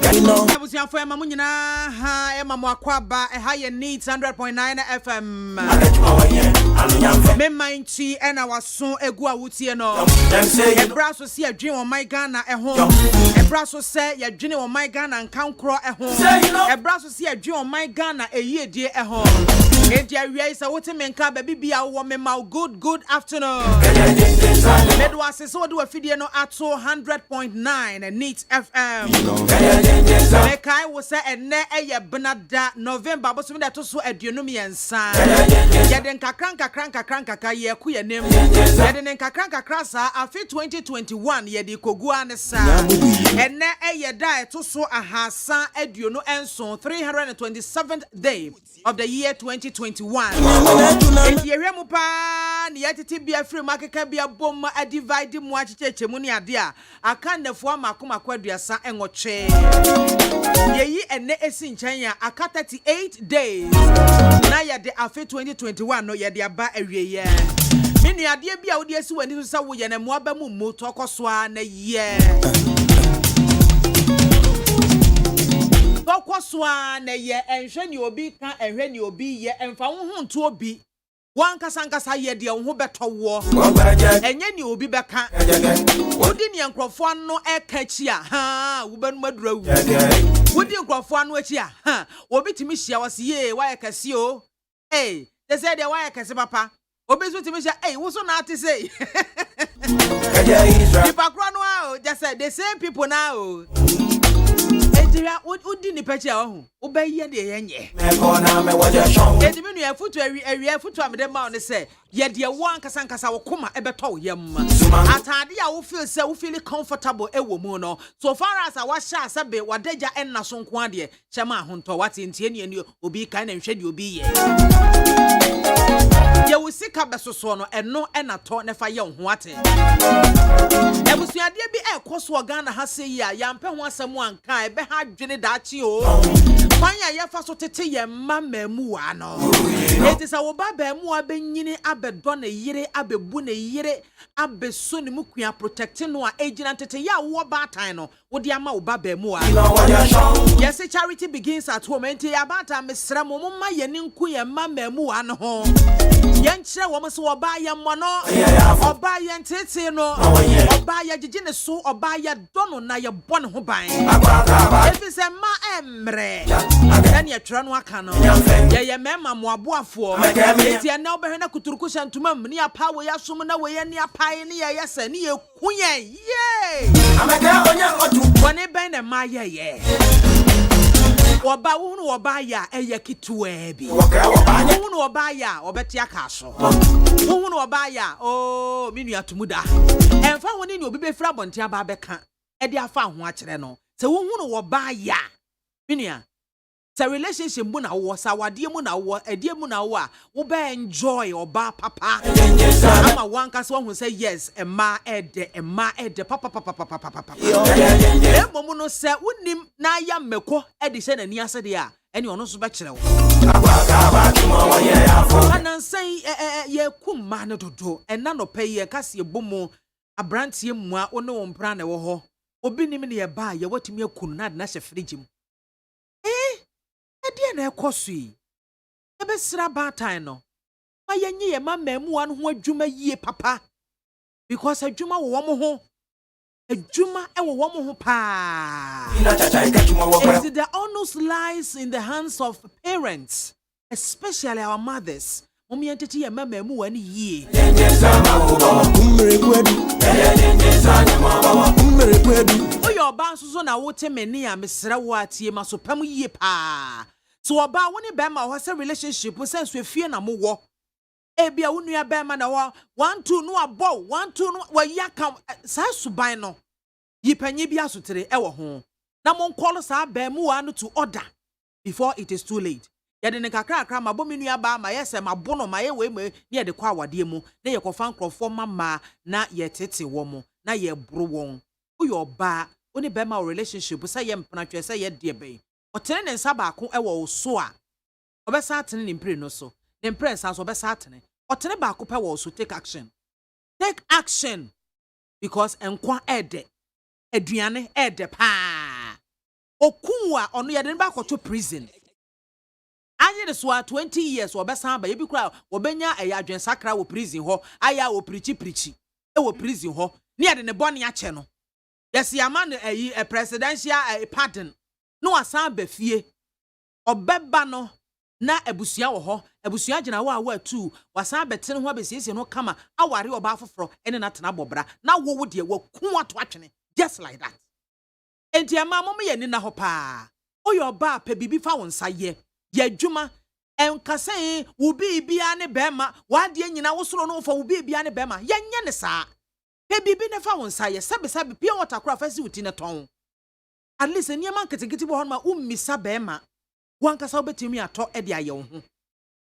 Abusia for Mama nyina ha Emma Akwaba high needs 100.9 FM. Me mindti and our son egu awutie no. E braso se adwen on my Ghana ho. E braso se ye dwene on my Ghana nkankro ho. E braso se adwen on my Ghana eyiedie ho. E dia wi isa wote menka ba bibia wo me ma good afternoon. Me do asese wo do afidie no ato 100.9 needs FM. Me kai wo se enne eye benada November bosom da to so aduonum yensa. Ye den kakran ye ku ye nem. Ye den kakran sa afi 2021 ye di kogu anesa. Enne eye da to so ahasa aduonu enso 327th day of the year 2021. Enti ye hwemu pa ne yatete bia free makeka bia bom a divide mu achecheche mu ne ade a aka nefo amakoma kwaduasa enwoche. Yeyi enne esi nchen ya aka 38 days. Na ye de afi 2021 no ye de aba awieye. Mini ade bia wo de esi wani so sa wo ye na mo aba mu mu to kosoa na ye. Tokoswa na ye enhwe ni obi ka enhwe ni obi ye emfa wo hu nto obi wan kasa ye de wo beto wo enye ni obi beka wodi ni enkrofo no eka chi a ha wo banu madurawu wodi enkrofo no achi a ha obi timi hia wase ye wa ye kase o eh they say de wa ye kase papa obi so timi hia eh wo so na ate say people no o just say the same people now Udi ni peche ohu obeye de yenye edimi nu afutu awia afutu amede ma on say ye de wan kasa wo koma ebeto yem atade a wo feel comfortable ewo mu no so far as wa sha asabe wadaja enna so nko ade chema ahonto wate ntie ne obi kan na nhwe de obi ye ye wo sika besoso no eno enato ne fa ye ho ate ebusuade bi ekoso Ghana ha sei ya yampe ho asem anka ebe ha dwene dachi o kwanya ye fa so tete ye MAAME wa no eti sa wo ba ba mu abenyini abedo na yire abebu na yire abeso ne mukua protect no a agina tete ya wo ba tan no wo de ama wo ba ba mu a yes charity begins at home enti ya ba ta mesra mo ma ye ni nku ye MAAME wa no ho ye nkyere wo mo so wo ba ye mo no oba ye ntete no oba ye gigi ne so oba ye dono na ye bon ho ban efi se ma emre dan ye twra no aka no ye mema mo aboafo eti na obehwe na kuturuku shantuma mni apa wo ya som na wo ye ni apai ne ye yesa ne ye kunye ye amaka onya otu bone ben na ma ye oba hunu oba ya eye kituwe bi hunu oba ya obeti aka so hunu oba ya o minu atumuda emfa woni ni obi be fra bonte aba beka e de afa ho akere no se hunu oba ya minu the relationship mu na wo sawade mu na wo edie mu na wo a wo be enjoy oba papa ama wan ka so hu say yes ema ede papa emo mu no se unim na ya mmeko ede hye na ni ase de a ene ono so be kire wo anan say ye kumma ne dodo ena no pay ye kase bomu abrantie mu a one wo mpra na wo ho obi nim ne ye ba ye watimi akunu na de na hye fridge mu Ede na ekosui ebe sira batan no mayenye ye MAAME wa no ho adwuma yie papa because adwuma wo mo ho adwuma e wo mo ho pa the honors lies in the hands of parents, especially our mothers. Mommy entity ye MAAME wa ni yie oyo ba so na wote meni a mesra wo atie maso pam yie pa so oba woni be ma ho se relationship sense we fie na mo wo e bia wo nua be ma na wo 1 2 no abo 1 2 no wa yaka sa suban no yipanyi bia sotere e wo ho na mo call sa be mu wa no to order before it is too late ya de ne kakra ma bo me nua ba ma yese ma bo no ma ye we me ne de kwa awade mu na ye kofa nkrofo mama na ye tete wo mo na ye bro won uyo ba oni be ma relationship say ye mpana twe say ye de be otene ne nsa ba ko e wo so a obesa atene ne mpre no so ne mpre nsa so obesa atene otene ba ko pe wo so take action because enkwa ede aduane ede pa Okunwa ono ya den ba to prison. Anye de so 20 years obesan ba yebi kura obenya adwensakra wo prison ho aya wo prichi e wo prison ho ne de ne bone ache no yes yaman a presidential pardon no asan ba fie obeba no na abusua wo ho abusua gina wo a wo atu wasan bete no ho abesiesie no kama aware oba afoforo ene na tena bobra na wo de wo ku ato atwene just like that enti ama mom ye ni na ho pa oyo ba pa bibi fa won saye ye adwuma enkase wo bibia ne bema wade nyina wo soro no fa wo bibia ne bema yenye ne saa pa bibi ne fa won saye sebe pia water kra fa si uti ne ton at least eniema nketekete bo ho ma ummisa bema wankasa obetimi ato e de aye wo ho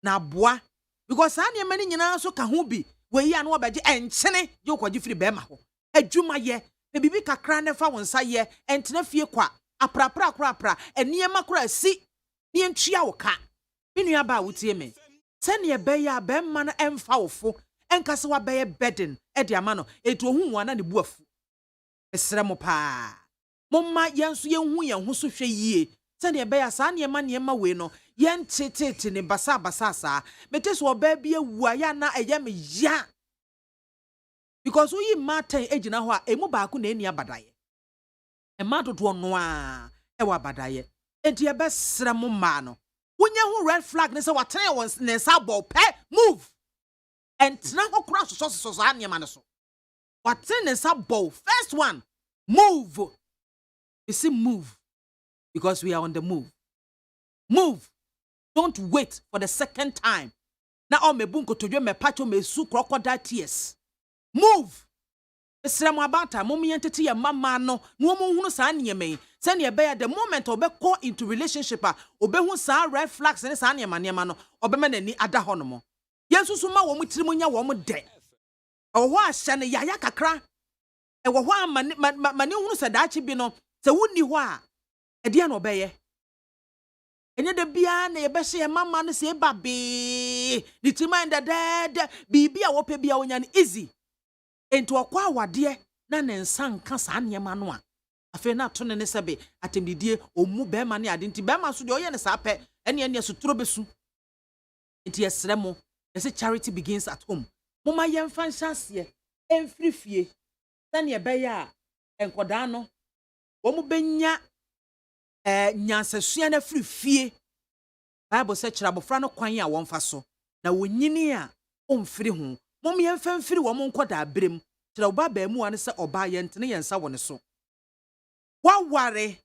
na boa because aniema ni nyina so ka ho bi we yi anu obaje enchene je ukwaji firi bema ho adwuma ye pa bibi kakra ne fa won saye entena fie kwa aprapra eniema kra si ni entwia wo ka minua ba wotie me sene ebeya be ma no emfa wofo enkase wa beye burden e de ama no etu ohun wana ne buafu esere mo pa momma yenso yenhu yenho so hwe yie sene ebeya sa ne ma we no yen tete ne basa sa meteso oba bia wu aya na eye me ya because we maten ejina ho a emu ba ku na eni abadaye e ma dodo no a e wa abadaye enti ebe sere mo ma no wonye hu red flag ne se watene won ne sabo pe move entra ho kura so aniema ne so watene ne sabo first one move you see move because we are on the move don't wait for the second time na o mebunko todwe me pacho me su crocodile tears move esrem abata mom yentete ye mama no no mo hunu sa aniema se ne be the moment obekọ into relationship a obehu sa red flags ne sa aniema no obema nani ada ho no mo yensusu ma wo mutiri nya wo mo de oho ahye ne yaya kakra e wo ho mane hunu sa daachi bi no se wonni ho a e de na obeye enye de bia na ye be hye mama no se ba be ni tima nda dead bibia wo pe bia wonya ne easy enti okwa awade na ne nsa nka sa aniema no a afi na to ne sebe atemdidie omu be ma ne ade nti be ma so de oye ne sa pe ene suturo besu nti yesre mo yesi charity begins at home moma yemfa nhyase emfrifie sane ebe ya enkoda no wo mu benya nyansasua na frifie bible se kira bofra no kwan a wonfa so na wonyini a omfiri ho mom yemfa mfiri wo mo nkoda abrem kira oba ba mu ane se oba yentene yensa wone so waware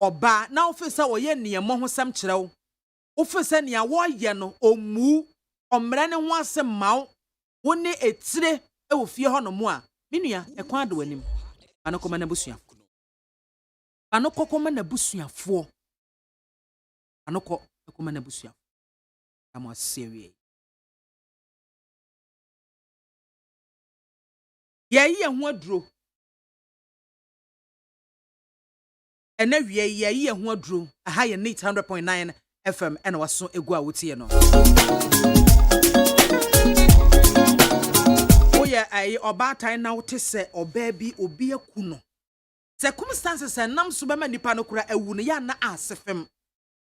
oba na ofisa wo ye niemo ho sam kira wo ofisa ne a wo ye no omu omre ne ho asem mawo woni etire e wo fie ho no mo a menua e kwa do wanim anokoma na busua anokokoma na busuafo anokokoma na busua am serious ye ho aduro ena wie ye ho aduro aha ye 100.9 FM ena waso egu a wotie no oye ai obatan na wote se oba bi obi aku no circumstances enam so bema nipa no kura ewu no ya na asefem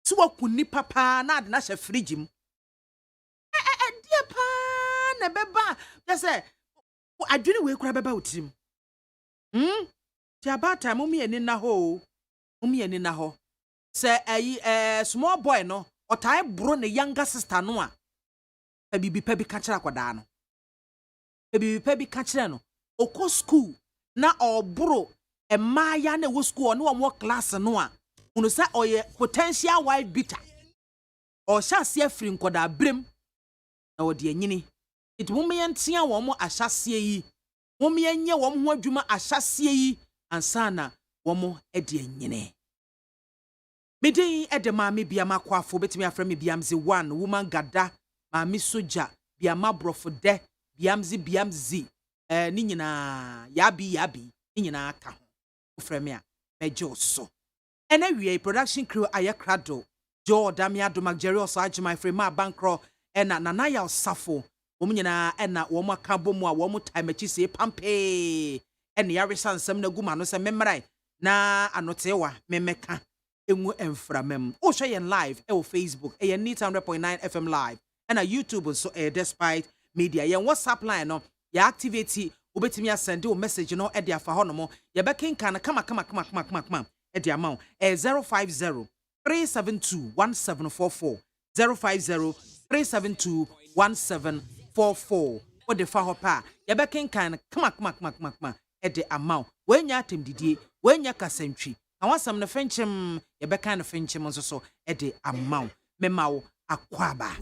so waku nipa pa na ade na hye fridge mu die pa na beba je se adwene we kura beba otirim ti abata mo mi eni na ho se small boy no otai bro ne younger sister no a bibi pa bi ka kira kwada no bibi pa bi ka kira no okọ school na obro emaya na wo school no wo class no a unu sa oye potential wife beater o sha se afiri nkoda brem na wo de anyini it mo me ntia wo mo ahyase yi mo me nye wo ho adwuma ahyase yi ansana wo mo e de anyini midin e de MAAME BIAMAH AKWAFO betimi aframe biamze 1 woman gada MAAME soja BIAMAH brofo de biamzi ni nyina yabi ni nyina aka ho oframe a mejo so ena wie production crew ayakrado jo damia do magjerio so agima frame bankro ena nanaya osafo wom nyina ena wo maka bomu a wo mu time achi se pampe ena yare sansam na guma no se memrai na anotewa memeka engu enframem o hwe yen live e Facebook e yen 100.9 FM live and YouTube so despite media yen WhatsApp line no ya activate obetimi asend o message no e de afa ho no mo ye be kenkan kama e de amount 050 372 1744 050 372 1744 o de fa ho pa ye be kenkan kama e de amount wenya atemdidie wenya kasantwi na wasam na fenchem ye be kan fenchem nso so e de amount memawo akwaba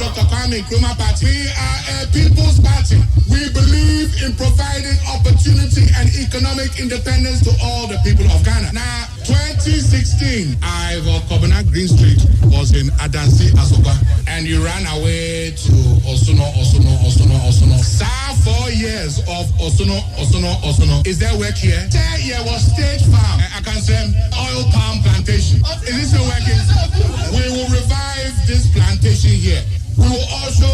Dr. Kwame Nkrumah Party. We are a people's party. We believe in providing opportunity and economic independence to all the people of Ghana. Now, 2016, Ivor Kobana Green Street was in Adansi Asoka, and you ran away to Osono. Sir, 4 years of Osono. Is there work here? 10 years was State Farm. I can say oil palm plantation. Is this still working? We will revive this plantation here. We will also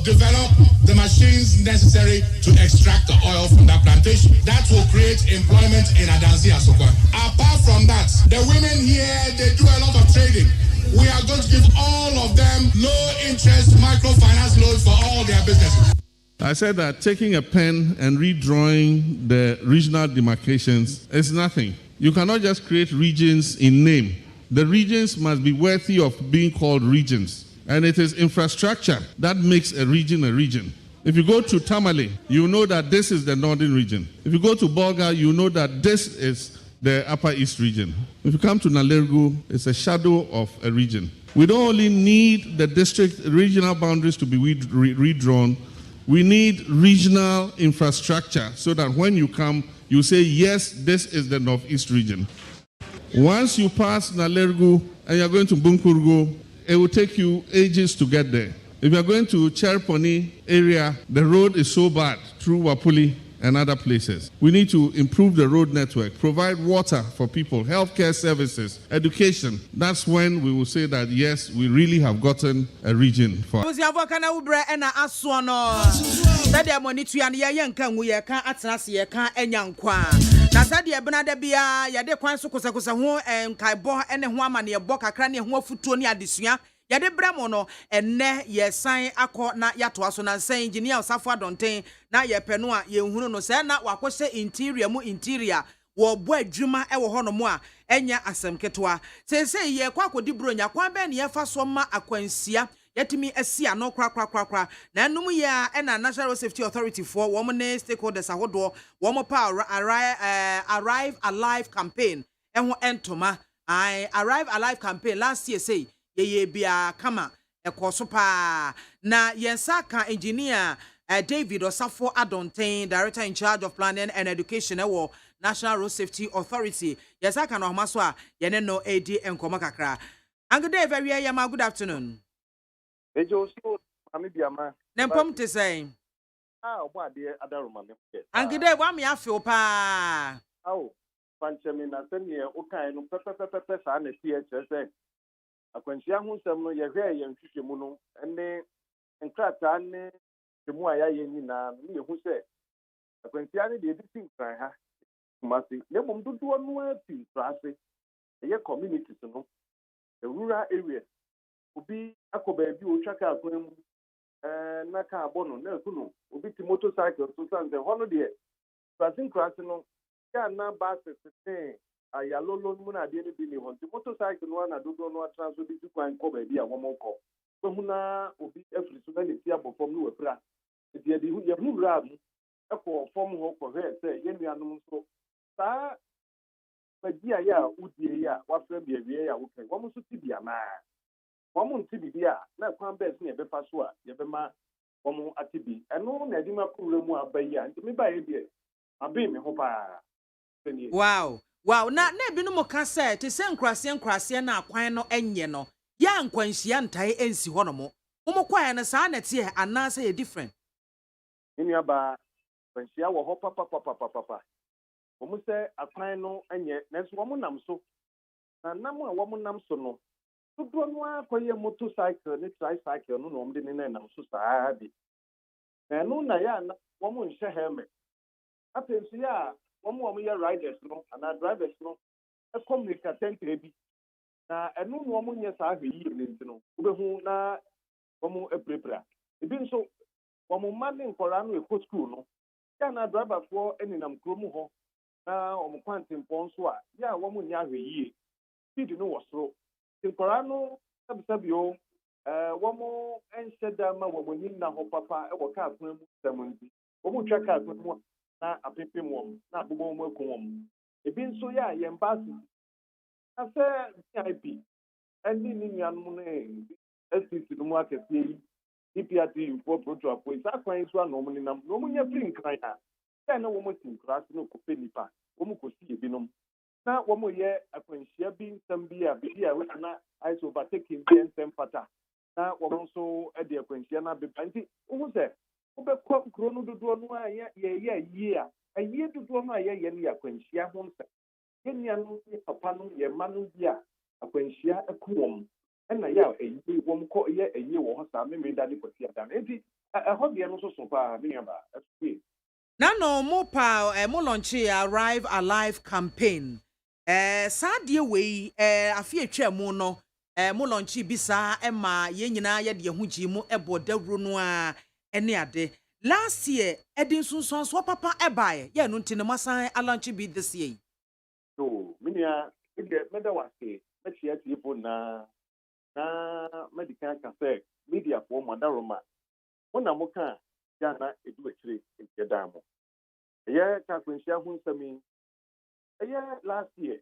develop the machines necessary to extract the oil from that plantation. That will create employment in Adansi Asokwa. Apart from that, the women here, they do a lot of trading. We are going to give all of them low-interest microfinance loans for all their businesses. I said that taking a pen and redrawing the regional demarcations is nothing. You cannot just create regions in name. The regions must be worthy of being called regions. And it is infrastructure that makes a region a region. If you go to Tamale, you know that this is the northern region. If you go to Bolga, you know that this is the Upper East region. If you come to Nalergu, it's a shadow of a region. We don't only need the district regional boundaries to be redrawn, we need regional infrastructure so that when you come, you say, yes, this is the Northeast region. Once you pass Nalergu and you're going to Bunkurgu, it will take you ages to get there. If you're going to Cherponi area, the road is so bad through Wapuli and other places. We need to improve the road network, provide water for people, healthcare services, education. That's when we will say that, yes, we really have gotten a region for us. Na sadia benada bia ya de kwan so kosakosa ho nkaebo ene ho amane ebo kakra ne ho afutuo ne adesua ya de bramo no enne ye san akọ na yato aso na san engineer Osafo Adonten na ye peno a ye hunu no se na wakose interior wo bo adwuma e wo ho no mo a enya asem ketwa se ye kwa akodi bronya kwa be ne ye fa so ma akwansia yetimi asia no kra na enum ya na National Safety Authority for women stakeholders ahodo wo pa arrive alive campaign ehho entoma arrive alive campaign last year say ye bia kama ekoso pa na yensaka engineer David Osafo Adonten, director in charge of planning and education ewo National Road Safety Authority yensaka no maso a yene no edi enkoma kakra angode very yama good afternoon. Ejo so ami BIAMAH. Nempom te say. Obo ade adaroma me. Angide wa me afio pa. Panchemi na se ne o kan no pepepepe sa na tie kyerese. Akwanhia ho nsem no ye hwe ye nhwehwemu no ene nkrata ne temu aya ye nyina no ye hu se akwanhia ne de edisi nkran ha. Kumasi ne bom dodo no afi trase. Ye communities no. The rural area obi akoba bi o twaka akwan mu na ka abono na akuno obi ti motorcycle so sanze hono de passing class no ya na bus se ayalolo mu na de ni bi ni hon ti motorcycle no na dodo no transfer bi kwan ko ba bi a womo ko so huna obi afri so na le ti abofom no wafra e de ye hu ra mu e ko fom ho ko he se ye nuanom so sa bagia ya udie ya wafra bi awie ya wo kai womo so ti BIAMAH womun tibia na kwan best ne be fa so a ye be ma womun atibi eno na adima kuremu abayi a ntimi ba ye de abe me ho pa. Wow na ebinu ka se te se nkrase na akwan no enye no ya nkwanhia ntae ensi ho no mo kwan na sa na tie ana se ye different ni aba kwanhia wo ho papa womun se akwan no enye na so womun nam so na nam a womun nam so no tudo no akoye motorcycle ne tricycle no no mde ne na nam so saa bi na no na ya na womun hye helmet apensi ya womun ye riders no ana drivers no a communicator bi na eno no mo nya saa hwe yi ne ntino obehu na omo eprepra ebi nso omo mane nkora no ekɔ school no ya na driver for eninam kromu ho na omo kwantempo nso a ya omo nya hwe yi speed no wosoro nkora no sabio womo ensheda ma womo nyina ho papa e wo ka akwan mu samunti womo twa ka akwan mu na apepem wom na abobo mo akun wom ebi nso ya ye mbasi ase VIP endi ni nyanum ne SCC no mu akese yi DPRT info protocol police akwan so na omo ninam no mo nya free nkran ya na womo tinkra no ko penipa womo ko si ebinom na womo ye akwanhia bi nsam bi a bi a we na iso overtaking bi nsam pata na womo so e de akwanhia na be panti wo se wo be kwa kro no dodo no a ye ye a aye dodo no a ye ne akwanhia ho nsa yenya no papa no ye ma no bi a akwanhia ekom na ya eyi wom ko ye eyi wo ho sa me da de kwasi ada na enti ho de no so so pa me yaba afie na no mo pa mo launch Arrive Alive campaign saadie wei afie atwa mu no mo launch bi sa ma ye nyina ye de ho gi mu ebo dawro no a ene ade last year edin sunsun so papa ebae ye no ntine masan launch bi this year so minia ide meda wase machia tipo na medical cafe media for madaroma wona mo kan ya na edu akire edan mo ye ka kwensia hu nsami last year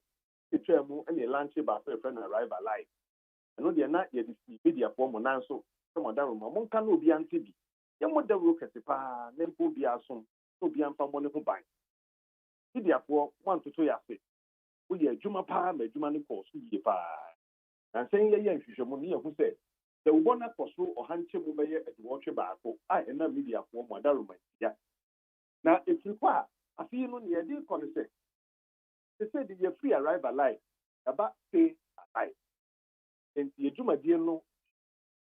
etwa mu ene launch ba friend Arrive Alive no de na ye di media for mo nan so madaroma mo kan obi ante bi ye mo da ro kese pa na mpo bi asom obi amfa mo ne ho ban media for want to ya fe wo ye adwuma pa ma adwuma ne ko so yie pa na sen ye nhwehwemu ne ye hu se the ubona koso ohanche mu be ye adwotwe baako a ena media for mo adaroma ya na efikwa afi no ne ye di ko ne se the free Arrive Alive aba stay alive enti adwuma die no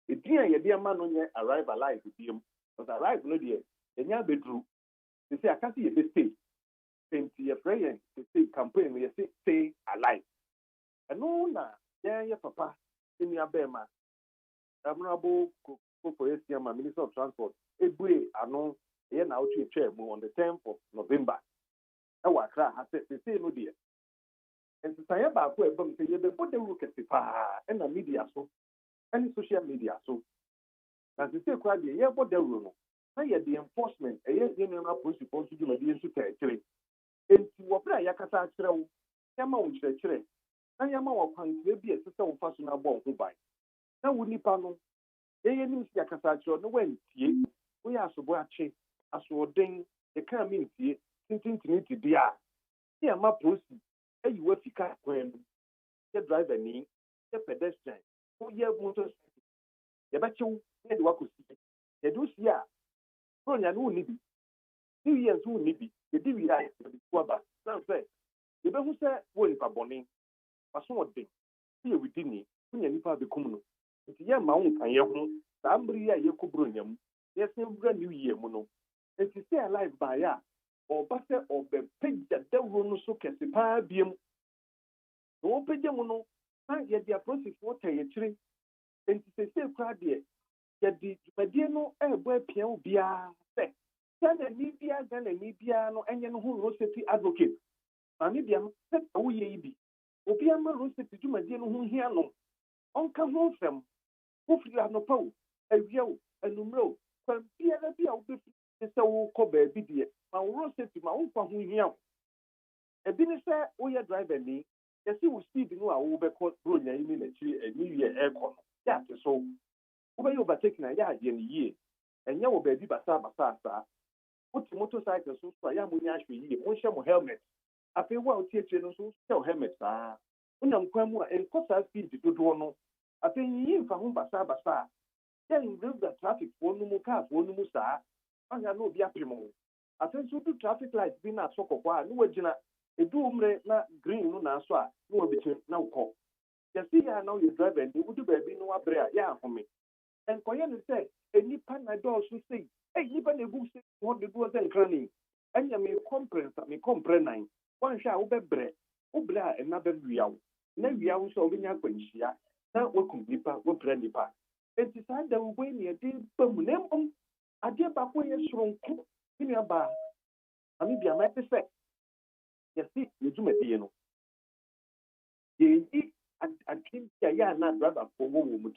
edin a ye de ama no nye Arrive Alive biem because Arrive no de enya bedru se akasi ye be stay enti ye prayer se campaign ye say stay alive eno na ye papa eni abema Honorable Kokoesiama, Minister of Transport, Ebue ano ye na otu etwa mu on the 10th of November. E wa kra ha se no de. Enti saye ba ko ebam se ye be bode ru kese pa e na media so, any social media so. Na se kwa de ye bode ru no. Na ye the enforcement e ye na police force ju ma de nsu kire. Enti wo bra ya kasa kire wo. Ya ma wo kire. Na ya ma wo kwantre bi e se wo fa so na bo ho ban. Na wo nipa no ye nim si akasa kiro no wantie wo ya asobo ache asoden ye kan mi ntie tintintini ti dia ye ma prosi ayi wa fika kwan ye driver ni ye pedestrian wo ye motorcycle ye ba chew ye de wakosi ye do si a pro nya no ni bi ni ye nso ni bi ye di wi ya ye ko ba san say ye be hu say wo nipa boni paso odin ye widi ni kunya nipa be kum no nti ye ma wo kan ye ho sambri ya ye kubro nyam ye sembra new year mu no nti stay alive ba ya oba se obe pejja dawro no so kese pa biem no pejja mu no na ye dia process wo ta ye kire nti se kra de ye di dwumadie no ebo apia wo bia se na ni bia no enye no ho road safety advocate na ni bia se wo ye ibi obi ama road safety dwumadie no ho hia no onka ho fem wo firi anopawo awiawo anumro kwam biara bi a wo befi se wo ko ba bi de ma wo road safety ma wo fa ho hia ebi ne se wo ye driver ni ye si wo speed no a wo be ko bronya yi ni na chiri eni wie aircon ya te so wo be overtake na ya de ni yie enye wo ba bi basa asa wo ti motorcycle so ya mo nya ahwe yie mo hye mo helmet afi wo a tie no so hye helmet sa unam kwan mu a enkosa speed dodo no afi yi mfa ho basa then the traffic for no car for no saa anya no obi apemo afi so do traffic light bi na so kokwa no wagina edu umre na green no na so a no obitin na ukọ yesi ya na you driver ni wudu ba bi no wabre a ya ahome enkoye ne say enipa na do so say nipa na egu say what dey do say nkrani anya me comprehend nine wan hwa wo bebre obra and never real. Now we are so in your quenchia. Now we come nipa, we pray nipa. It is either way near the Bermunem. I dear Bapoya strong in your bar. I mean, I might say, yes, you do me, ye I think ya not rather for woman.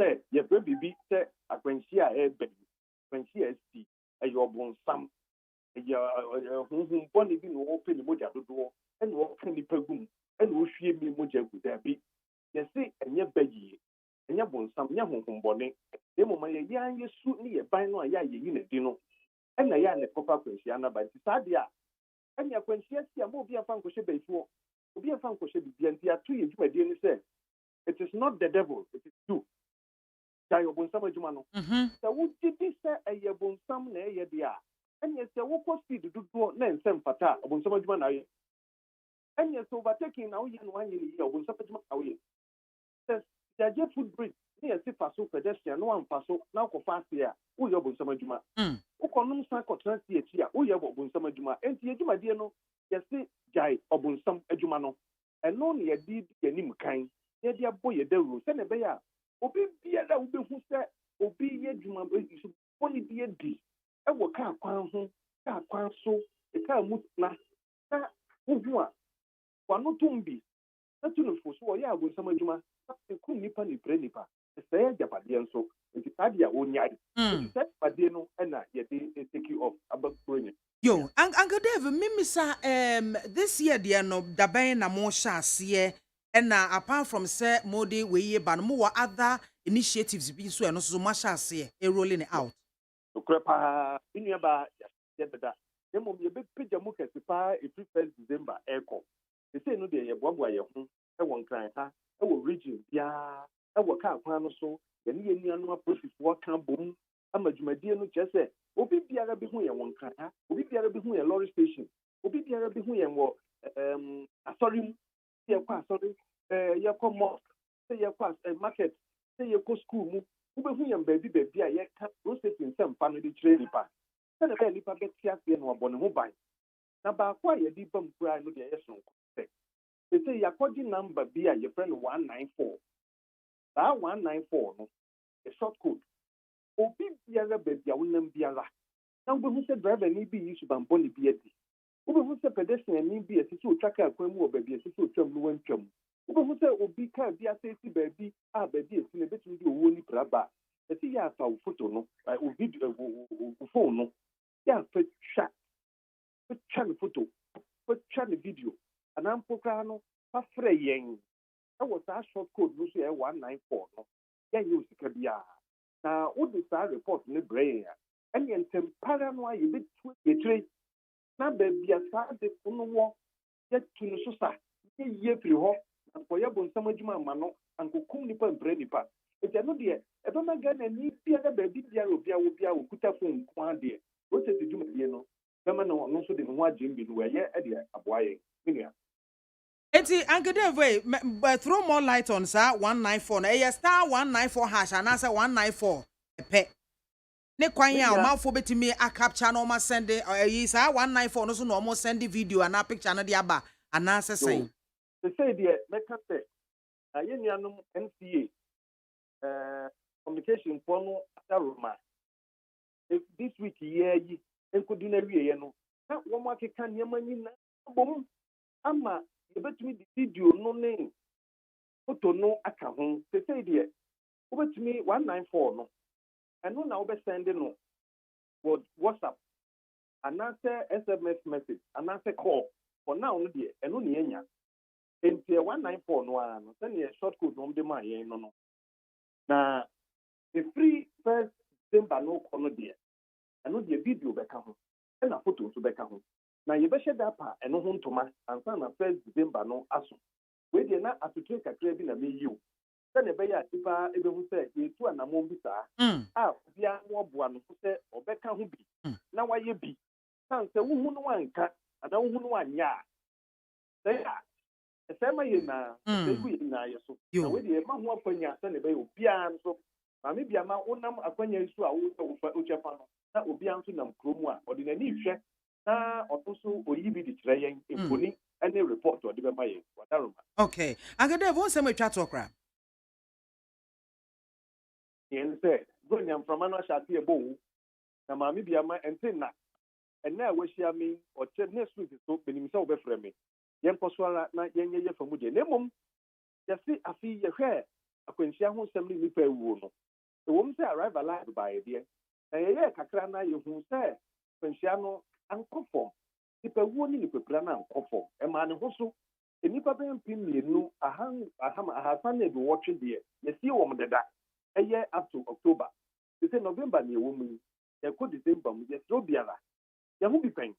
Say, your baby say, I when she a baby, when she is see a your bone some. Who bonny be no open the moja door and walk in the pegum and will fear me moja with their be. You see, and your baby, and your bone some young bonny. The moment a young you suit me a bino a ya in a dino, and a yan a papa quenchiana by Sadia. And your quenchia will be a funko before, will be a funko the entire 2 years, my dear said. It is not the devil, it is you. Tayo bon sama jumano. So would you say a yabon some ne ya? And yes, the walk speed to do name some fata, upon some of my and yes, overtaking now in 1 year, upon some of my says the jet footbridge near Sifaso pedestrian, one paso, now for fast year, who you upon some of Juma. Who can cycle transit here, who you upon some of Juma, and Yajuma Diano, yes, Jai upon some Ejumano, and only a deed a name kind, yet your boy a devil, send a bear, Obi be a little who said, Obi Yajuma, only be a D. I will can't so a car mutna. Who are one no tumbi. That's for so I will some of Juma. The Queen Nipa ni Prenipa. The say Japadian so. It is Adia own yard. Said Padeno and yet they take you off about bringing. Yo, Uncle Dave, Mimisa, this year, dear no, Dabe na mo shas and apart from say Modi, we ban more other initiatives being so and also much as rolling it out. Crepa in your bar, yes, better. Then will be a big picture mook as the fire if you first December aircon. They say no, they are one way, I won't cry, I will region, yeah, I will can't plan so, the near no process what can boom. I'm a Jumadia no just say, Obi Biara behind one car, Obi Biara behind a lorry station, Obi Biara behind what, sorry, your mosque, say your pass a market, say your school. Who baby I can't process in some family trade. Then a very packet and one bonnet mobile. Now, by why a deep bump cry no the yes. They say your coding number be your friend 194. That 194, a short code. Obi Biara baby, I will not be a lot. Now, who said driver need be used to bamboni be a D. Who said pedestrian need be a sister tracker, a quemo baby, a sister chum, chum. Who said Obi can be a safety baby, baby is in a bit with your only praba. The thing is, our photo no, video, phone no, yeah, put chat photo, put chat video, and I'm procano, Pafraying. That was our short code, Lucy 194. No, yeah, you see, now, what is our report in the brain? And then, paranoia, you bit to trade. Now, baby, a sad on the wall, yet to the society, ye free and for your bon summer juma mano, and cook nipa and bread nipa. If you're not there, if I'm again and need be a baby, will put a phone one day. What is the Juma Diano? Come on, also the one Jim be where you're at a boy. Eti Uncle Dave, but throw more light on sir 194. A star 194 hash and answer 194. Pe. Ne kwanya o mafo betimi a capture no ma send it sir 194 no so no almost send the video and a picture na dia ba and answer saying. They say the make say ayenyanum NCA communication for Aroma. This week here yi enkodi wie no na wo ma keka nyama ni na bom ama ye betumi di video no ne photo no aka ho say the wo betumi 194 no eno na wo be send no WhatsApp and answer SMS message and answer call for now no de eno ne enya enti 194 no ano send a short code no de ma ye no na the free first December no kono de eno de video be ka ho na photo so be ka ho na ye be sheda pa eno ho ntoma ansa na first December no aso we de na atutre kakra bi na me yiu se ne be ya tipa ebe hu se ye tu anamon bi sa bia mo boa no se obeka ho bi na waye bi san se wo hu no anka ada wo hu no anya se ya se ma ye na se ku ye na ye so na we de ma ho afanya se ne be obia so ma me bia ma wonam akwanya isu a wo chefa no na obia nso nam kromu a odi na ni hwe na otoso oyi bi di kire yen emponi any report or the my whatever. Okay. Agade won some chat okra. Yen say go nyam from an ashati ebo na maame BIAMAH entina and now we share me or next week so benim say obefre me yen poso na yen ye famu de nemom yesi afi ye hwe akwansia ho sem ni pa ewu no e wom say arrive alive by there na ye kakra na ye hu say akwansia no ankofo nipa ewu ni nipa kra na ankofo e ma ne ho so nipa ben pimienu ahasan na be watch there yesi wom deda eye up to October they say November ni ewu mu ye ko December mu ye so biara ye hu bi pen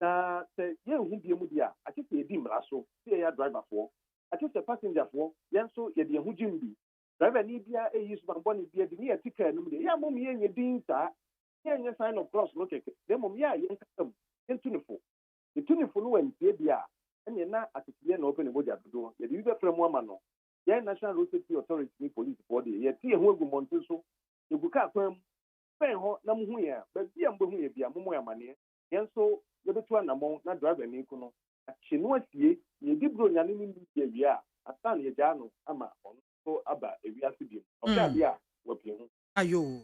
na say ye hu bi mu dia a tete edi mra so say ya driver for a tete passenger for yen so ye de hu jimbi driver ni bia e use ban boni bia di ni e tika no de ya mom ye nye din sa ye nye sign of cross no keke de mom ya ye nkam yen tunifo the tunifo no wan tie bia enye na atete ye na open boja dodo ye de be frem ama no ye National Road Safety Authority ni police for de ye tie hu egu monte so egu ka kwam pen ho na mu hu ye ba bia mbo hu ye bia mo ya mane yen so ye betu anamon na driver ni ku no achi no asie ye di bro nyane ni ye wia atan ye ja no ama on so aba ewia se bi o ka bia wo pie hu Ayo.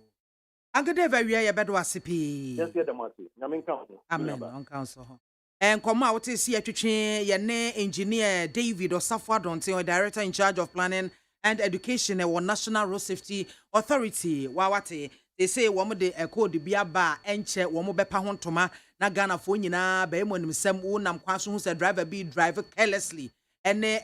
Agade va wia ye bedo asepi. yes ye demati nyame nka ho Amen. On council. And come out to see a twitching your engineer David Osafo Adonte, or director in charge of planning and education at one National Road Safety Authority. Wawate, they say one de echo the BIAMAH enche one bepa hontoma na Ghana for nyina be mo nim sem wo nam kwaso hu se driver be drive carelessly ene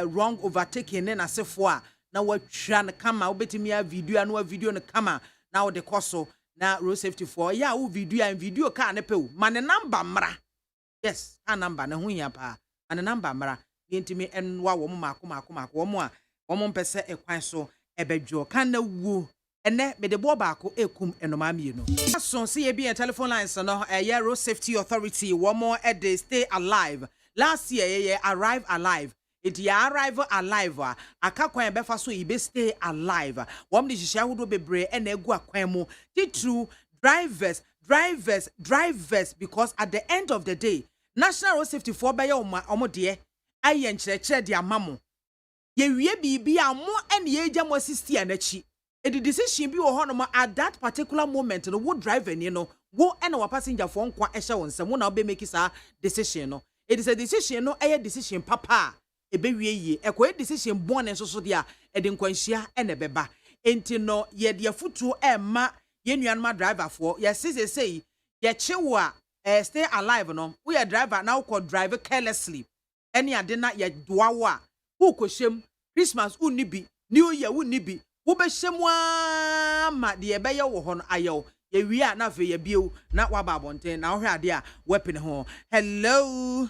wrong overtaking na sefo a na watwa na kama obetimi a video na video na kama na wo de koso na road safety for ya wo video and video ka na pe wo mane number mra yes a number na hu ya pa mane number mra yentimi enwa wo mako wo mo a wo mo mpese ekwan so ebedwo kan na wu ene me de bo baako ekum enoma mienu aso se ye bi telephone lines no road safety authority wo mo e dey stay alive last year ye arrive alive it ya arrive alive aka kwan be fa so e be stay alive wom de hihia hodo bebre e na egu akwan mu true drivers because at the end of the day National Road Safety for be omo de aye nkyerɛkyerɛ de amamo ye wie bibi amo ene ye gya mo assist anachi a decision bi wo hono at that particular moment no wo driver ni no wo ene wa passenger for nkwa ehye won sem wo na wo be make sa decision no it is a decision no a decision papa ebe wie yie ekwa decision bon enso so dia e de nkwanhia ene beba enti no ye de afutu ema ye nuanma driver for ye say ye chewo a stay alive no wo ye driver na wo drive carelessly any ade na ye doawo a wo kohwem Christmas unibi New Year unibi wo be hyemwa ma de ye be ye wo ho no ayew ye wi a na fe ye biu na wa ba bonten na wo hwe ade a weapon ho hello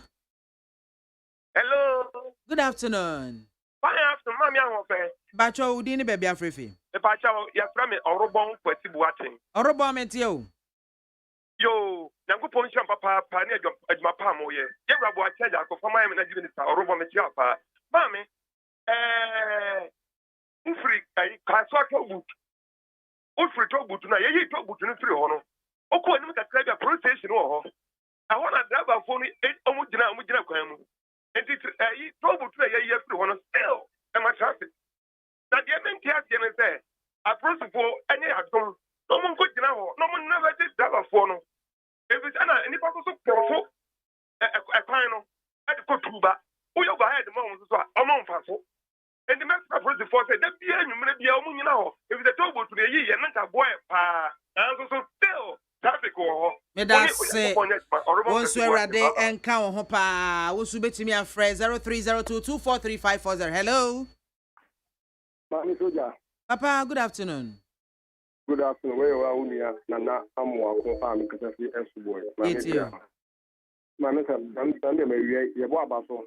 good afternoon fine afternoon mami ahofe bacho udi ni bebia afrefe e bacha ya fra me orobon kwati buaten orobo metio yo nyankopon hia papa pa ne adwuma pa mo ye ye bra bo acha ja ko fama me na jibe ni sa orobo metio pa mami ufri ai ka so to but ufri to but na ye to but no firi ho no okọ ni kakra bia procession wo ho I want to drive a phone omugina kwan mu enti to but na ye firi ho no still e ma traffic na de men tia tie ne say approach for any adom no mo ko gina ho no mo never did drive a phone if it's ana any pa so profo e kwan no e ko tuba o yo go ahead mo so o mo mfa so and the next approach for say that be anwumre bia o mo nyina ho if the to but na ye ye nka boy pa and so still traffic ho me da say once we ready enka wo ho pa wo su betimi afre 0302243540 hello Mami Soja. Papa, good afternoon. Good afternoon. Where you are, Unia? Nana, Amwa, Farm, Kasasi, Boy. Mami, Sunday, maybe you are Basso.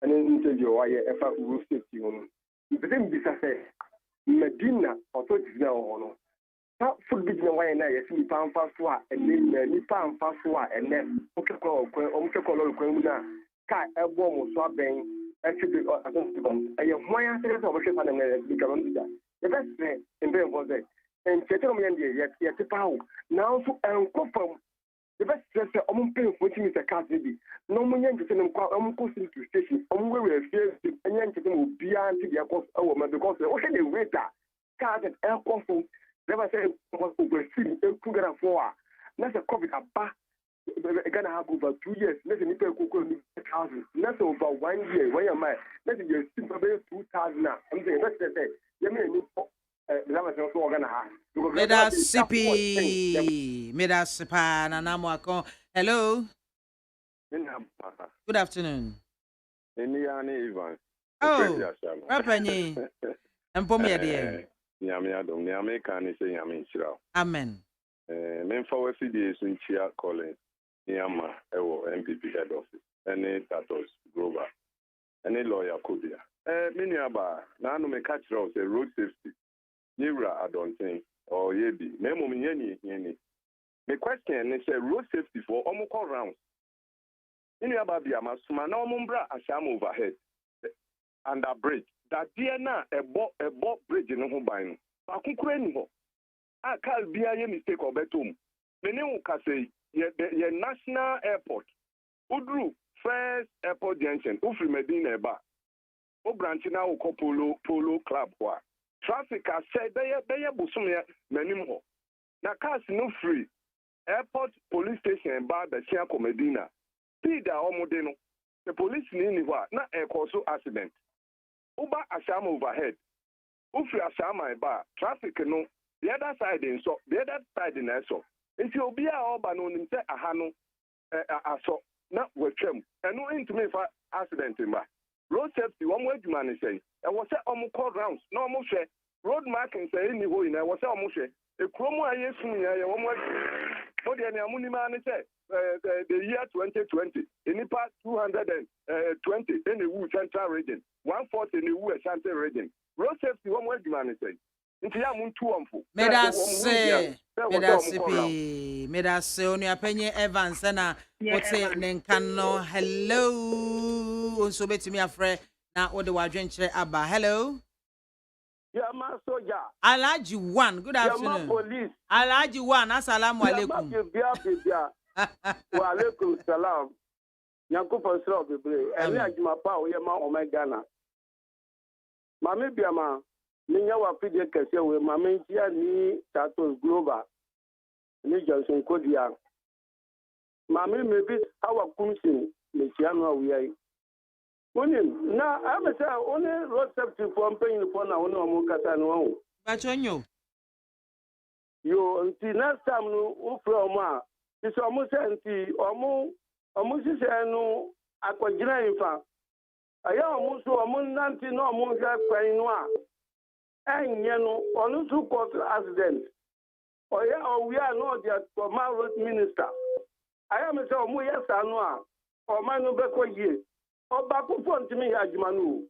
And then interview why you ever will sit you. The same business, Medina, authorities now. That food business, why I see Pam Faswa, and then Pam Faswa, and then Okako, Omkako, Kai, Elbow, Swabbing. Actually, I don't know. I have one answer to what you find in the the best in the was it. And Chetom Yandia, yet power. Now to confirm The best stress I'm paying for me is a car baby. No more young to I'm costing to station. I'm where we fear and young to them beyond the cost because okay, the waiter, cars and air cost. Never say was over 3 for. That's a COVID back. Gonna have over 2 years. Let's say people cook 1,000. That's over 1 year. When am I? Let's say you're still 2,000 now. I'm saying let's say you may Meda Sipi, Meda Sipa, Nanamwako. Hello. Good afternoon. Oh, Rapani. And Pomia dear. Yamiadum, Yamaican say Yamin Shroud. Amen. Men for CDS in Chia calling Yama, MPP head office, any Tatos, Grover, any lawyer Kodia. Miniaba, Nano me catch road, say road safety. Nira, I don't think, or yebi. Memo yeni. The question is a road safety for Omoko rounds. Miniaba BIAMAH, Sumana Omumbra, Asham overhead. And a bridge. That DNA a boat bridge in Hobine. Bakukreniho. I can't be a mistake or betum. Menu Kase, ye national airport. Udru, first airport junction, Ufri Medina Ba. O branchina o polo club wa. Traffic has said they busumia menimo. Na cars no free. Airport police station bar the Siako Medina. Pida omodeno. The police ni wa na a causal accident. Uba Asham overhead. Ufri Ashama bar. Traffic no. The other side in so. The other side in so. If you be a oba no nimse ahano aso na wetwem. Eno into me for accident in ba. Road safety one way man say. I was say call rounds. No mo share. Road marking say any ho in I was say mo share. E kromo ayesu ya one way. What the amuni man say the year 2020 in the past 220 in the Wu Central region, 140 in the Wu Ashanti region. Road safety one way man say. Medase oni apenye Evans na wote nenkano. Hello so betimi afre na wo de wadwenkyere aba. Hello Yama soja Alhaji 1. Good afternoon. Yama police Alhaji 1. Assalamu alaikum. Yama wa alaikum salam. Nyankopon sro bebre ene adwuma pa wo yema omegana mame BIAMAH Ninya wa pide kese we mame ntia ni Tatos Global ni Johnson Kodia mame mebi awa kumsin le chiano awiyai onim na amesa oni road safety for mpanyini for na oni omo kasa no wo bachonyo yo nti next time no u from a is omo se nti omo sise no akwagyina infa aya omo so omo nanti no omo hwa kwan no a enye no onu to cause accident oya we are not the former road minister I am say omo yes anu a o no be ko yie oba ku phone timi ya adwuma no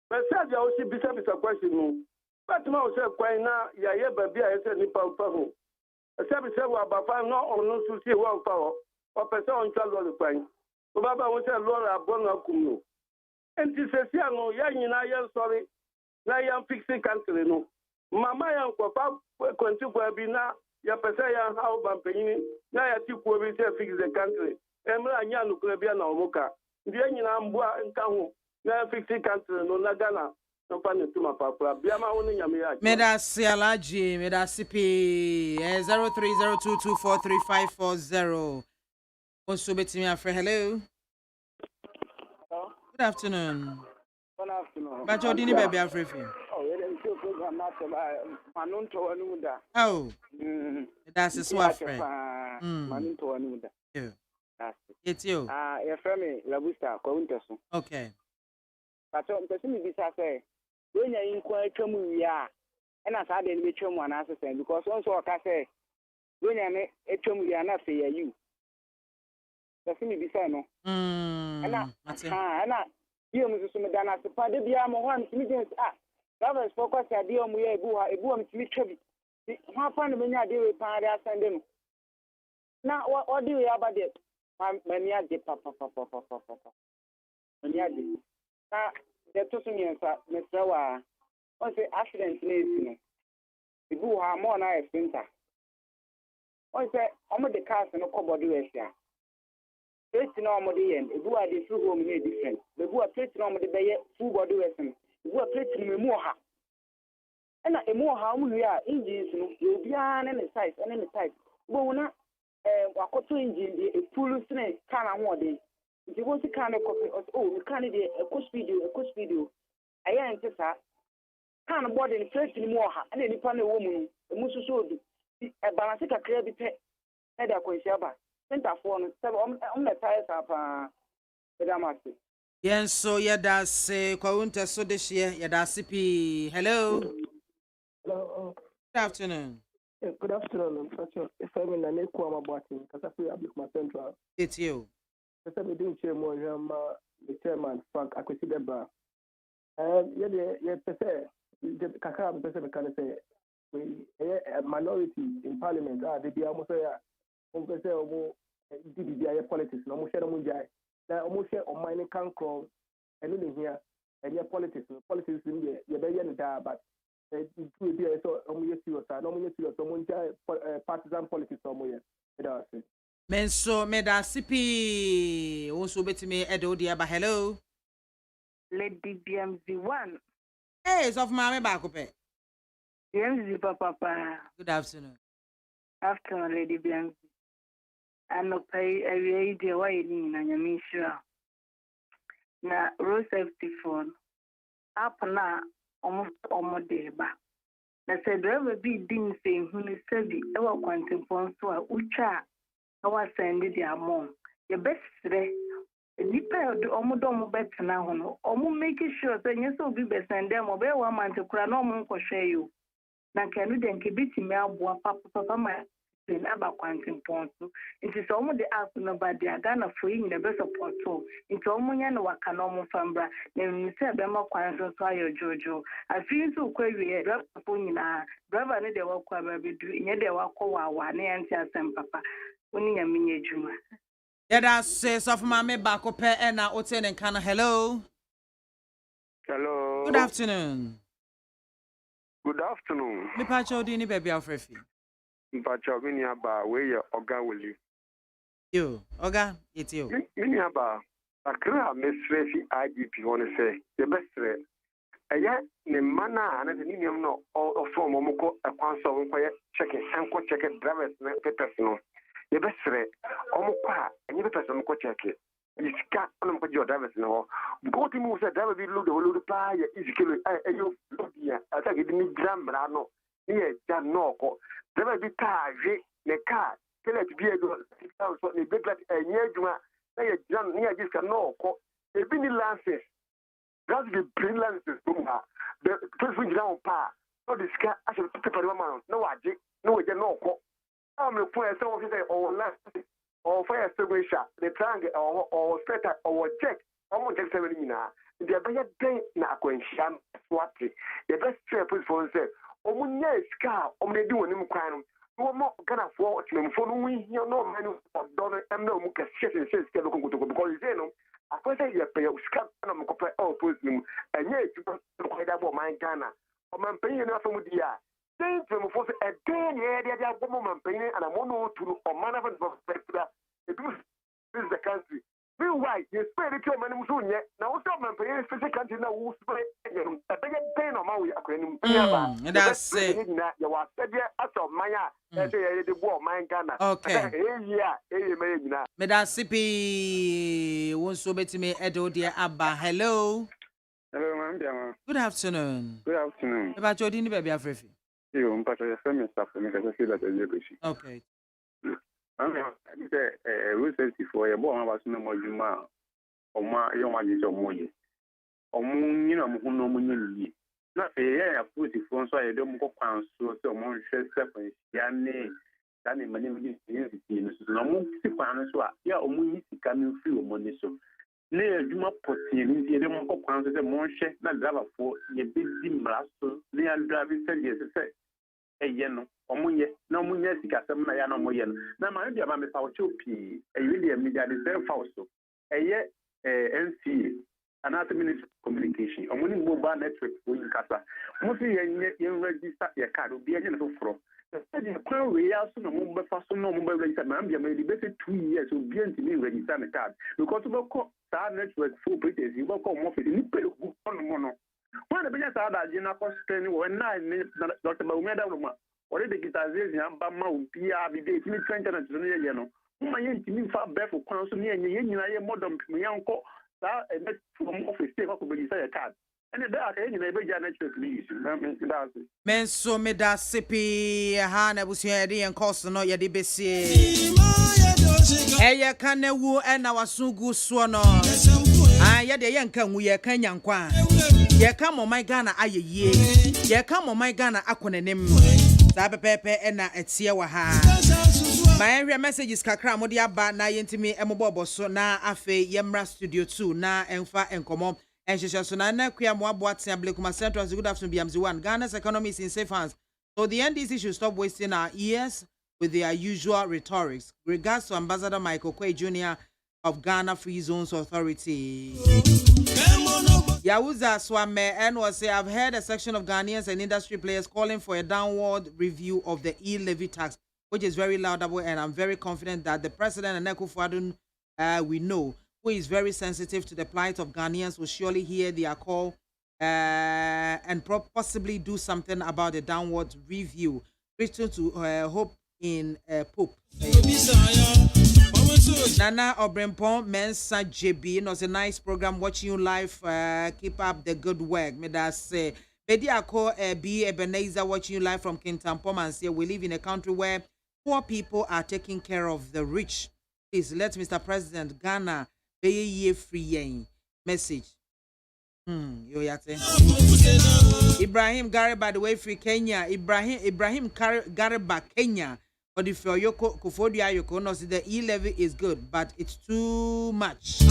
be say dia o si bisa question no but ma o say kwan na ya ye ba bia ye say nipa fa ho say wa ba fa no onu su si wa fa ho o pese on twa lo kwan o baba won say lo ra bo na kum no enti se si anu ya nyina ye sorry na ya fixing country no mama ya nkofa kontikwa bi na ya pese ya how bampanyini na ya tikuo bi say fix the country emra anya nukura bia na omuka ndi nyina mbua nka ho na fixing country no na Ghana no pa ne tuma papra BIAMAH woni nyame ya Medase Alhaji Medase P 0302243540 also betimi afre. Hello. Good afternoon. Good afternoon. Bacho dini baby afrefi. Oh, you show program na manun to anu da. Oh. That's so afre. Manun to anu da. Yeah. It's you. Your friend Labusta ko unteso. Okay. Bacho mpesi mi bisa say when you inkwa atwamu wi a na sa de ni betwamu ana asesen because once o ka say when you ne atwamu wi na say you. Mpesi mi bisa no. Ana Dio mzusu medana sepade bia mo ho antimi gens governors focus ya dio mu ye ebu am timi twabi ho fa no menya de we pa de asande no na odi we abade mani ade papa mani ade na de to so nyensa mesrawa on say accident na esi no ebu ha mo na expense on say almost the cars and no body rest. Place no more the end. Who are the full home is different. The who are place no more the full body rest. Who are place no more. And a more how we are engines, you'll be on any size and any type. Bona, Wakoto engine, a full snake, can I want it. If you want to kind of copy, you can't do a coach video. I am just kind of body in place anymore, and any funny woman, a musu so a balance a clear bit. Head a quishaba. Center phone, on the tires up, BIAMAH. Yes, so yeah, that's Kawunta so this year, yeah, that's CP. Hello. Hello. Good afternoon. Yeah, good afternoon. If I'm in an equal about because I feel my central. It's you. Because I'm doing chairman, the chairman, Frank Akwesi. The Kakam person can say we a minority in parliament. The BIAMAH say politics. No more share no more. Now almost share on mining can crawl and in here and your politics in there. You're very young, but it will be so almost serious. No someone partisan politics somewhere. Men so me da CP also bet me Edo dia ba hello. Lady BMZ1. Hey, so of MAAME back up. BMZ papa. Good afternoon. Afternoon, Lady BMZ. And no pay a radio way in a yamisha. Na road safety phone. Up na almost deba. Na said driver be din saying who is savvy. Ever quantum points to a ucha. I was sending the among. Your best day. Nipa do omodomo better now. Omo making sure that you so be best and them obey 1 month to cry no more share you. Na kanu den kibiti me aboa papa my in aba quantum points. It is almost the ask nobody Ghana for in the best support too. Into omunya no wakanomo fambra. Then you say bema quantum so your jojo. I feel so query a driver ne de work baby do in de work wa ne anti asem papa. Uni ya minye juma. Yeah, that's of MAAME back up and now Oten and Kana. Hello. Hello. Good afternoon. Good afternoon. Me pacho di ni baby Alfrefi. Mpacho mini aba we ye oga woli. You, Oga, it's you. Mini aba akra mesrefi IGP won say the best re. Eya ne mana na ni niam no ofo momko akwan so won koye check drivers na papers no. The best re omukwa enye papers no ko check. Iska onum ko drivers no. Go to move say driver bi load the pa ya isikelo ayo lodia atake di ni grambra no. Ye ja no ko. Driver bi ta je ne car tell it be a go so ne big like enye adwuma na ye jan ne agiska no ko. E bi ni lances. That's the brilliance of the person down pa. No disca actually paper man. No waje. No waje no ko. I'm the point so say or last or fire extinguisher, the triangle or spreader or check. Almost just 7 minutes. The better day na akwensham swati. The best police for say omunya ska omne di wonim kwan no mo Ghana for for no we here no many of don am no mu ka shit ska lo kongoto because you know I say you pay ska na mo ko pay all post nim enye tu ko da bo man Ghana o man pay na fa mu dia then from for a day near dia bo man pay and am no to o man of the this is the country. Meanwhile, you spend it to a man who's on yet. Now, what's up, man? Physical country now, who's paying a bigger pain on my way. And that's it. You are said, yeah, as of Maya, and the war, my Ghana. Okay. Yeah, Madam CP won't so bet me Edo dear Abba. Hello. Hello, ma'am. Good afternoon. Good afternoon. About your dinner, baby, Alfrefi. You, but I famous stuff for me because I feel that I okay. I mean, safety for a boy was no more Juma or my young man or more. Or moon, you know, who no money. Not a year, put it from so I don't go pounds so more separate. Yanni, Danny, my name is no more pounds. Yeah, or moon coming through money so. Lay Juma put in the demon pounds as a more share, not driver for your busy master. They are driving 10 years. Yeno omunye na omunye sikasem na ya na omoye na ma bia ma me pa ochopi really media the same house so NCA another ministry of communication omuni mobile network for in kasa mo si yen register your card obi enye no fro The crown we are so no more for so no more register. Mambia may be 2 years of being to me register the card because of a star network full British. You will come off it in the mono. One of the best that Jina Costain when 9 Dr. Maumeda or the digitization Bama PR the day to French and Yano. My intimate far barefoot council near Yen modern Mianco that and that's from office take up with a card. And the dark any neighbor network please. Men so me da sipi ha na busuadi en course no ye de besi eye kan na wu e na wasungu so no ye de ye nkan wu ye kan nyankwa ye kan mo my Ghana ayeye ye kan mo my Ghana akonenem sa pepepe e na etie wa ha my area messages kakra mo de aba na yentimi emobobo so na afe yemra studio 2 na enfa enkomo and she shall na kuya mo aboatia Blakuma Central. Good afternoon, BMZ1. Ghana's economy is in safe hands, so the NDC should stop wasting our ears with their usual rhetorics. Regards to Ambassador Michael Quay Jr. of Ghana Free Zones Authority. Yawuza Swame and was say, I've heard a section of Ghanaians and industry players calling for a downward review of the e-levy tax, which is very laudable, and I'm very confident that the president and AKWAFO we know, who is very sensitive to the plight of Ghanaians, will surely hear their call and possibly do something about the downward review. Christian to hope in Pope. Nana Obrempon Mensa JB, it was a nice program watching you live. Keep up the good work. Me that say, Bedi Ako B Ebenezer watching you live from Kintampom and say we live in a country where poor people are taking care of the rich. Please let Mr. President Ghana be ye free message. Ibrahim Gariba the way free Kenya. Ibrahim Gariba Kenya. But if your Yoko Kufodia Yoko knows the e-levy is good, but it's too much.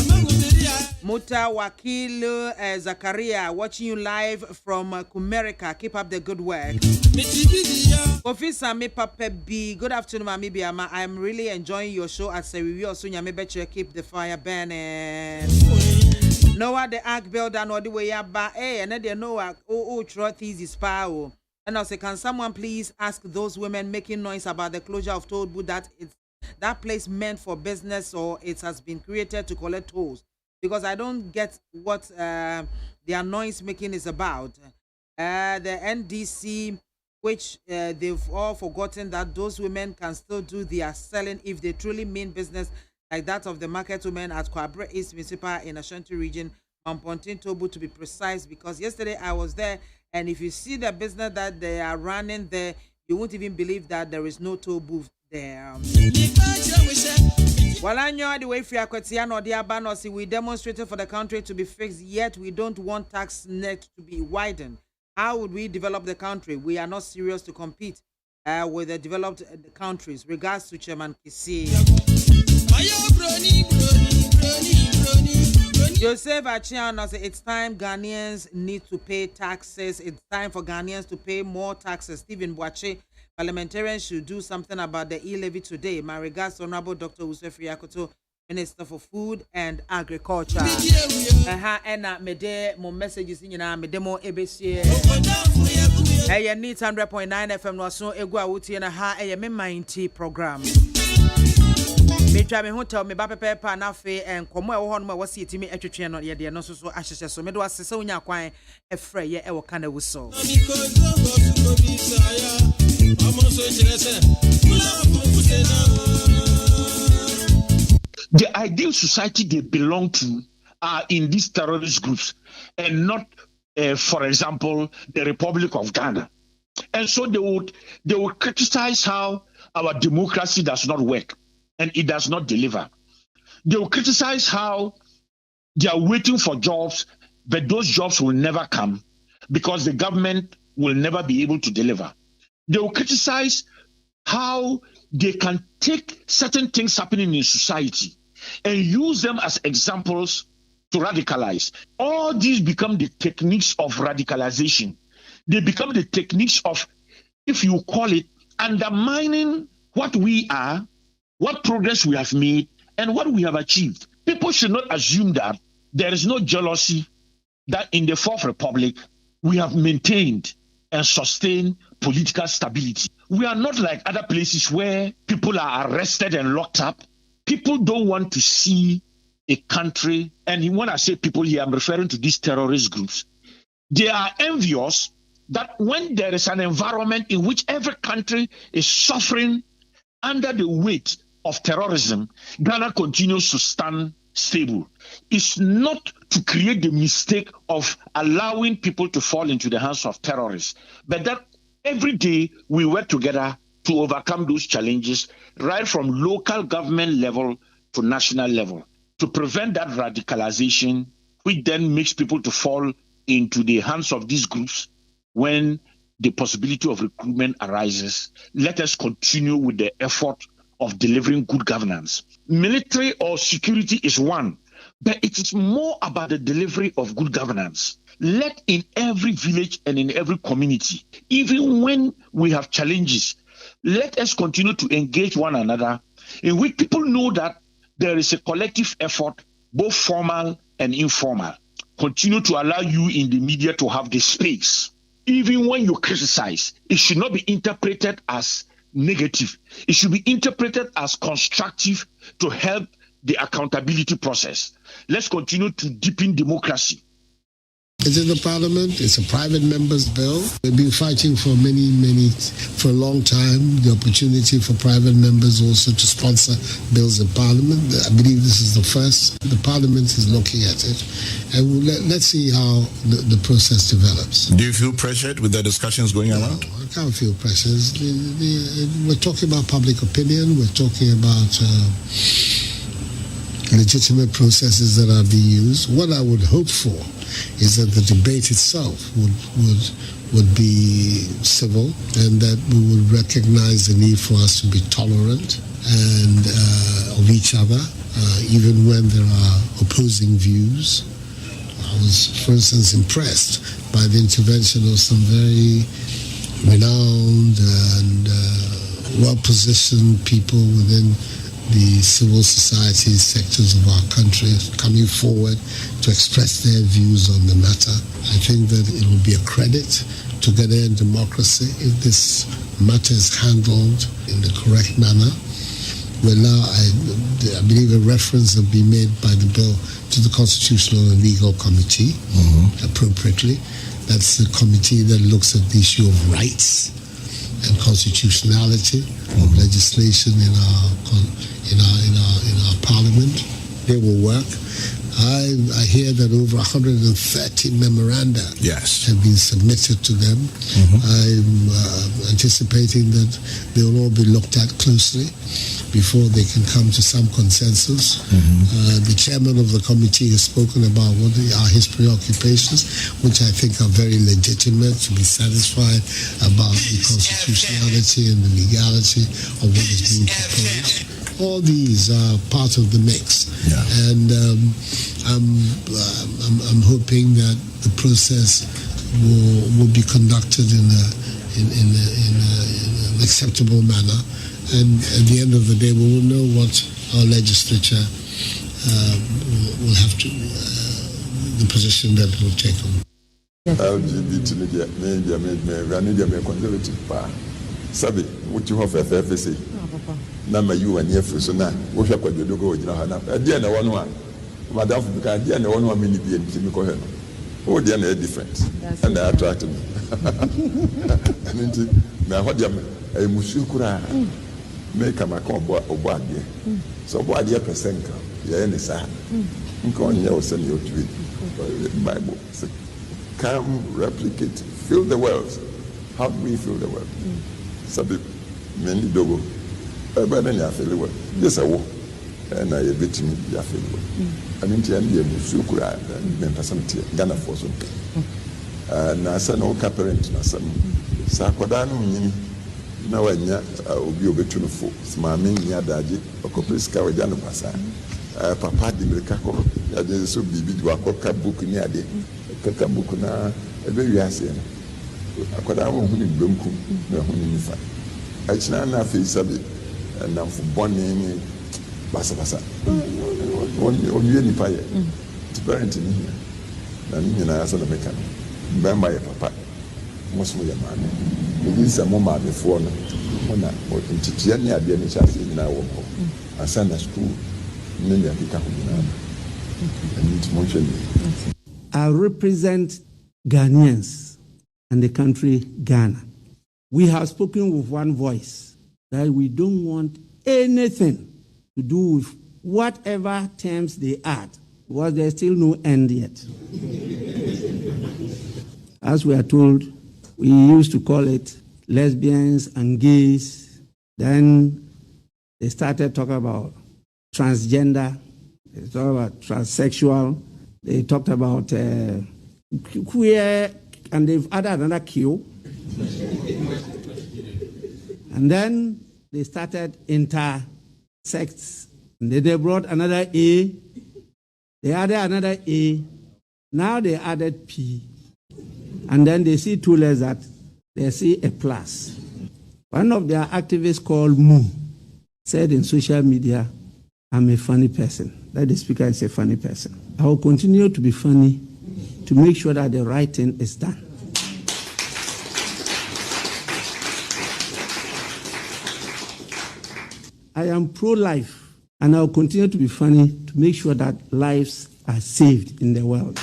Muta Wakil Zakaria watching you live from Kumerica. Keep up the good work. Officer me Papa B. Good afternoon, Mami BIAMAH. I'm really enjoying your show at Seriwi Osunya. Me bet you keep the fire burning. Noah the ark builder no the way up, and then Noah truth is power. And also, can someone please ask those women making noise about the closure of Toll Booth that it's that place meant for business or it has been created to collect tolls? Because I don't get what their noise making is about. The NDC, which they've all forgotten that those women can still do their selling if they truly mean business, like that of the market women at Kwabre East Municipal in Ashanti region, Mampontin Toll Booth to be precise, because yesterday I was there. And if you see the business that they are running there, you won't even believe that there is no toll booth there. While I know the way we demonstrated for the country to be fixed, yet we don't want tax net to be widened. How would we develop the country? We are not serious to compete with the developed countries. Regards to Chairman Kisi. Joseph Achiano said it's time Ghanaians need to pay taxes. It's time for Ghanaians to pay more taxes. Stephen Boache, parliamentarians should do something about the e-levy today. My regards to Honorable Dr. Usefri Akoto, Minister for Food and Agriculture. And mede mo messages in na mede mo ebesi. Hey, need 100.9 FM no so egu awuti na ha me mind program. Me try me hotel me ba pepe na fe enkomo e wo ho no ma wasi etimi atwetwe no ye de no so ahyehye so me do asese onya kwan efre ye e wo kana wuso. The ideal society they belong to are in these terrorist groups and not, for example, the Republic of Ghana. And so they would criticize how our democracy does not work and it does not deliver. They will criticize how they are waiting for jobs, but those jobs will never come because the government will never be able to deliver. They will criticize how they can take certain things happening in society and use them as examples to radicalize. All these become the techniques of radicalization. They become the techniques of, if you call it, undermining what we are, what progress we have made, and what we have achieved. People should not assume that there is no jealousy, that in the Fourth Republic we have maintained and sustained political stability. we are not like other places where people are arrested and locked up. People don't want to see a country, and when I say people here, I'm referring to these terrorist groups. They are envious that when there is an environment in which every country is suffering under the weight of terrorism, Ghana continues to stand stable. It's not to create the mistake of allowing people to fall into the hands of terrorists, but that every day we work together to overcome those challenges, right from local government level to national level, to prevent that radicalization, which then makes people to fall into the hands of these groups when the possibility of recruitment arises. Let us continue with the effort of delivering good governance. Military or security is one, but it is more about the delivery of good governance. Let in every village and in every community, even when we have challenges, let us continue to engage one another in which people know that there is a collective effort, both formal and informal. Continue to allow you in the media to have the space. Even when you criticize, it should not be interpreted as negative. It should be interpreted as constructive to help the accountability process. Let's continue to deepen democracy. It's in the parliament. It's a private member's bill. We've been fighting for for a long time, the opportunity for private members also to sponsor bills in parliament. I believe this is the first. The parliament is looking at it. And let's see how the process develops. Do you feel pressured with the discussions going around? No, I can't feel pressured. We're talking about public opinion. We're talking about legitimate processes that are being used. What I would hope for is that the debate itself would be civil, and that we would recognize the need for us to be tolerant and of each other, even when there are opposing views. I was, for instance, impressed by the intervention of some very renowned and well-positioned people within the civil society sectors of our country coming forward to express their views on the matter. I think that it will be a credit to Ghanaian democracy if this matter is handled in the correct manner. Well, now I believe a reference has been made by the bill to the Constitutional and Legal Committee, appropriately. That's the committee that looks at the issue of rights and constitutionality of legislation in our parliament. They will work. I hear that over 130 memoranda have been submitted to them. I'm anticipating that they will all be looked at closely before they can come to some consensus. The chairman of the committee has spoken about what are his preoccupations, which I think are very legitimate, to be satisfied about the constitutionality and the legality of what is being proposed. All these are part of the mix, and I'm hoping that the process will be conducted in an acceptable manner, and at the end of the day, we will know what our legislature will have to, the position that it will take on. LGBT media conservative pa sabi wuti ho fefe say na ma you and yefu so na wo hwa kwadodo go ogina ha na dia na wono a madam fu ka dia na wono a me ni bi enti mi ko he no o dia na different and I attract me nti na ho dia e musu kura make am come obo ade so obo ade percent ka ye ne sa nko onye o se ni o twi Bible say come replicate fill the world. How do we fill the world? Sabi many dogo ebe na ya fill the world yes awo na ye betimi ya fill the world I mean tie na musu kura na person tie Ghana for so na sa no ka parent na sa sa koda no nyini na wanya obi obetu no fo maame nya daje okopriska waja no kwasa papa di mirika ko ya je so bibi di akoka book ni ade kaka book na ebe wiase no akoda wo hu ni bemku na hu ni nifa achina na fe sabe na fu bonni ni basa on ye nipa ye ti parent ni na ni na asa na meka no ba ma ye papa mo so ye maame ni sa mo maame fo no Ona ntitia ne ade ne chase nyina wo ho. Asana school ne ne akika ho nyina. I represent Ghanaians and the country Ghana. We have spoken with one voice that we don't want anything to do with whatever terms they add, because there's still no end yet. As we are told, we used to call it lesbians and gays. Then they started talking about transgender. They talked about transsexual. They talked about queer, and they've added another Q. And then they started intersex. And then they brought another A. They added another A. Now they added P. And then they see two letters that they see a plus. One of their activists called Moo said in social media, I'm a funny person. That the speaker is a funny person. I will continue to be funny to make sure that the right thing is done. I am pro-life, and I will continue to be funny to make sure that lives are saved in the world.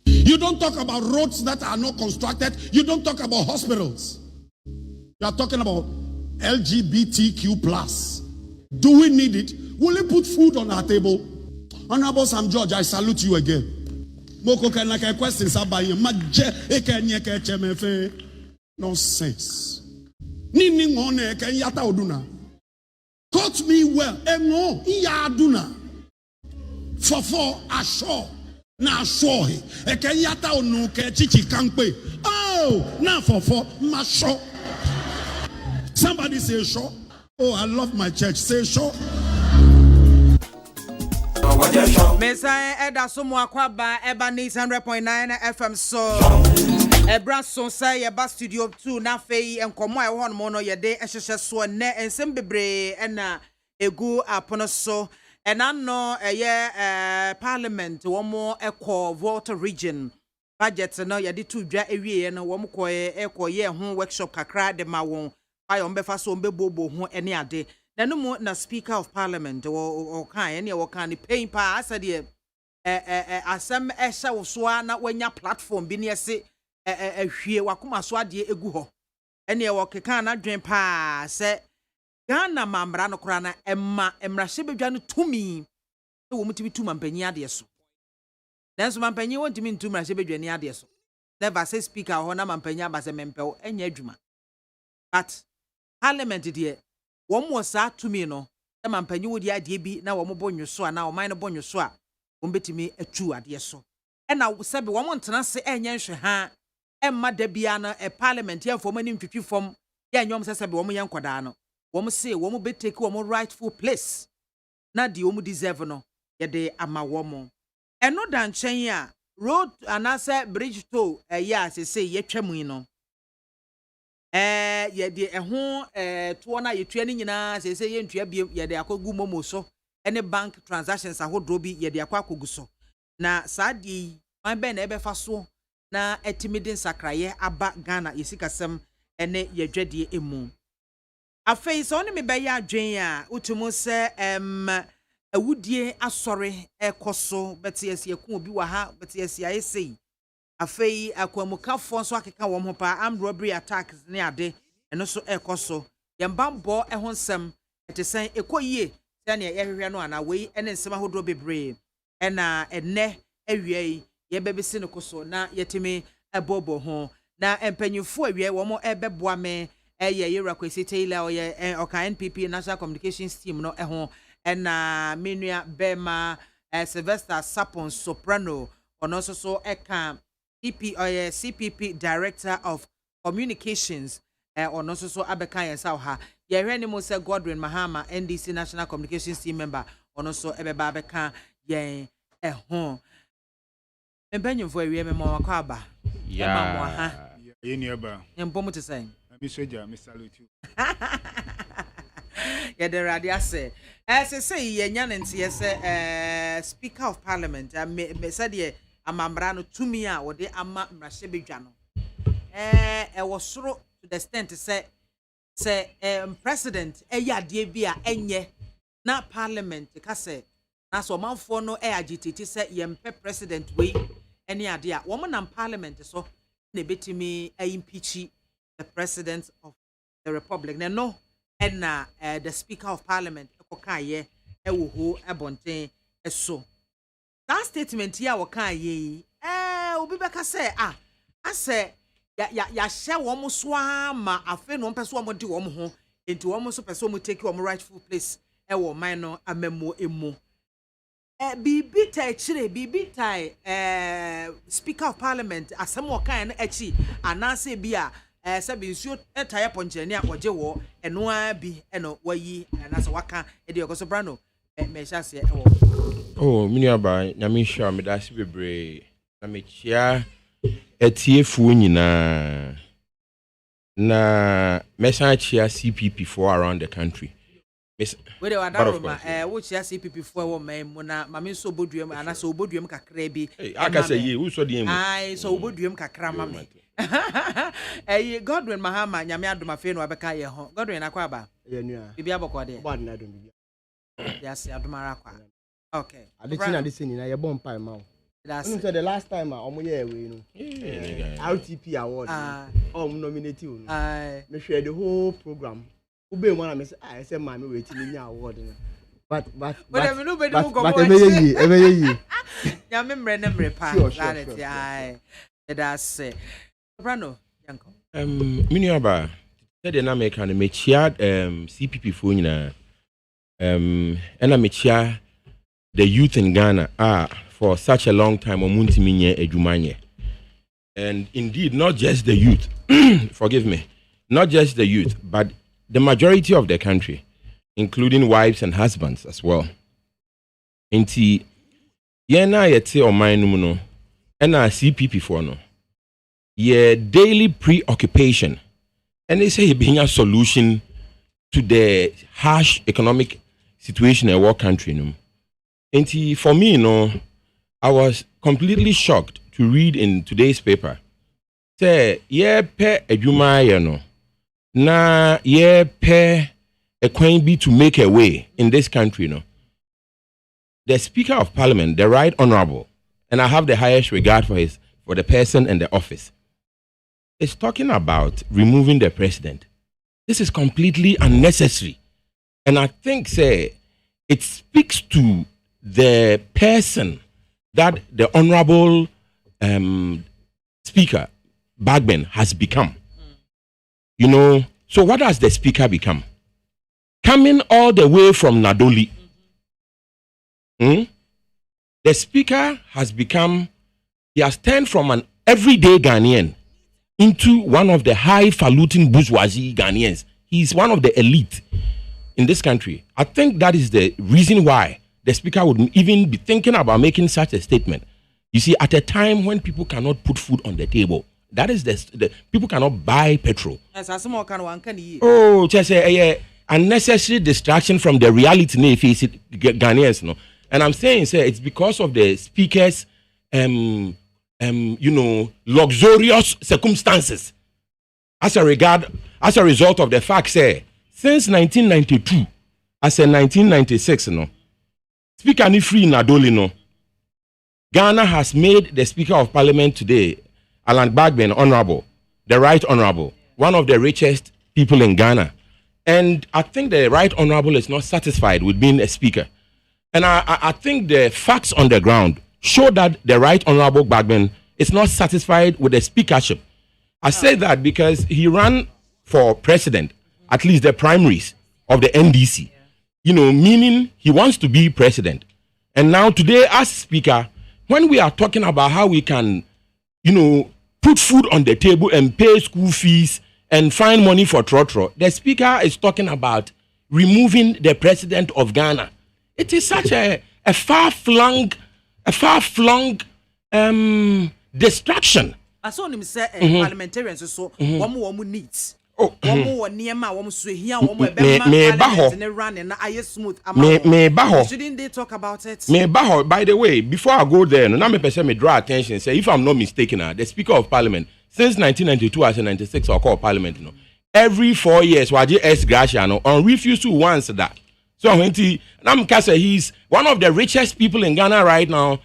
You don't talk about roads that are not constructed. You don't talk about hospitals. You are talking about LGBTQ+. Do we need it? Will it put food on our table? Honorable Sam George, I salute you again. Moko can like a question sabayi maje ekenye kechemefe nonsense. Nini ngone ken yata oduna. Quote me well. Engo iya aduna. Fofo asho na ashohe eken yata onu ke chichi kampe. Oh, na fofo masho. Somebody say sure. Oh, I love my church. Say sure. Mesa Eda Sumu Akwaba Eba 100.9 FM so Ebra so say Eba Studio 2 na fei enkomo e ho no no ye de ehhehye so ne ensem bebre na egu apono so enano eye parliament wo mo ekọ Volta region budget no ye de tu dwa ewie no wo mo ekoye ho workshop kakra de ma won ayo mbefa so mbebobo ho ene ade nanumu na speaker of parliament o kan ene wo kan ni pain pa asade asem ehya wo so na wanya platform bi ne ese hwie wakoma so ade egu ho ene wo kekan na dwen pa se Ghana mamra no kora na emra hye bedwa no tumi wo mutimi tuma mpanyi ade so nanso mampanyi won timi ntuma hye bedwa ni ade so never say speaker ho na mampanyi abase mempew enya adwuma but parliament de won mo sa tumi no e mampanyi wodi ade bi na wo mo bonwo so na wo man no bonwo so a wo betimi atu ade so e na sebe wo mo ntena se enya nhwe ha e ma da bia na e parliament ya fo mani ntwitwi fom ya nyom sebe wo mo yen koda no wo mo se wo mo betake wo mo rightful place na di wo mo deserve no ye de ama wo mo eno da nchen a road anase bridge to ya sese ye twam no ye de ho to na ye tua ni nyina sese ye ntua biem ye de akogu momo so ene bank transactions ahodro bi ye de akogu so na saadi man be na ebe fa so na etimidin sakraye aba Ghana yesikasem ene ye dwade emu afei so ne me be ya adwen a utumu se awudie asore ekoso betiesi eku obi wa ha betiesi ayesei afei akwamukafo so akeka wo ho pa armed robbery attacks ne ade eno so ekoso yembambo ho nsem etesen ekoyie sane yehwehwe no ana wei ene nsem ahodo bebre ena enne awie yebebesi ne koso na yetimi ebobo ho na empanyifo awie wo mo ebeboa me eye yera kwesi Taylor oye oka NPP National Communications Team no ho ena menua bema Sylvester Sapon Soprano ono so eka CPP Director of Communications ono so abeka yensa ha ye hwe ni mo se Godwin Mahama NDC National Communications Team member ono so ebeba abeka yen ho empanyimfo awie me mo wakwa aba ema mo ha yeni aba empomu te say mi soja mi salute you ya de radio say say ye nya nti ye say speaker of parliament me said ye amambra no tumi a wode ama mrahye bedwa no was soro to the extent say president ade bi a enye na parliament ka say na so manfo no agitate say yempe president we any ade a wo nam parliament so na betimi impeach the president of the republic no and the speaker of parliament ekokaye ewo ho ebonten eso that statement here wokan ye obi beka say ase ya share wo so ama afi no pese wo di wo ho enti wo so pese wo take wo rightful place ewo man no amemo emu bibi tai chire bibi tai speaker of parliament asem wo kan na achi anase bi a sabi nsuo etaya ponchani a oje wo eno a bi eno wayi anase waka e de okoso brano me sha se ewo mini aba nyame hwa me da se bebre na me chia etiefu nyina na mesan chia CPP for around the country. We dey wadaroma wo chia CPP for wo man mu na mame so boduam ana so boduam kakra bi aka say ye wo so dem ai so boduam kakra mame Godwin Mahama nyame adoma fe no abeka ye ho Godwin akwa ba ye nua bibia bokode ba na do bibia yes adoma akwa okay adechina adesini na ye bon pai ma that's the last time omo ye we no RTP award nominate you me share the whole program ube mo na me say ma me wait me nya award but emeyi ya me mre na mre pa that ai that's Brano yanko mini aba said na me kan me chia CPP fo nyina ena me chia the youth in Ghana for such a long time omuntimi nye adwumanye. And indeed not just the youth forgive me, not just the youth but the majority of the country, including wives and husbands as well. Enti yena yete oman no no ena CPP for no ye daily preoccupation and they say being a solution to the harsh economic situation in our country no. Enti for me no, I was completely shocked to read in today's paper say ye pe adwuma ye no na ye pe a kwan bi to make a way in this country no. The Speaker of Parliament, the Right Honorable, and I have the highest regard for the person and the office, is talking about removing the president. This is completely unnecessary. And I think say it speaks to the person that the Honorable Speaker Bagben has become. You know, so what has the Speaker become? Coming all the way from Nadoli. The Speaker has become, he has turned from an everyday Ghanaian into one of the highfalutin bourgeoisie Ghanaians. He is one of the elite in this country. I think that is the reason why the Speaker would even be thinking about making such a statement. You see, at a time when people cannot put food on the table, that is the people cannot buy petrol. Oh, just a unnecessary distraction from the reality they face Ghanaians, no. And I'm saying, say, it's because of the Speaker's, you know, luxurious circumstances. As a result of the fact, say, since 1992, as in 1996, no, Speaker ni free Nadoli, no. Ghana has made the Speaker of Parliament today, Alan Bagben, Honorable, the Right Honorable, one of the richest people in Ghana. And I think the Right Honorable is not satisfied with being a Speaker. And I think the facts on the ground show that the Right Honorable Bagben is not satisfied with the speakership. I say that because he ran for president, at least the primaries of the NDC, you know, meaning he wants to be president. And now today as Speaker, when we are talking about how we can, you know, put food on the table and pay school fees and find money for trotro, the Speaker is talking about removing the president of Ghana. It is such a far-flung distraction. I saw him say parliamentarians so one needs. Oh, shouldn't they talk about it? By the way, before I go there, now me draw attention. Say, if I'm not mistaken, the Speaker of Parliament since 1992 as a 96 or call parliament, you know, every 4 years, Waji S. Gracia, no, on refuse to once that. So when he's one of the richest people in Ghana right now,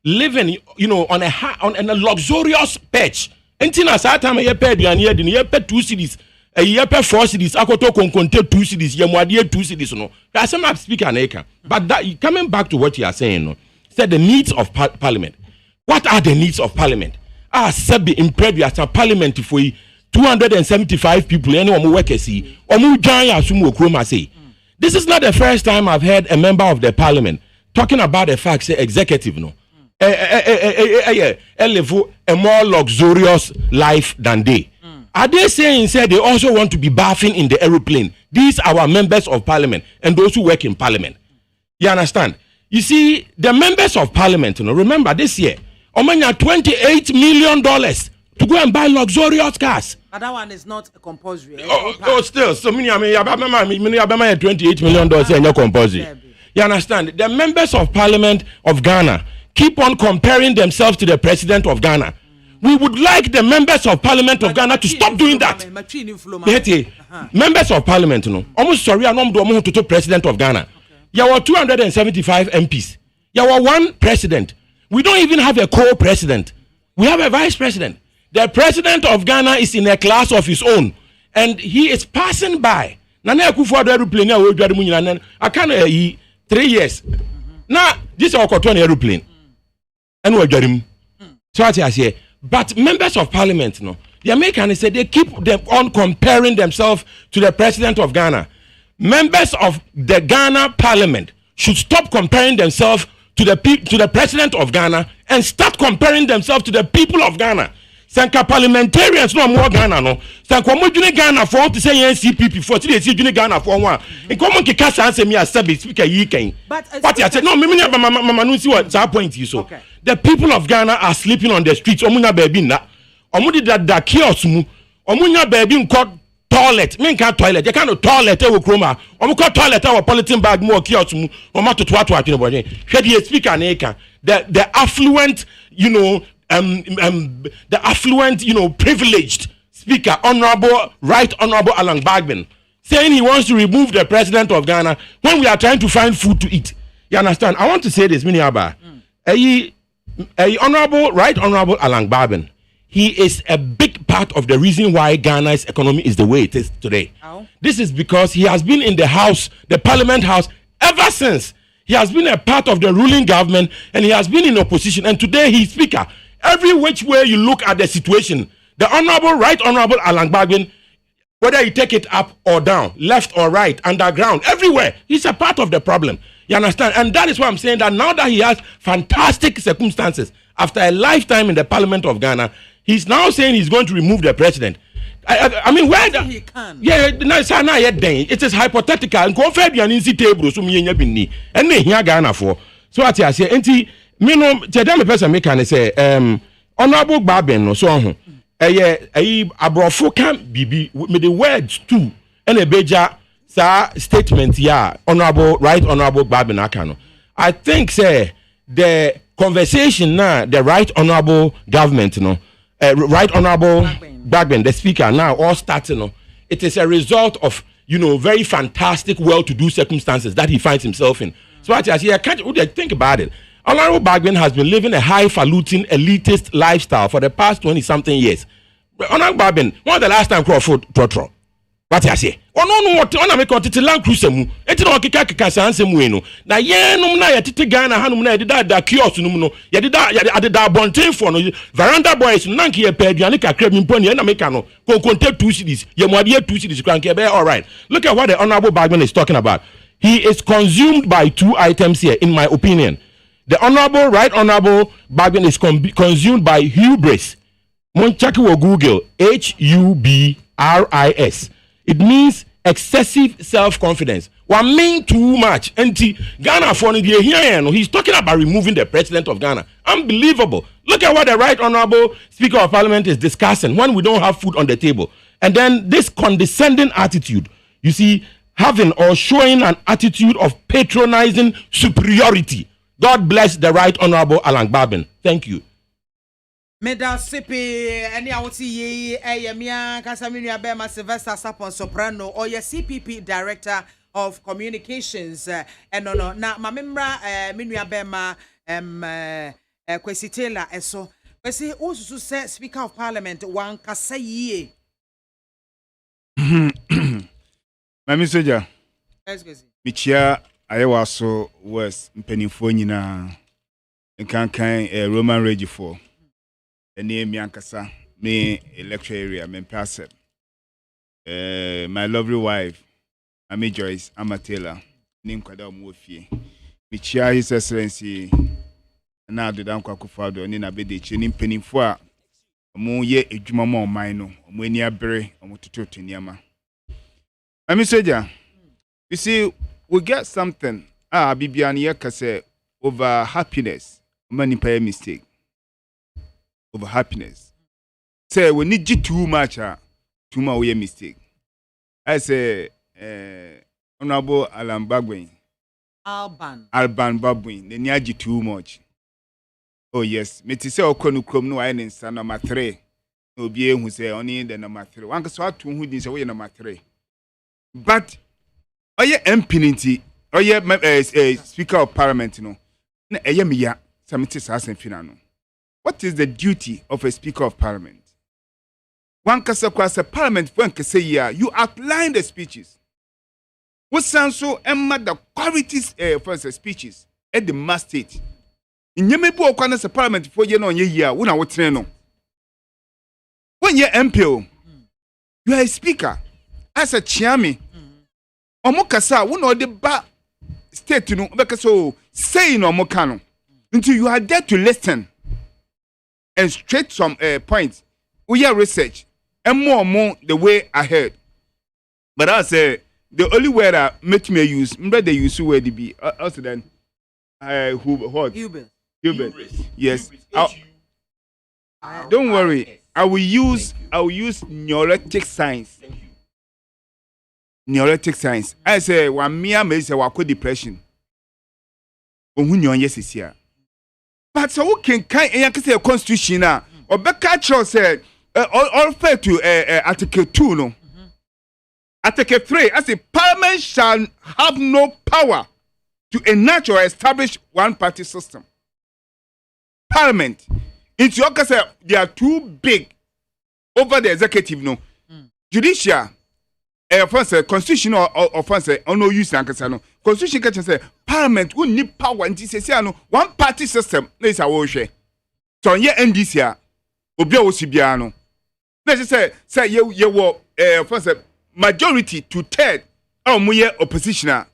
living, you know, on a luxurious perch. Until a time a paid and you pay 2 cities, a year per 4 cities, Akoto contain 2 cities, Yamwadia 2 cities, no. That's a speaker an acre. But that, coming back to what you are saying, no, said the needs of parliament. What are the needs of parliament? Sabi in previous parliament for 275 people, anyone work see, or move giant sumo chroma say. This is not the first time I've heard a member of the parliament talking about the fact, say executive, no. A more luxurious life than they. Are they saying they also want to be bathing in the aeroplane? These are our members of parliament and those who work in parliament. You understand? You see, the members of parliament, you know, remember this year, Omanya $28 million to go and buy luxurious cars. But that one is not compulsory. Still, so many $28 million and you're compulsory. You understand? The members of parliament of Ghana keep on comparing themselves to the president of Ghana. We would like the members of parliament of Ghana to stop doing that. Members of parliament, you know, almost sorry, I'm not to president of Ghana. You are 275 MPs. You are one president. We don't even have a co-president. We have a vice president. The president of Ghana is in a class of his own, and he is passing by. Nana AKWAFO aeroplane. I can't 3 years. Now this is our aeroplane, and we're doing. So I say, but members of parliament, no, the Americans say they keep them on comparing themselves to the president of Ghana. Members of the Ghana parliament should stop comparing themselves to the president of Ghana and start comparing themselves to the people of Ghana. Sanka parliamentarians no more Ghana no. Sanka mo dwene Ghana for to say NCPP for to say dwene Ghana for one. In common ke kasa answer me as speaker yi kan. But I said no me mama no see what that point is so. Okay. The people of Ghana are sleeping on the streets. Omunya baby na. Omu di da kiosk mu. Omunya baby nko toilet. Me nka toilet. You can't toilet e wo kroma. Omu ko toilet e wo polythene bag mu kiosk mu. Omu to atwene boy. Hwe the speaker na e kan. The affluent, you know, the affluent, you know, privileged speaker, Right Honorable Alan Bagben, saying he wants to remove the president of Ghana when we are trying to find food to eat. You understand? I want to say this, Miniaba. Right Honorable Alan Bagben, he is a big part of the reason why Ghana's economy is the way it is today. Oh. This is because he has been in the house, the parliament house, ever since. He has been a part of the ruling government and he has been in opposition, and today he's speaker. Every which way you look at the situation, the Right Honorable Alan Bagben, whether you take it up or down, left or right, underground, everywhere, he's a part of the problem. You understand? And that is why I'm saying that now that he has fantastic circumstances, after a lifetime in the Parliament of Ghana, he's now saying he's going to remove the president. I mean, where he can. Yeah, it is hypothetical. And confirm the NC table, so me bini. And they here Ghana for. So what I say, enti me no tell me person me can say Honorable Bagben no so ho. Abrofo can bibi me the words too. And a beja sa statement ya Right Honorable Bagben aka no. I think say the conversation now the Right Honorable government no Right Honorable Bagben, the speaker now all starting. It is a result of, you know, very fantastic, well-to-do circumstances that he finds himself in. So I can't think about it. Honorable Bagben has been living a highfalutin, elitist lifestyle for the past 20-something years. Honorable Bagben, when was the last time Crawford trotro? What I say? Oh no, what on make on Land Cruiser mu. Eti no kika sanse mu eno. Na ye num na ye tete Ghana hanum na ye da kiosk num no. Ye da bonten for no. Veranda boys nank ye pe aduane kakra mi mponi na make no. Konkonte 2 cities. Ye muade 2 cities kranke be all right. Look at what the Honorable Bagben is talking about. He is consumed by 2 items here in my opinion. The Right Honorable Bagben is consumed by hubris. Monchaki wo Google HUBRIS. It means excessive self-confidence. One mean too much. And Ghana for he's talking about removing the president of Ghana. Unbelievable. Look at what the Right Honorable Speaker of Parliament is discussing when we don't have food on the table. And then this condescending attitude, you see, having or showing an attitude of patronizing superiority. God bless the Right Honorable Alan Bagben. Thank you. Meda sipi any awoti ye eyemia Casamina Bema Sylvester Sapon Soprano or your CPP Director of Communications and no na mamemra Minua Bema Kwesi Taylor eso Kwesi also say Speaker of Parliament wan kasa ye Mami Soja Excuse Michia Ayawaso was mpenifo nyina nkankan Roman Regi for ene miankasa me electoral area me pass my lovely wife Ami Joyce Amatela nim kwada mu ofie Michia His Excellency na adodan kwakufado ni na bede chi nim penifo a mo ye edwuma ma oman no mo ani abere mo tototo niama Mami Soja you see we get something bibia na yakase over happiness many pay mistake over happiness say we need too much too much we mistake I say honorable Alban Bagwin they need too much oh yes me ti say okonu krom no why nsa number 3 obi ehu say only the number 3 wan ka so atu hu din say we number 3 but oye impinity oye speaker of parliament no na eye me ya samiti sasen fina no. What is the duty of a speaker of parliament? One kasa kwasa parliament when kasa ya you outline the speeches. What sounds so emma the qualities for the speeches at the mass state. In yemebu okwana sa parliament for ye no ye ya wona wotre no. When you MPO you are a speaker as a chairman. Omo kasa wona de ba state no be kasa say no omo kano. Until you are there to listen and straight some points. We are research and more the way ahead. But I say the only word that make me use, remember they use word to be also then what? Hubert. Yes. Don't worry. I will use neurotic science. Neurotic science. I say one mere may say wako depression. Yes is here. But so who can say a constitution now? Or Becca said all fair to Article 2 no. Article 3 as a parliament shall have no power to enact or establish one party system. Parliament. It's your case they are too big over the executive no. Judicial offense constitutional offense on no use no. Constitution can say parliament will need power and this say no one party system is our share. So ye NDC obi a osibia no. Let's say you offense majority to third omuye opposition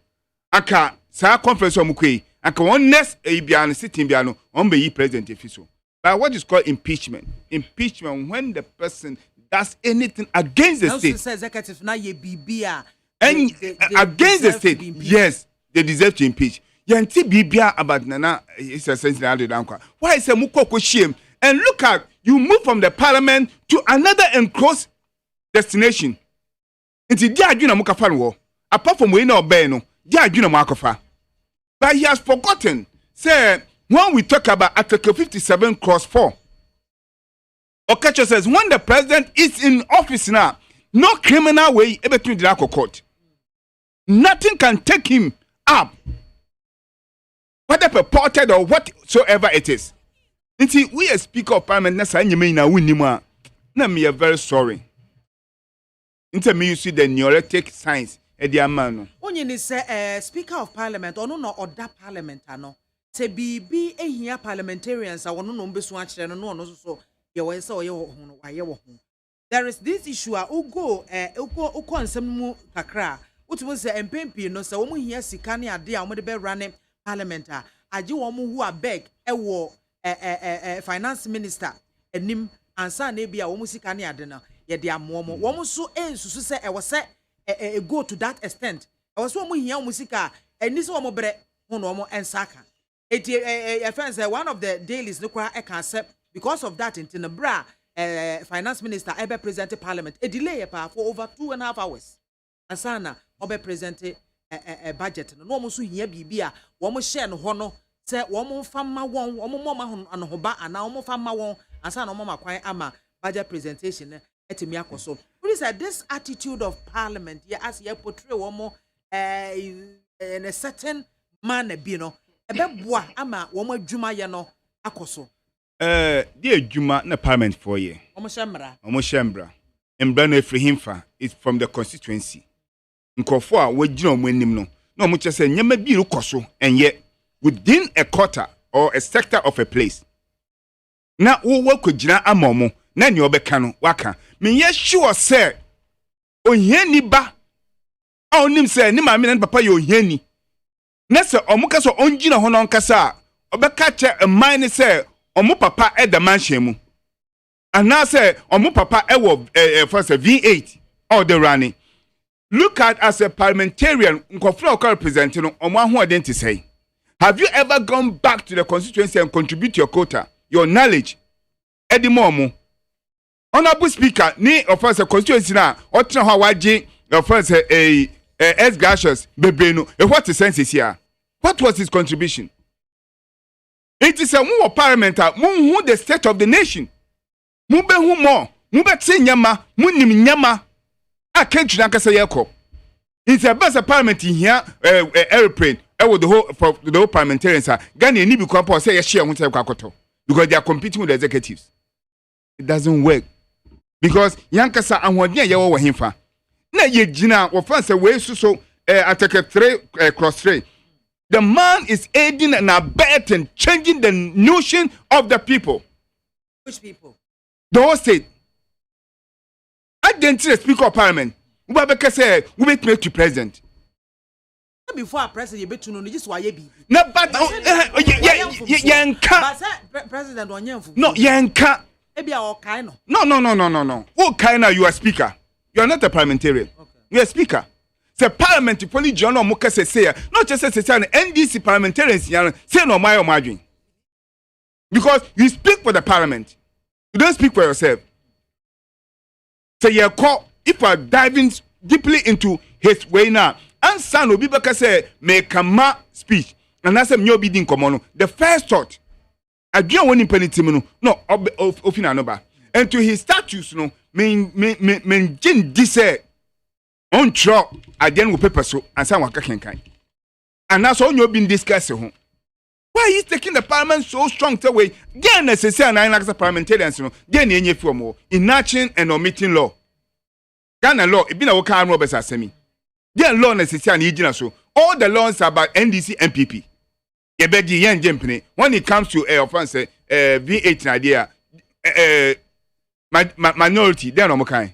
aka sa conference omukwe aka one next bia no sitting bia no on be president official. But what is called impeachment? Impeachment when the person does anything against the state. Also executive na ye bibia and against the state. Yes, they deserve to impeach. Yanti bibia about nana is a sense na why is a mukoko shame? And look at you move from the parliament to another enclosed destination. Nti dia adwuna mukafa no apart from we na obey no dia adwuna mu akofa. But he has forgotten say when we talk about Article 57 clause 4 Okacho says when the president is in office now no criminal way able to the court. Nothing can take him up, whether purported or whatsoever it is. Nti we a speaker of parliament na say nyeme na wunnimu na me very sorry. Nti me you see the neurotic science e dia man no. Onye ni say speaker of parliament ono no order parliament ano. Se bibi ehia parliamentarians a wono no mbesu a kire no no ono so ye wo say oye ho no waye wo ho. There is this issue a ugo nsem mu kakra. Utu say empempi no say wo mu hia sika ne ade a wo de be run parliament a age wo mu hu abeg e wo finance minister enim ansa na bia wo mu sika ne ade na ye de amomo wo mu so ensusu say e wo say go to that extent e wo so wo mu hia wo mu sika eni so wo mu bre hu no wo ensaka eti friends one of the dailies no kwa e can accept because of that in the bra finance minister ever presented parliament a delay for over 2.5 hours asana obe presented a budget no mo so hia bibia wo mo share no ho no say wo mo fa ma won wo mo ma ho anohoba ana wo mo fa ma won ansa no mama kwan ama budget presentation etimi akoso. What is this attitude of parliament? Yeah, as you portray one more in a certain manner, you know. Ebeboa ama wo mo adwuma ye no akoso. The adwuma na parliament for ye. Omo shembra. Mbra na efri himfa is from the constituency. Nkofo a wagina omo anim no. Na omo chese nyama bi ru koso enye within a quarter or a sector of a place. Na wo wakogina ama omo na ne obeka no waka. Me ye sure say ohiani ba a onim say ni maame na papa ye ohiani. Na se omo ka so ongina ho no nkasa obeka che man say omo papa e da manhye mu. Ana say omo papa e wo first V8 or the running. Look at as a parliamentarian nkofra o represent no omo ahoden te say. Have you ever gone back to the constituency and contribute your quota, your knowledge? Edi momo. Honorable Speaker, ni of us a constituency na otra ho waje of us ex gracious bebreno. What the sense is here? What was his contribution? It is a more parliamentar, who the state of the nation. Mube who more, mube nyama, munim nyama. I can't say yako. It's a best parliament in here, airplane. With the whole parliamentarians are Ghana ni because say share because they are competing with the executives. It doesn't work. Because Yankasa and what yawo wa himfa. Na ye jina wo fancy way so attack 3 cross 3. The man is aiding and abetting, changing the notion of the people. Which people? The whole state. I didn't see the Speaker of Parliament. Ubabeka say we make you president. Before a president, you bet you know just why you be. No, but yanka. President on yanfu. No, yanka. Maybe our kind. No. What kind you are speaker? You are not a parliamentarian. Okay. You are a speaker. Say parliament poli John or Muka say not just say NDC parliamentarians say no my margin. Because you speak for the parliament. You don't speak for yourself. So you call if you are diving deeply into his way now. And son will be back say make a speech. And that's a new bidding common. The first thought. I don't want him no of and to his status no men jin dise on tro again with paper so and some waka kenkan. And that's all you been discussing. Why is taking the parliament so strong to way? Then necessary 9 lakhs of parliamentarians no. Then any for more enacting and omitting law. Ghana law it been a worker Roberts asemi. Then law necessary and so all the laws about NDC MPP. Yebedi yen jempene when it comes to offense V8 idea minority then omokan.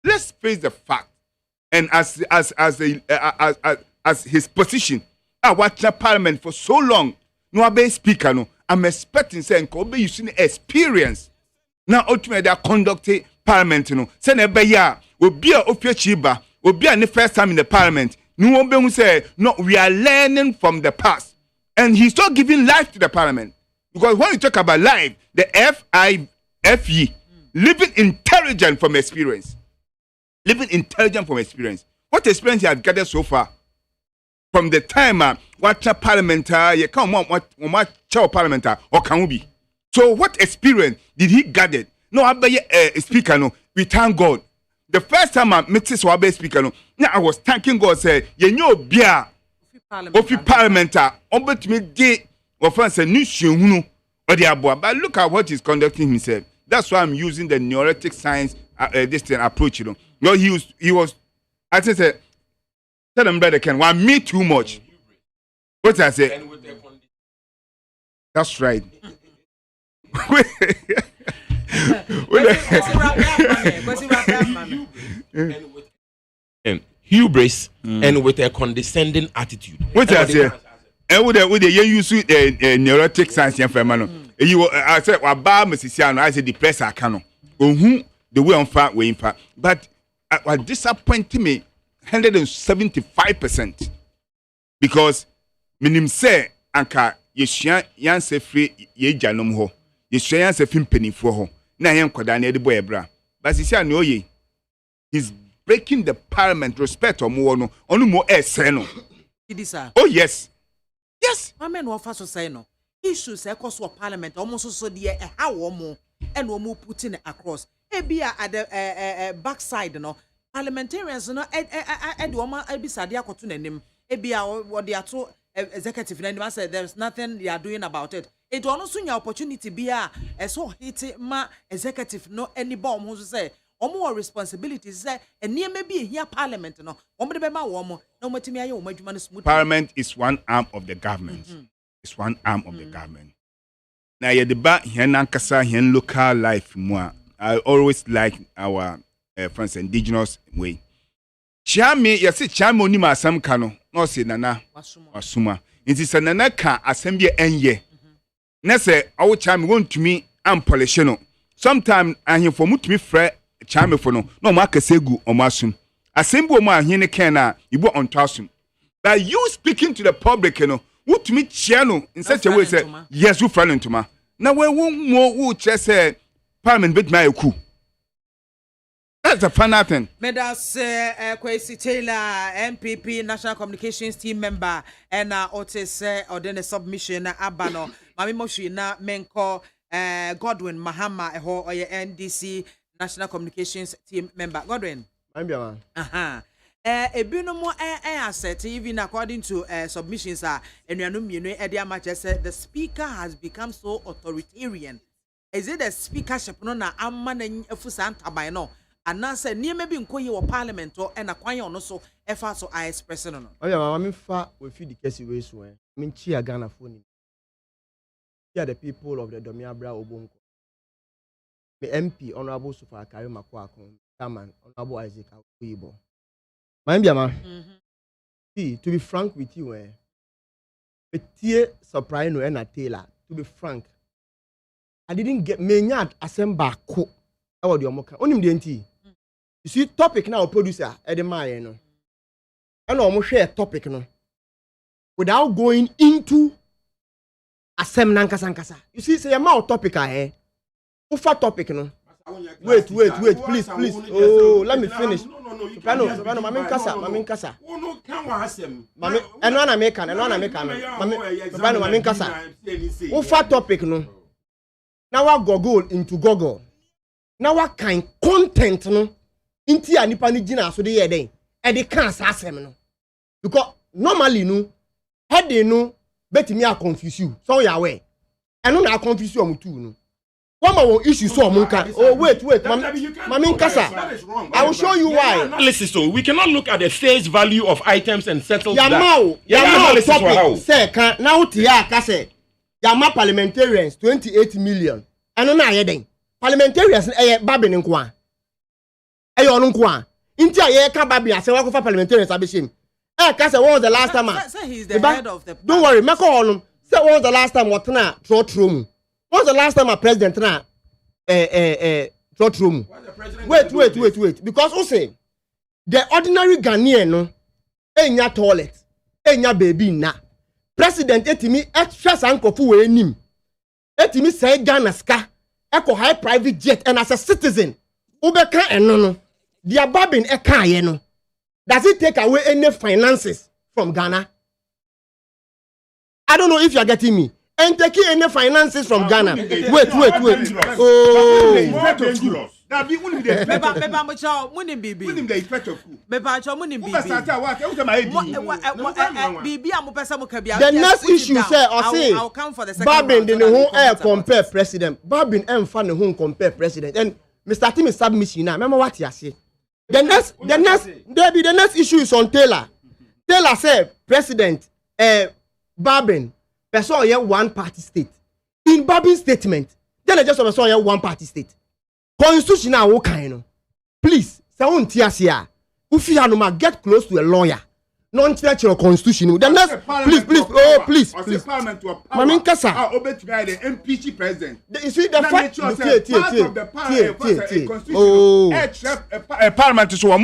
Let's face the fact and as his position I watched the parliament for so long no abe speaker no I'm expecting say nko be using experience now ultimately they are conducting parliament no say na be ya obi a ofiachiba obi a ne first time in the parliament no one be say no we are learning from the past. And he's not giving life to the parliament. Because when you talk about life, the FIFE, living intelligent from experience. Living intelligent from experience. What experience he has gathered so far? From the time, what parliamentar, you come on, what parliamentar, or can we be? So what experience did he gather? No, I be a speaker, no, we thank God. The first time I met this Wabe speaker, no, I was thanking God, say, you know, beer. Ofi parliamentar obetime de offense new hunu or the aboa. But look at what he's conducting himself. That's why I'm using the neurotic science this thing approach, you know. No, he was I think say tell them brother can want me too much. What I say? That's right. Hubris and with a condescending attitude. What I say? And with the use neurotic science and family. You I said about Mrs. I said the press I can. The way on fat way in fact. But what disappointed me 175%. Because minim say anka yeshia yanse free ye janom ho. Yeshia yanse fim penifo ho. Na yen kwada na de boy bra. But sisi no ye. He's breaking the parliament respect or more no more no. Oh yes. Yes. I mean what first say no. Issues e cause parliament almost so dey how more. and omu putting it across. Ebia at the backside, no parliamentarians, no Edwoma Ebisadia Kotunem, Ebia what they are to executive and said there's nothing they are doing about it. It will also your opportunity be a so hit ma executive no any bomb who say more responsibilities and near maybe here parliament no Parliament is one arm of the government. It's one arm of the government. Now you debate here nankasa here local life more. I always like our friends indigenous way. Chame yesi chame oni ma asam ka no no se nana wasuma. Nti se nana ka asem bi enye. Na se awo chame wontumi am polish no. Sometimes ahemfo mutumi frɛ chame for no ma kasegu omasum. Asem bi o ma ahene ken na ibo ontwasum. But you speaking to the public, you know, wutumi chia no in such a way say yes, you friend ntoma. Na we won say parliament bit my coup. That's a fun thing. Medas Kwesi Taylor, MPP National Communications Team member, and Otis or then a submission Abano, Mami Moshi na Menko Godwin Mahama or NDC National Communications Team member. Godwin. I'm a binomo asset, even according to submissions, and BIAMAH said the speaker has become so authoritarian. Is it the speakership? No, na amman efusanta by no. And now say near maybe in Koyo Parliament or and acquire on also efforts so I express no. Oh yeah, I mean far we feed the case way so. I mean chia Ghana phone. Here the people of the Domiabra Obonko. The MP Honorable Sufa Karima Kwakon, Chairman Honorable Isaac Akuibo. BIAMAH. See, to be frank with you, a tear surprise no and Taylor. To be frank, I didn't get me not assemble co. I would your mocha. Only the you see, topic now, producer, Edema, no. I almost share topic, no. Without going into Assem Nankasankasa. You see, say a more topic, Ufa topic, no. Wait, please. Oh, let me finish. Soprano, Mamin Kasa. Mami, and one American. Soprano, Mamin Kasa. Ufa topic, no. Now I Google into Google. Now what kind content, no? Inti anipa ni jina so de ye den e de kan asem no because normally no head no betimi a confuse you so you aware eno na confuse you too no one more issue so omunka oh wait mami nkasa I will show you why. Listen, so we cannot look at the face value of items and settle that. Yamao topic say kan now tia ka say Yama parliamentarians 28 million eno na ye den parliamentarians babin nko a on unqua. Intia ye kababi ase wa kofa parliamentarians abeshim. Kase when was the last time? Say he's the head of the Don't worry, make on. Say when was the last time what na trotrum? When was the last time a president na trotrum? Wait. Because who say the ordinary Ghanaian no enya toilet, enya baby na. President etimi extra sankofu we nim. Etimi say Ghana ska eko high private jet and as a citizen ubeka eno the ababin eka ye no. Does it take away any finances from Ghana? I don't know if you are getting me. And taking any finances from Ghana. Wait. Oh. The next issue say I'll come for the second Babin didn't who compare president. Babin and fan who compare president. And Mr. Tim is submission now. Remember what you say. The next issue is on Taylor. Taylor said President Babin person here one party state. In Babin's statement, Taylor just person here one party state. Constitution now kind. Please, someone tia if you no get close to a lawyer. Non-church or constitution. The next, please. Mamin Kasa. The MPC president. You see the fact. Parliament is one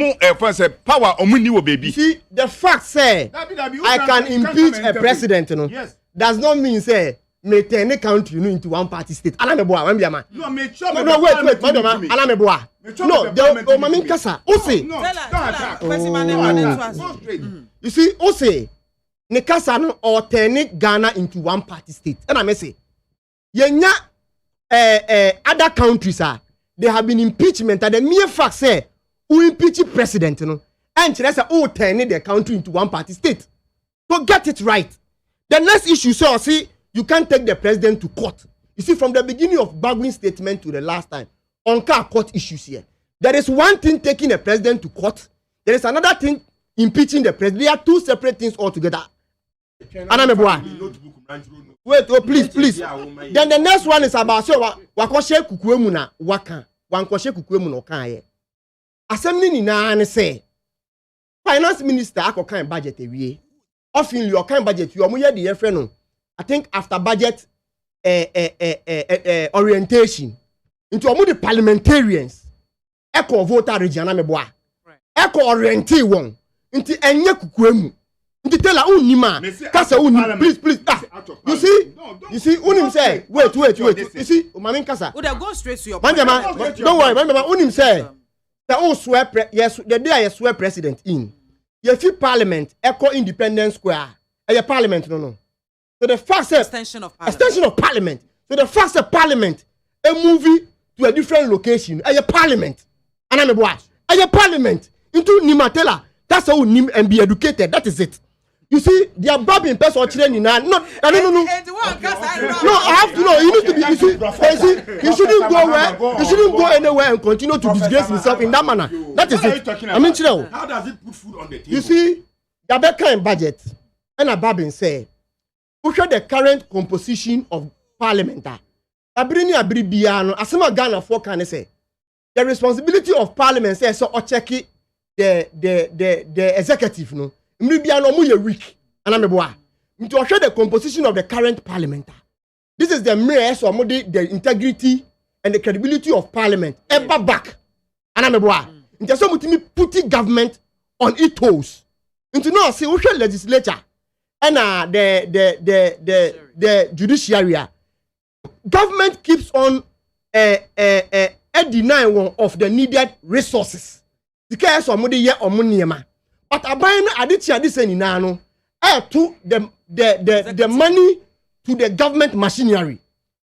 power omuni baby. See the fact say I can impeach a president. No, yes. Does not mean say me turn a country into one party state. Alameboa, when BIAMAH. No, wait, madam. Alameboa. No, the Mamin Kasa. You see, Ose, Nekasa no or turn Ghana into one party state. And I may say, yenya other countries they have been impeachment and the mere fact say who impeach president and say turn the country into one party state. So get it right. The next issue see you can't take the president to court. You see, from the beginning of Bagwin's statement to the last time, on court issues here. There is one thing taking the president to court. There is another thing impeaching the president. They are two separate things altogether. Wait, please. Then the next one is about wakoshe kukuemu na waka. Wankoshe kukuemu no kan ye. Assembly ni na say finance minister akokan budget ewie. Often your kind budget you omo ye the friend. I think after budget orientation into omo the parliamentarians eko voter region ameboa. Eko orientate won into enye kukuemu. Into tell unima kasa unim please you see unim say wait you see mama kasa would go straight to your point. Don't worry mama unim say the swear yes the day I swear president in you fit parliament echo independence square a parliament no so the first extension of parliament so the first parliament a movie to a different location a parliament and I'm a parliament into nimatela that's how nim and be educated that is it. You see, they are babbling person or children no. No, I have to know. You need to be. You shouldn't go where. You shouldn't go anywhere and continue to disgrace himself in that manner. That is it. I mean, how does it put food on the table? You see, the better in budget, and a babbling say, look at the current composition of parliament. Abrini biano. Asema Ghana for can say the responsibility of parliament says so. Or check it the executive no. Mribiano mu ye weak anameboa to show the composition of the current parliament. This is the mere so the integrity and the credibility of parliament ever back anameboa into so mutimi putting government on its toes into no see we legislature and the judiciary government keeps on denying one of the needed resources because somebody ye omuniema. But abayin adichia this any no to the money to the government machinery.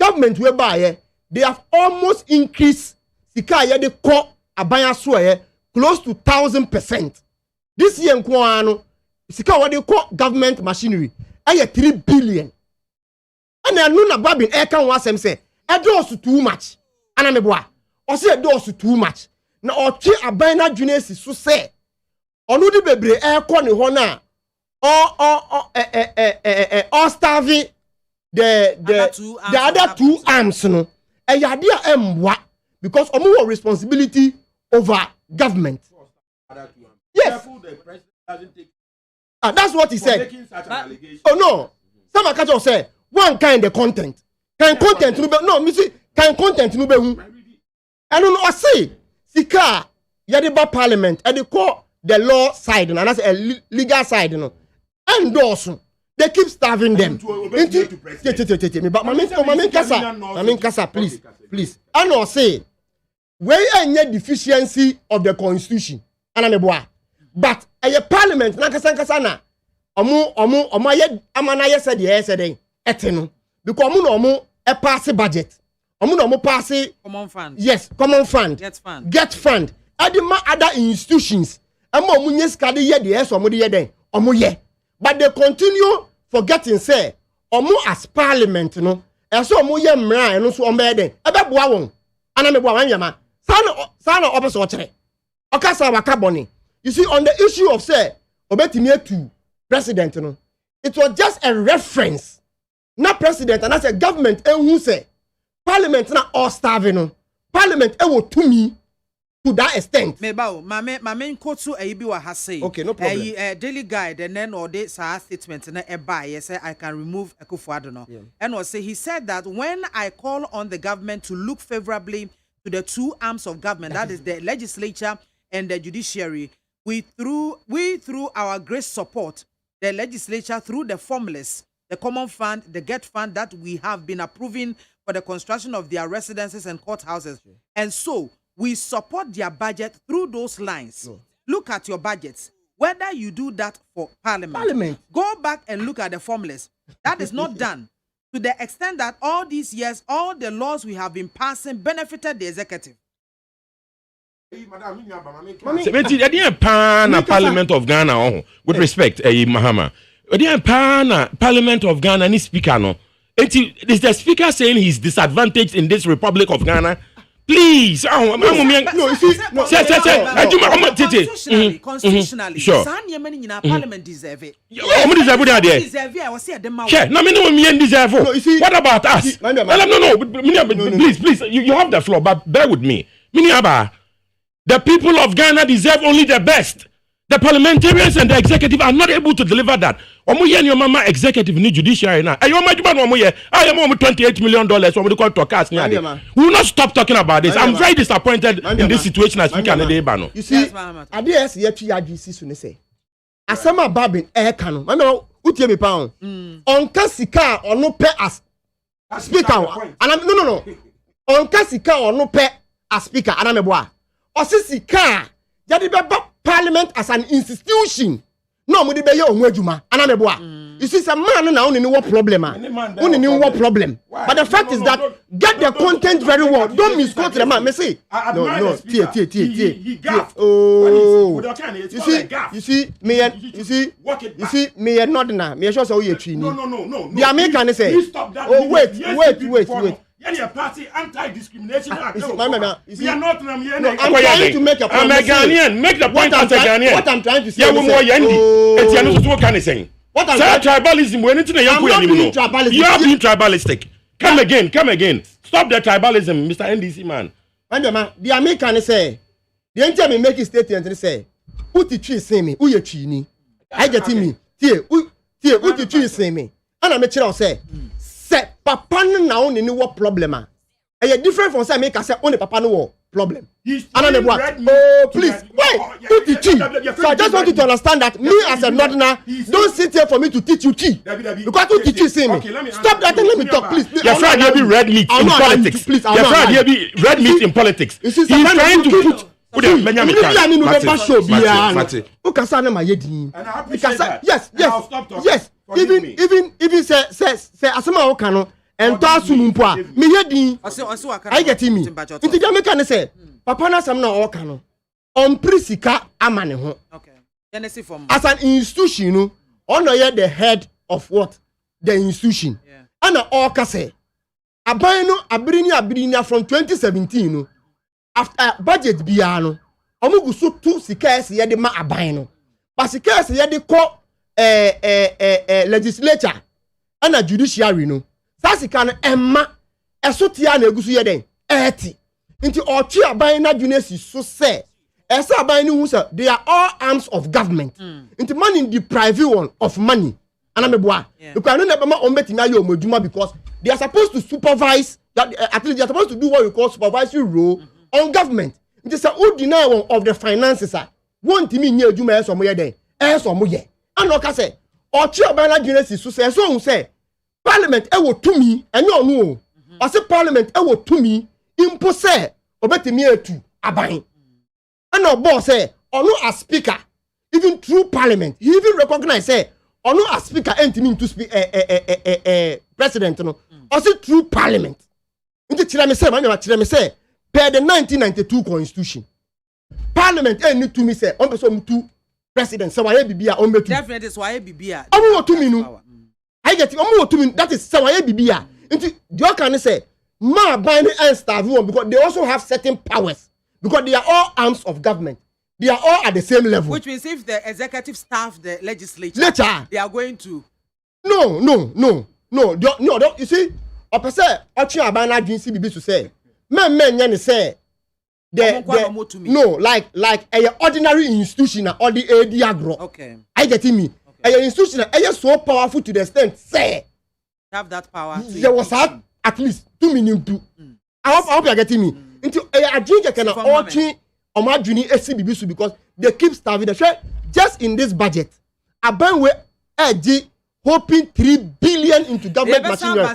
Government whereby they have almost increased sika ye de ko abayin so close to 1,000%. This year nko sika what they call government machinery 3 billion. And then no na babin can wasem say does too much. Anameboa or say does too much. Na ochi abayin adwene si so say onu di bebre ko ni ho na or starving the other two arms no yade emwa because omo have responsibility over government. Yes, the president doesn't take that's what he said. Oh no, some catch say one kind the content no be no me see kind content no be hu and no say sika yade ba parliament and they call the law side and that's a legal side and also they keep starving them but mamin kasa please and no say where any deficiency of the constitution anameboa but a parliament na kasa na omo ye amana ye said yesterday eteno because omo pass budget omo pass common fund. Yes, common fund get fund adima other institutions but they continue forgetting say as parliament no and so omo ye mra no so omo den ebeboa won anameboa wanyama sana opese ochere okasa waka boni. You see on the issue of say obetimi to president no it was just a reference not president and as a government who say parliament na all starving no parliament e wo to me to that extent. Mebao, mame kotu ebi wa hase. Okay, no problem. Daily guide and then or the statement and a buy. Yes, I can remove Akufo-Addo no. And also he said that when I call on the government to look favorably to the two arms of government, that is the legislature and the judiciary, we through our great support, the legislature through the formulas, the common fund, the get fund that we have been approving for the construction of their residences and courthouses, and so. We support their budget through those lines. Look at your budgets. Whether you do that for parliament, go back and look at the formulas. That is not done. to the extent that all these years, all the laws we have been passing benefited the executive. Parliament of Ghana, with respect, Mahama. Parliament of Ghana, any speaker, no. Is the speaker saying he's disadvantaged in this Republic of Ghana? Please, constitutionally, sure. Parliament deserve it. What about us? No, please, you have the floor, but bear with me. The people of Ghana deserve only the best. The parliamentarians and the executive are not able to deliver that. Your mama executive need judiciary now. I am $28 million. We will not stop talking about this. I'm very disappointed in this situation as speaker. You see, ideas yet to say. Asama Babin air canon. Utie me pound. On Kasika or no pay as speaker. And I'm no. On Kasika or no pay as speaker. And I'm a boy. Or Sisika. Jadi beba parliament as an institution. No, mo de be ye ohun adwuma. Anameboa. You see, some man now only what problem. Only knew what problem. But the fact is that get the content very well. Don't misquote the man. Me say. No. Tie. Oh. You see, me not na. Me sure say we twi ni. No. The American say. Oh, wait. Any party anti-discrimination act. We are not. I'm trying to make a point. I'm a Ghanaian. Make the point as a Ghanaian. What I'm trying to say. What can I say? What I'm tribalism. I'm not being tribalistic. You are being tribalistic. Come again. Stop the tribalism, Mr. NDC man. The American say. The entire me make a statement and say, "Who the tree say me? Who you tree ni? I get me. Who the tree say me?" And I make sure say. Say papa now ni what problem ah? A different from say make I say only papa no problem. Oh please, wait, so I just want you to understand that me as a northerner, don't sit here for me to teach you tea. Because you teach you see me. Stop that and let me talk, please. Your friend here be red meat in politics. Please, your friend here be red meat in politics. He's trying to put. Yes. Even say asema okano ento asumumpo a me yedin I get me nti dia meka ne say papa na asem na okano on prisika amane ho as an institution no ono ye the head of what the institution and oka say aban no abirini from 2017 no after budget bia no omugu so tu sika ese ye de ma aban no but sika ese ye de ko legislature and a judiciary no sasika no emma esotia na egusu ye den eti nti ochi aban na junesi so say esa aban ni hu say they are all arms of government nti money deprive one of money anameboa because no never ma ombetimi ayo omoduma because they are supposed to supervise that at least they are supposed to do what we call supervisory role on government nti say who deny one of the finances won timi nya adwuma eso mo ye den eso mo ye anoka say ochi oban na junesi so say so hu say parliament e wo tumi enye onu o o say parliament e wo tumi impo say obetimi etu aban and no boss say onu as speaker even through parliament he even recognize say onu as speaker entimi to speak president no o say through parliament nti tira me say per the 1992 constitution parliament need to me say on person to president say why bibia on metu definitely is why bibia omo to me no I get omo to me that is say why bibia nti the can say ma binding and starve one because they also have certain powers because they are all arms of government. They are all at the same level. Which means if the executive staff the legislature, they are going to. No. You see, a person actually about na dream CBB to say, men yani say, like a ordinary institution or the agro. Okay. I get me. A institution so powerful to the extent say have that power. There was at least 2 million too. I hope you are getting me. Into a drink can altering on my junior SCBB because they keep starving the share just in this budget. A ban where hoping 3 billion into government machinery.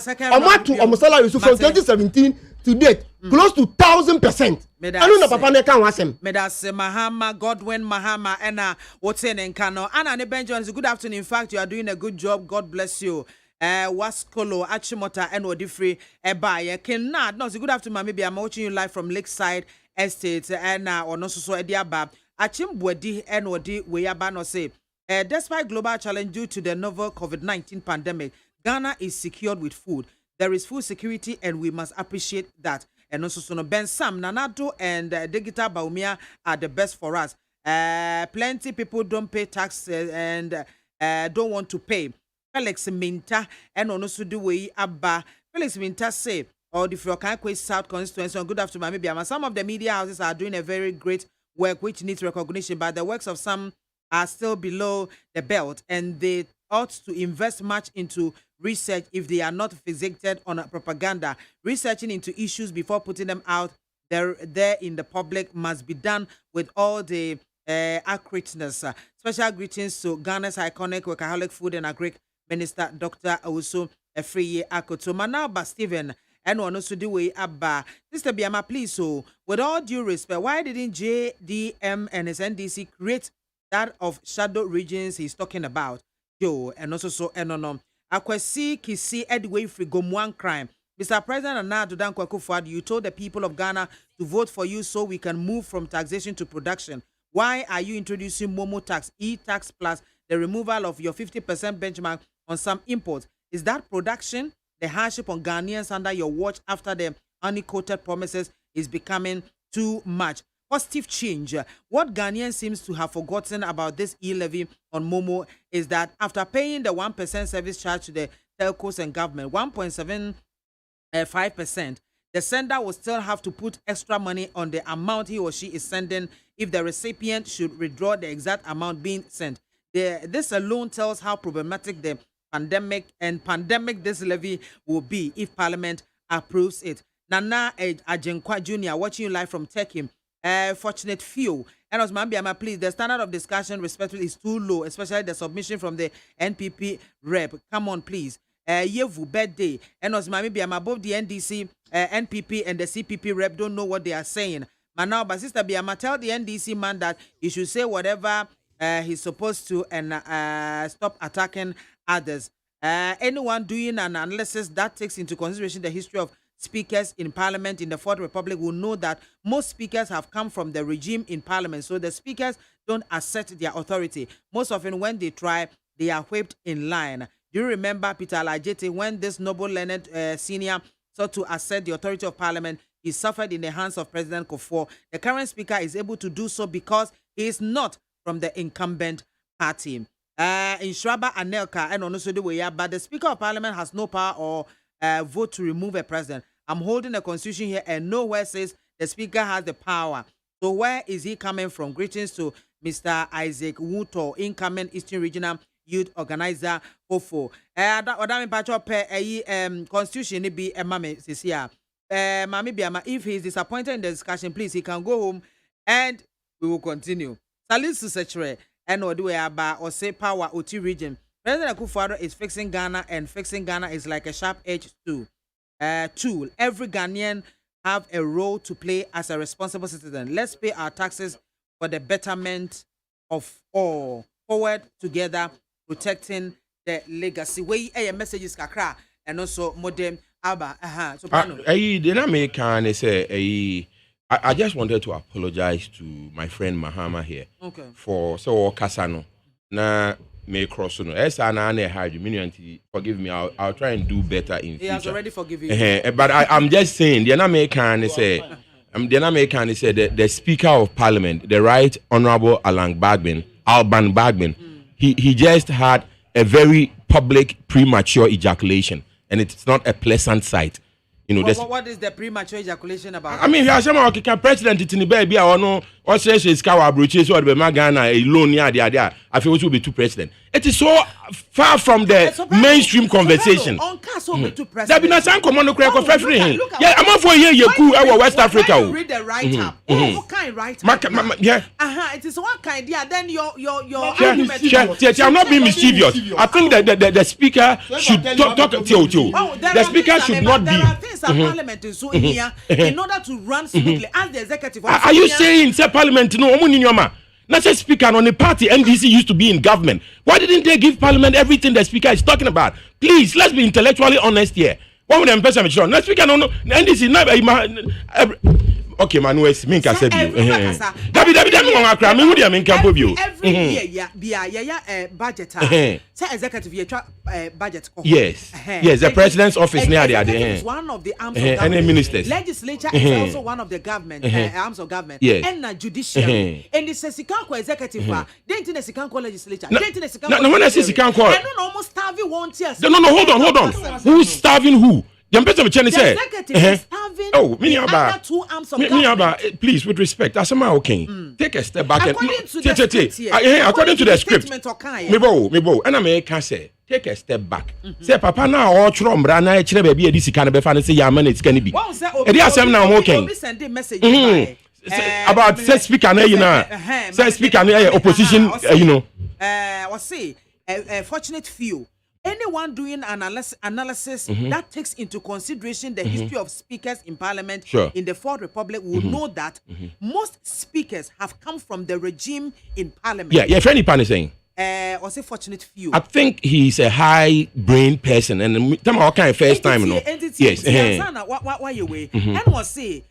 Almost salary from 2017 to date, close to 1,000%. I don't know Papa ne can wasem. Medas Mahama Godwin Mahama and what's in Kano. Anna Benjamin, good afternoon. In fact, you are doing a good job. God bless you. Waskolo, Achimota, and Odifree, Ebaye, Kenad. No, good afternoon, maybe I'm watching you live from Lakeside Estate, and on also so Ediaba, Achimbwedi, and Odi, Weyabano say, despite global challenge due to the novel COVID-19 pandemic, Ghana is secured with food. There is food security, and we must appreciate that. And also, so Ben Sam, Nanado, and Digital Baumia are the best for us. Plenty people don't pay tax and don't want to pay. Felix Minta and also do we Abba. Felix Minta say, or the Frokanque South constituency. Good afternoon, maybe some of the media houses are doing a very great work which needs recognition, but the works of some are still below the belt, and they ought to invest much into research if they are not fixated on propaganda. Researching into issues before putting them out there in the public must be done with all the accurateness. Special greetings to Ghana's iconic workaholic food and agric minister, Dr. Awusu Efriye Akoto. Manaba Stephen and one also do way Abba. Mr. BIAMAH, please, so with all due respect, why didn't JDM and his NDC create that of shadow regions he's talking about? Yo, and also so enonom. Akwesi Kisi Edway Frigomwan crime. Mr. President Nana Adodan Akufo-Addo, you told the people of Ghana to vote for you so we can move from taxation to production. Why are you introducing Momo tax, e-tax plus the removal of your 50% benchmark on some imports? Is that production? The hardship on Ghanaians under your watch after the unquoted promises is becoming too much. Positive change. What Ghanaians seems to have forgotten about this e-levy on Momo is that after paying the 1% service charge to the telcos and government, 1.75%, the sender will still have to put extra money on the amount he or she is sending if the recipient should withdraw the exact amount being sent. This alone tells how problematic the pandemic this levy will be if Parliament approves it. Nana Ajenkwa Jr. watching you live from Turkey. Fortunate few. And as BIAMAH, please, the standard of discussion respectfully is too low, especially the submission from the NPP rep. Come on, please. Yevu birthday. And as BIAMAH, both the NDC, NPP, and the CPP rep don't know what they are saying. But now, but Sister BIAMAH, tell the NDC man that he should say whatever he's supposed to and stop attacking others. Anyone doing an analysis that takes into consideration the history of speakers in Parliament in the Fourth Republic will know that most speakers have come from the regime in Parliament, so the speakers don't assert their authority. Most often when they try, they are whipped in line. Do you remember Peter Alajete, when this noble learned senior sought to assert the authority of Parliament, he suffered in the hands of President Kufuor. The current speaker is able to do so because he is not from the incumbent party. In Shraba Anelka and Onosodeweya, but the Speaker of Parliament has no power or vote to remove a president. I'm holding a constitution here and nowhere says the Speaker has the power. So where is he coming from? Greetings to Mr. Isaac Wuto, incoming Eastern Regional Youth Organizer, OFO. Constitution be a mame this year. Mami BIAMAH, if he is disappointed in the discussion, please, he can go home and we will continue. Salute to Secretary and Oduweaba or say power OT region. President Akufo-Addo is fixing Ghana, and fixing Ghana is like a sharp-edged tool. Every Ghanaian have a role to play as a responsible citizen. Let's pay our taxes for the betterment of all. Forward together, protecting the legacy. We a messages kakra and also modern Abba. So I just wanted to apologize to my friend Mahama here. Okay. For so Kasano. Na may cross no. Forgive me. I'll try and do better in future. He has already forgiven you. But I'm just saying, the the Speaker of Parliament, the Right Honorable Alban Bagbin, he just had a very public premature ejaculation, and it's not a pleasant sight. You know, what is the premature ejaculation about? I mean, some president in the baby or no, or says it's Kawa Bruches or the Magana, a loan near the idea. I feel it will be two president. It is so far from the mainstream conversation. There be not some command crack of everything. Yeah, I'm for here, you cool our West Africa. Read the write up. What kind write up? Yeah. It is one kind, yeah. Then your I'm not being mischievous. I think that the speaker should talk to you. The speaker should not be. Parliament is so here in order to run smoothly as the executive. Are you saying say Parliament no? Not a speaker on the party. NDC used to be in government. Why didn't they give Parliament everything the speaker is talking about? Please, let's be intellectually honest here. One of them person sure. Let's speaker no NDC okay, Manuel Minka said you. David Akra, me who dey mean campo bio. Every year budget say executive year budget. Yes. Yes, the president's office near there. Is one of the arms of government. And ministers. Legislature is also one of the government arms of government. Yes. And judiciary. And the Sikanko executive they in the Sikanko legislature. They in the Sikanko. No, when I say Sikanko. I don't almost starving one tier. No, hold on. Who's starving who? The executive is starving. Oh, two arms of government. Please, with respect, as am okay. Take a step back. According to the script, me and I can say, take a step back. Say, Papa, now all children, Brana, Chile, baby, this kind of fan, say, Yaman, it's going to be. Now, okay. About say speaker, you know, say speaker, opposition, you know. What's say? A fortunate few. Anyone doing analysis that takes into consideration the history of speakers in Parliament in the Fourth Republic will know that most speakers have come from the regime in Parliament. Yeah, if any pan is saying. Or say fortunate few. I think he's a high brain person, and tell me what kind of first time, you know. Yes. Why you way? And was say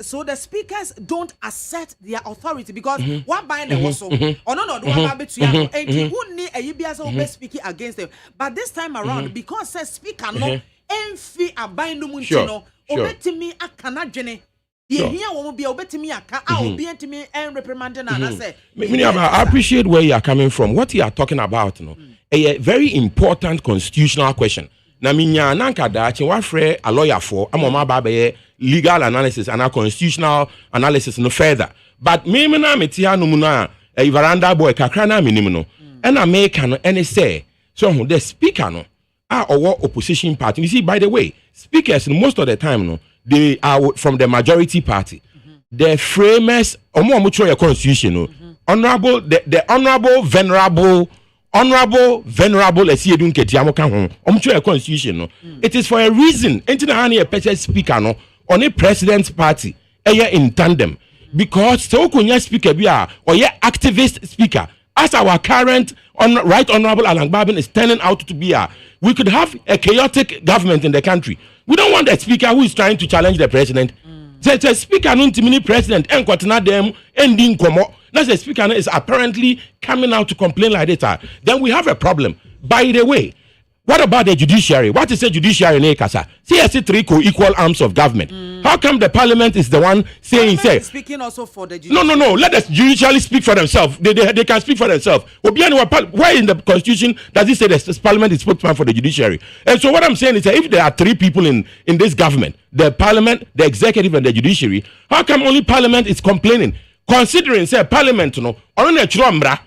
so the speakers don't assert their authority because what by the also or no do what between and who need a UBS over speaking against them. But this time around, because says speaker no enfi abai no munchino obetimi akana dwene here won't be obetimi aka obi entimi and reprimanding and I say I appreciate where you are coming from. What you are talking about, you know, a very important constitutional question. Na minya nanka da chi wa frɛ a lawyer for amoma ba be legal analysis and a constitutional analysis no further. But me na metia no mu na a veranda boy kakra na minim no. And America no any say so the speaker no or opposition party. You see, by the way, speakers most of the time no they are from the majority party. The framers omo mucho your constitution no. Honorable the honorable venerable Esiedun Ketiamo kan ho constitution no. It is for a reason. Entina hani a person speaker no on a president's party in tandem because so kunya speaker bi or activist speaker as our current right honorable Alan Babin is turning out to be we could have a chaotic government in the country. We don't want a speaker who is trying to challenge the president. The speaker no intimidate president and kwatena dem ending komo. Now the speaker is apparently coming out to complain like that. Then we have a problem. By the way, what about the judiciary? What is the judiciary in Ekasa? CSC3 co-equal arms of government. How come the parliament is the one saying speaking also for the judiciary? No. Let us judicially speak for themselves. They can speak for themselves. Why in the constitution does it say the parliament is spokesman for the judiciary? And so what I'm saying is that if there are three people in this government, the parliament, the executive, and the judiciary, how come only parliament is complaining? Considering say parliament no on a chrombra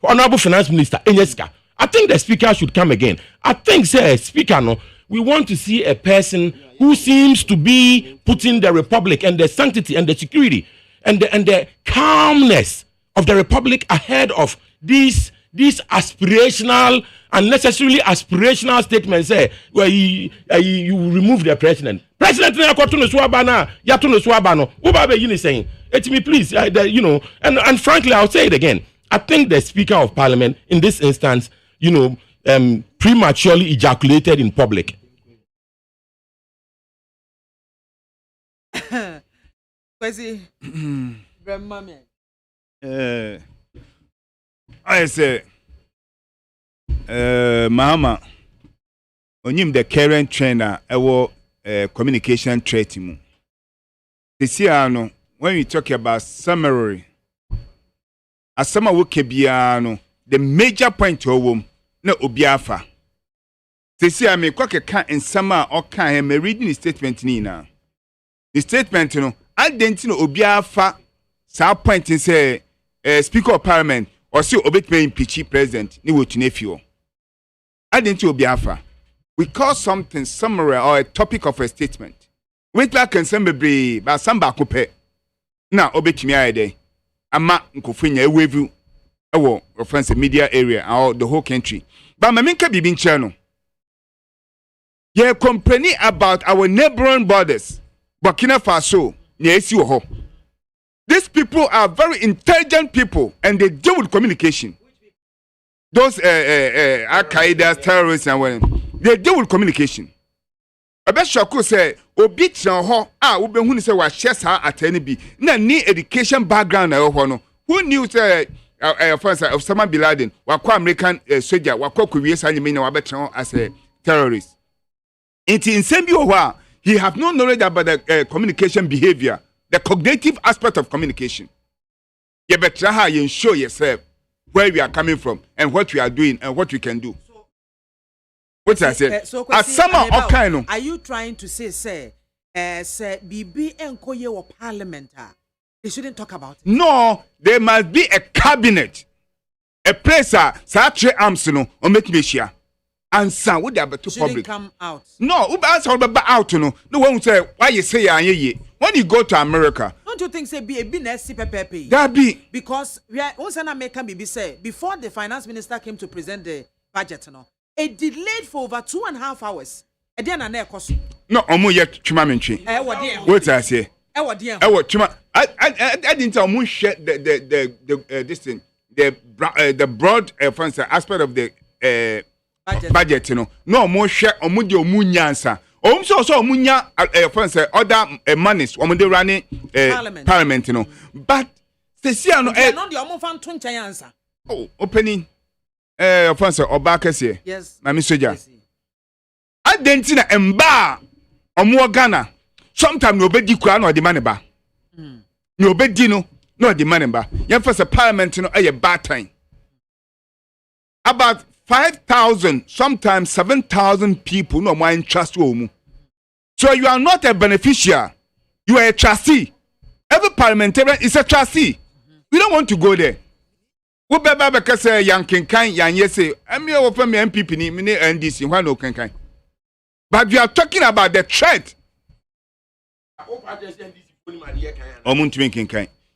honorable finance minister Enyeska. I think the speaker should come again. I think say speaker no we want to see a person who seems to be putting the republic and the sanctity and the security and the calmness of the republic ahead of these aspirational unnecessarily aspirational statements where you remove the president na ko to no so aba na ya to no so aba no wo ba be yi ni saying it me please you know and frankly I'll say it again. I think the speaker of parliament in this instance you know prematurely ejaculated in public. I say Mama onyim the current trainer communication trait mu. This year no when we talk about summary asama wo kebia no the major point owom na obiafa. This year me kwakeka ensama okan me reading the statement ni na. The statement no identity no obiafa sa point say speaker of parliament or see obetme impeach president ni wotunefio. Identity obiafa. We call something summary or a topic of a statement. Wait back and bebre ba samba kope na obetumi ayede ama nkofunya ewevu ewo reference media area or the whole country. But my minka bibi nchano. Ye complaining about our neighboring borders. Burkina Faso, nye esi wo ho. These people are very intelligent people, and they deal with communication. Those Al-Qaeda terrorists and when they deal with communication. I bet Shaku say, "Obi ho ube who say was chess at any be na ni education background na no. Who knew say of Osama bin Laden wakwa American soldier wakwa kuwie sanye na wabetron as a terrorist. In Sembi Owa, he have no knowledge about the communication behavior, the cognitive aspect of communication. You better how you show yourself where we are coming from and what we are doing and what we can do. What I said? Are you trying to say, BB and Koye or Parliament? They shouldn't talk about it. No, there must be a cabinet, a place. Satre Amsono or make me share. And some would have to public come out. No, answer out. No one say why you say ye. When you go to America, don't you think say be a business CPP? That be because we are once an American BB say before the finance minister came to present the budget, it delayed for over 2.5 hours. And then an air cost. No, omo yet chumamentri. What I say? I didn't tell mu share the this thing, the broad aspect of the budget, no more share omo de omu nyansa. So munya other monies omo de running parliament, But they see no the omo fan 20 answer. Oh, opening offense Obakese. Yes. Mami soja. Adentina emba omo Ghana. Sometimes nobody kura no the money ba. Nobody no the money ba. Yan first parliament no a bad time. About 5,000, sometimes 7,000 people no mind trust you. So you are not a beneficiary. You are a trustee. Every parliamentarian is a trustee. We don't want to go there. We be because young Kenkai, young yese. I'm here over me MPP ni mini NDC. Why no Kenkai? But we are talking about the threat.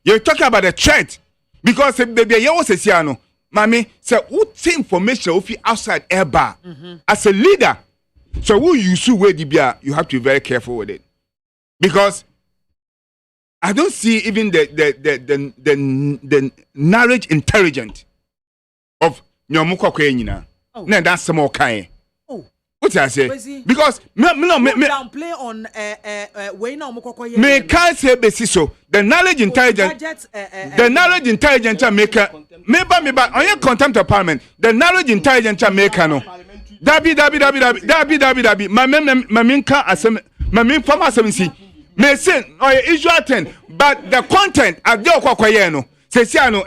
You're talking about the threat because the year was a siano. Mami, say what information if you outside air bar as a leader. So who you sue where you have to be very careful with it. Because I don't see even the knowledge intelligence of Nyomuko Kwenyina. No, that's some more kind. What I say? Because me downplay on way no Mukoko. Me can't say so. The knowledge intelligence, the knowledge intelligence maker. Maybe on your contempt of parliament. The knowledge intelligence maker no. Dabi. My minka asem. My min former asem. Me say or Israel 10, but the content at the Okwaye no. Say no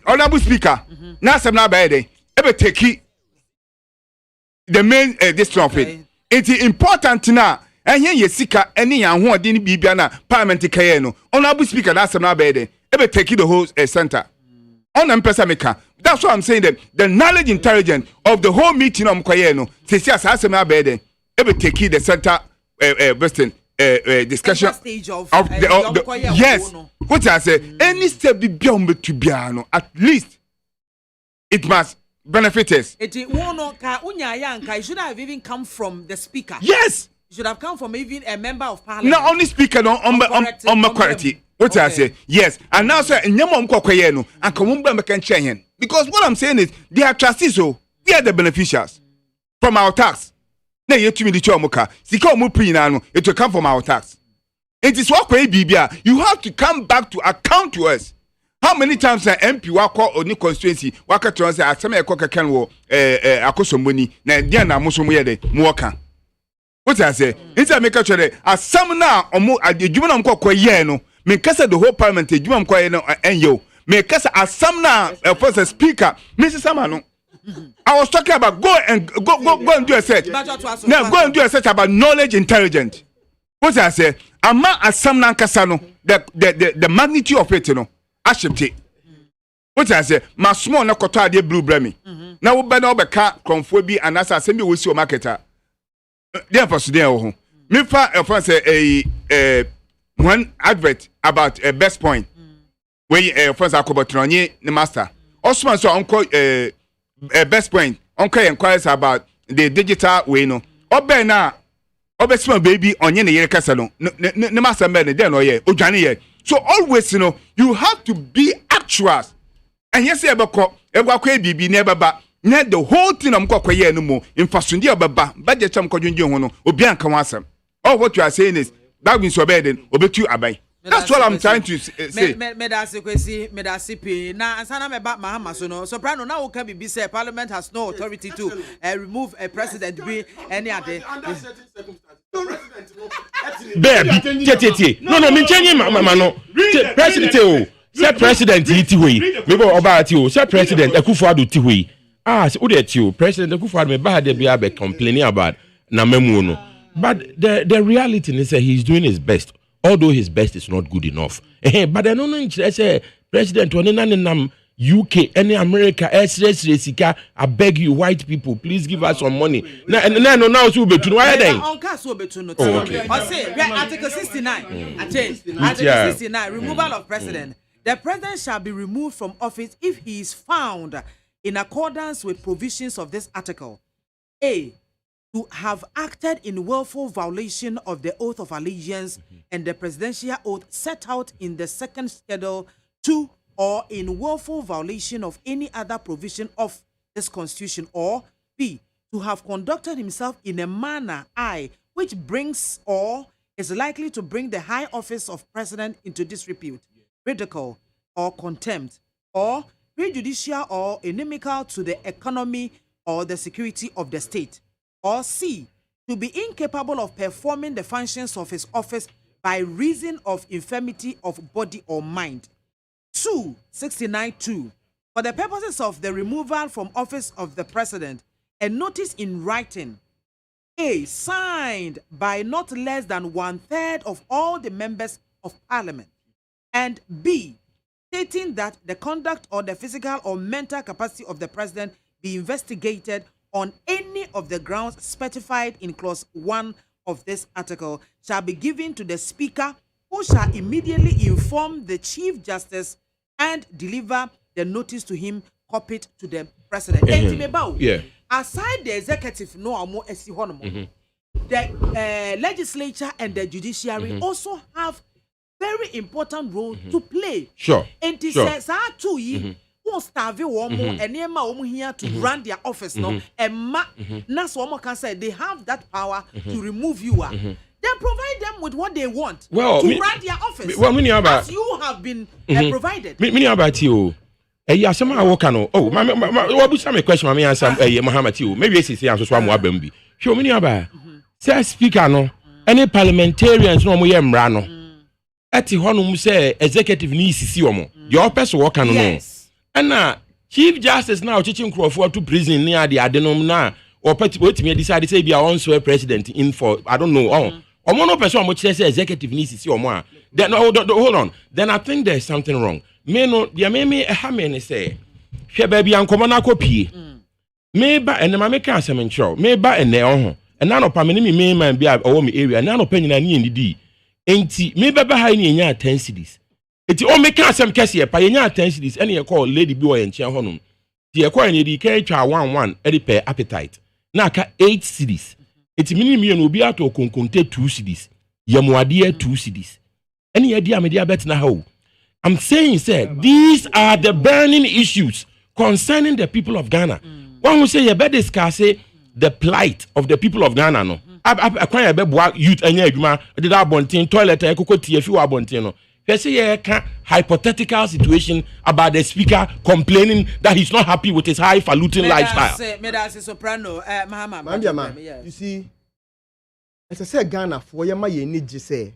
honorable speaker. Na asem na ba dey. Ebe take the main this of it. It is important now. And here you seek any and who didn't be parliament kayeno. Honorable speaker, that's another bed. Ever take the whole center. On Pesameka. That's what I'm saying. That the knowledge intelligence of the whole meeting of Kayeno. Says yes, as another bed. Ever take the center Western discussion of the yes. What I say, any step be beyond to piano, at least it must benefit us. It should have even come from the speaker. Yes. It should have come from even a member of parliament. Not only speaker on my quality. What I say? Yes. And now sir, Nyamom Kokoyeno and Komumba can change. Because what I'm saying is they are trustees, so we are the beneficiaries from our tax. Na yetu mi di chomoka. Sika omu pinano, it will come from our tax. It is what you have to come back to account to us. How many times an MP wako oni constituency waka tronse asema ekoka kan wo akosomoni na dia na muso moyede muoka. What I say? Inside make sure asam na omo adwuma na mkọ ye no. Me kasa the whole parliament adwuma mkọ ye no enyo. Me kasa asam na first speaker Mr. Samano. I was talking about go and do a search. Now go and do a search about knowledge intelligence. What I say? Ama asam na kasa no the magnitude of it no. Ashipti. What I say? My small na koto ade blue bremi. Na wo be na obeka konfo bi anasa asem bi wo si o marketer. There for today ho. Me fa say one advert about a best point. Where first akobotronye the master. Osman so onko best point. Onko inquiries about the digital way no. Obe small baby onye ne yere kasa no. Ne master me ne dey no ye. Odwane ye. So always, you have to be actual. And yes, bibi never ba. The whole thing I'm no more. In Fasundia Baba, but the cham Kojun Obian Kawasam. All what you are saying is that means your bed and obey you abai. That's what I'm trying to say. Medasipi. Now, and Sana about Mahama, soprano now can be said Parliament has no authority to remove a president be any other. Babe, no, me change mama no. President, say president itiwe. Me go about you, say president Akufo-Addo tiwe. So who that you? President Akufo-Addo me ba de be complaining about na memu no. But the reality is that he's doing his best. Although his best is not good enough. But I don't say President when UK, any America, I beg you, white people, please give us some money. Now so be to why then? Okay. I say Article 69. Article 69, removal of president. The president shall be removed from office if he is found in accordance with provisions of this article. A, to have acted in willful violation of the oath of allegiance and the presidential oath set out in the second schedule 2, or in willful violation of any other provision of this constitution, or B, to have conducted himself in a manner which brings or is likely to bring the high office of president into disrepute, ridicule, or contempt, or prejudicial or inimical to the economy or the security of the state. Or C, to be incapable of performing the functions of his office by reason of infirmity of body or mind. 269(2). For the purposes of the removal from office of the president, a notice in writing, A, signed by not less than 1/3 of all the members of parliament, and B, stating that the conduct or the physical or mental capacity of the president be investigated on any of the grounds specified in clause 1 of this article, shall be given to the speaker, who shall immediately inform the chief justice and deliver the notice to him, copied to the president. Yeah. Aside the executive, the legislature and the judiciary also have very important role to play. Sure. And this says who starve woman and here to run their office no and that's what can say they have that power to remove you. Then provide them with what they want to run their office. As you have been provided. Me about you. Some I work on. Oh, what be some question? Mami answer. Muhammad you. Maybe it's the answer. So I'm wabembi. Show me about. Say speaker no. Any parliamentarians no mo ye mra no. Eti honum say executive ni sisi omo. The person work on no. And chief justice now teaching Crawford to prison near the adenom na or me decide say be a on president in for I don't know. Or one person which says executive needs to see or more. Then hold on. Then I think there's something wrong. Me no dia me a hamene say. She baby an common copy. Me ba and my make answer men show. Me ba and ne and none of me man be or me area, none of penny and in the ain't me ba behind in 10 cities. It's all make some case here, pioneer 10 cities, any call Lady Boy and Chia Honum. The acquiring the carriage 1 per appetite. Naka 8 cities. It's minimum will be out to conte 2 cities. Yamuadia 2 cities. Any idea media bet now? I'm saying, sir, these are the burning issues concerning the people of Ghana. One will say, you better discuss the plight of the people of Ghana. No, I acquire a baby youth and yeah, did I bontin toilet, I could a few abontino. They say a hypothetical situation about the speaker complaining that he's not happy with his highfalutin lifestyle. Soprano, you see, as I said, Ghana for your my need to say,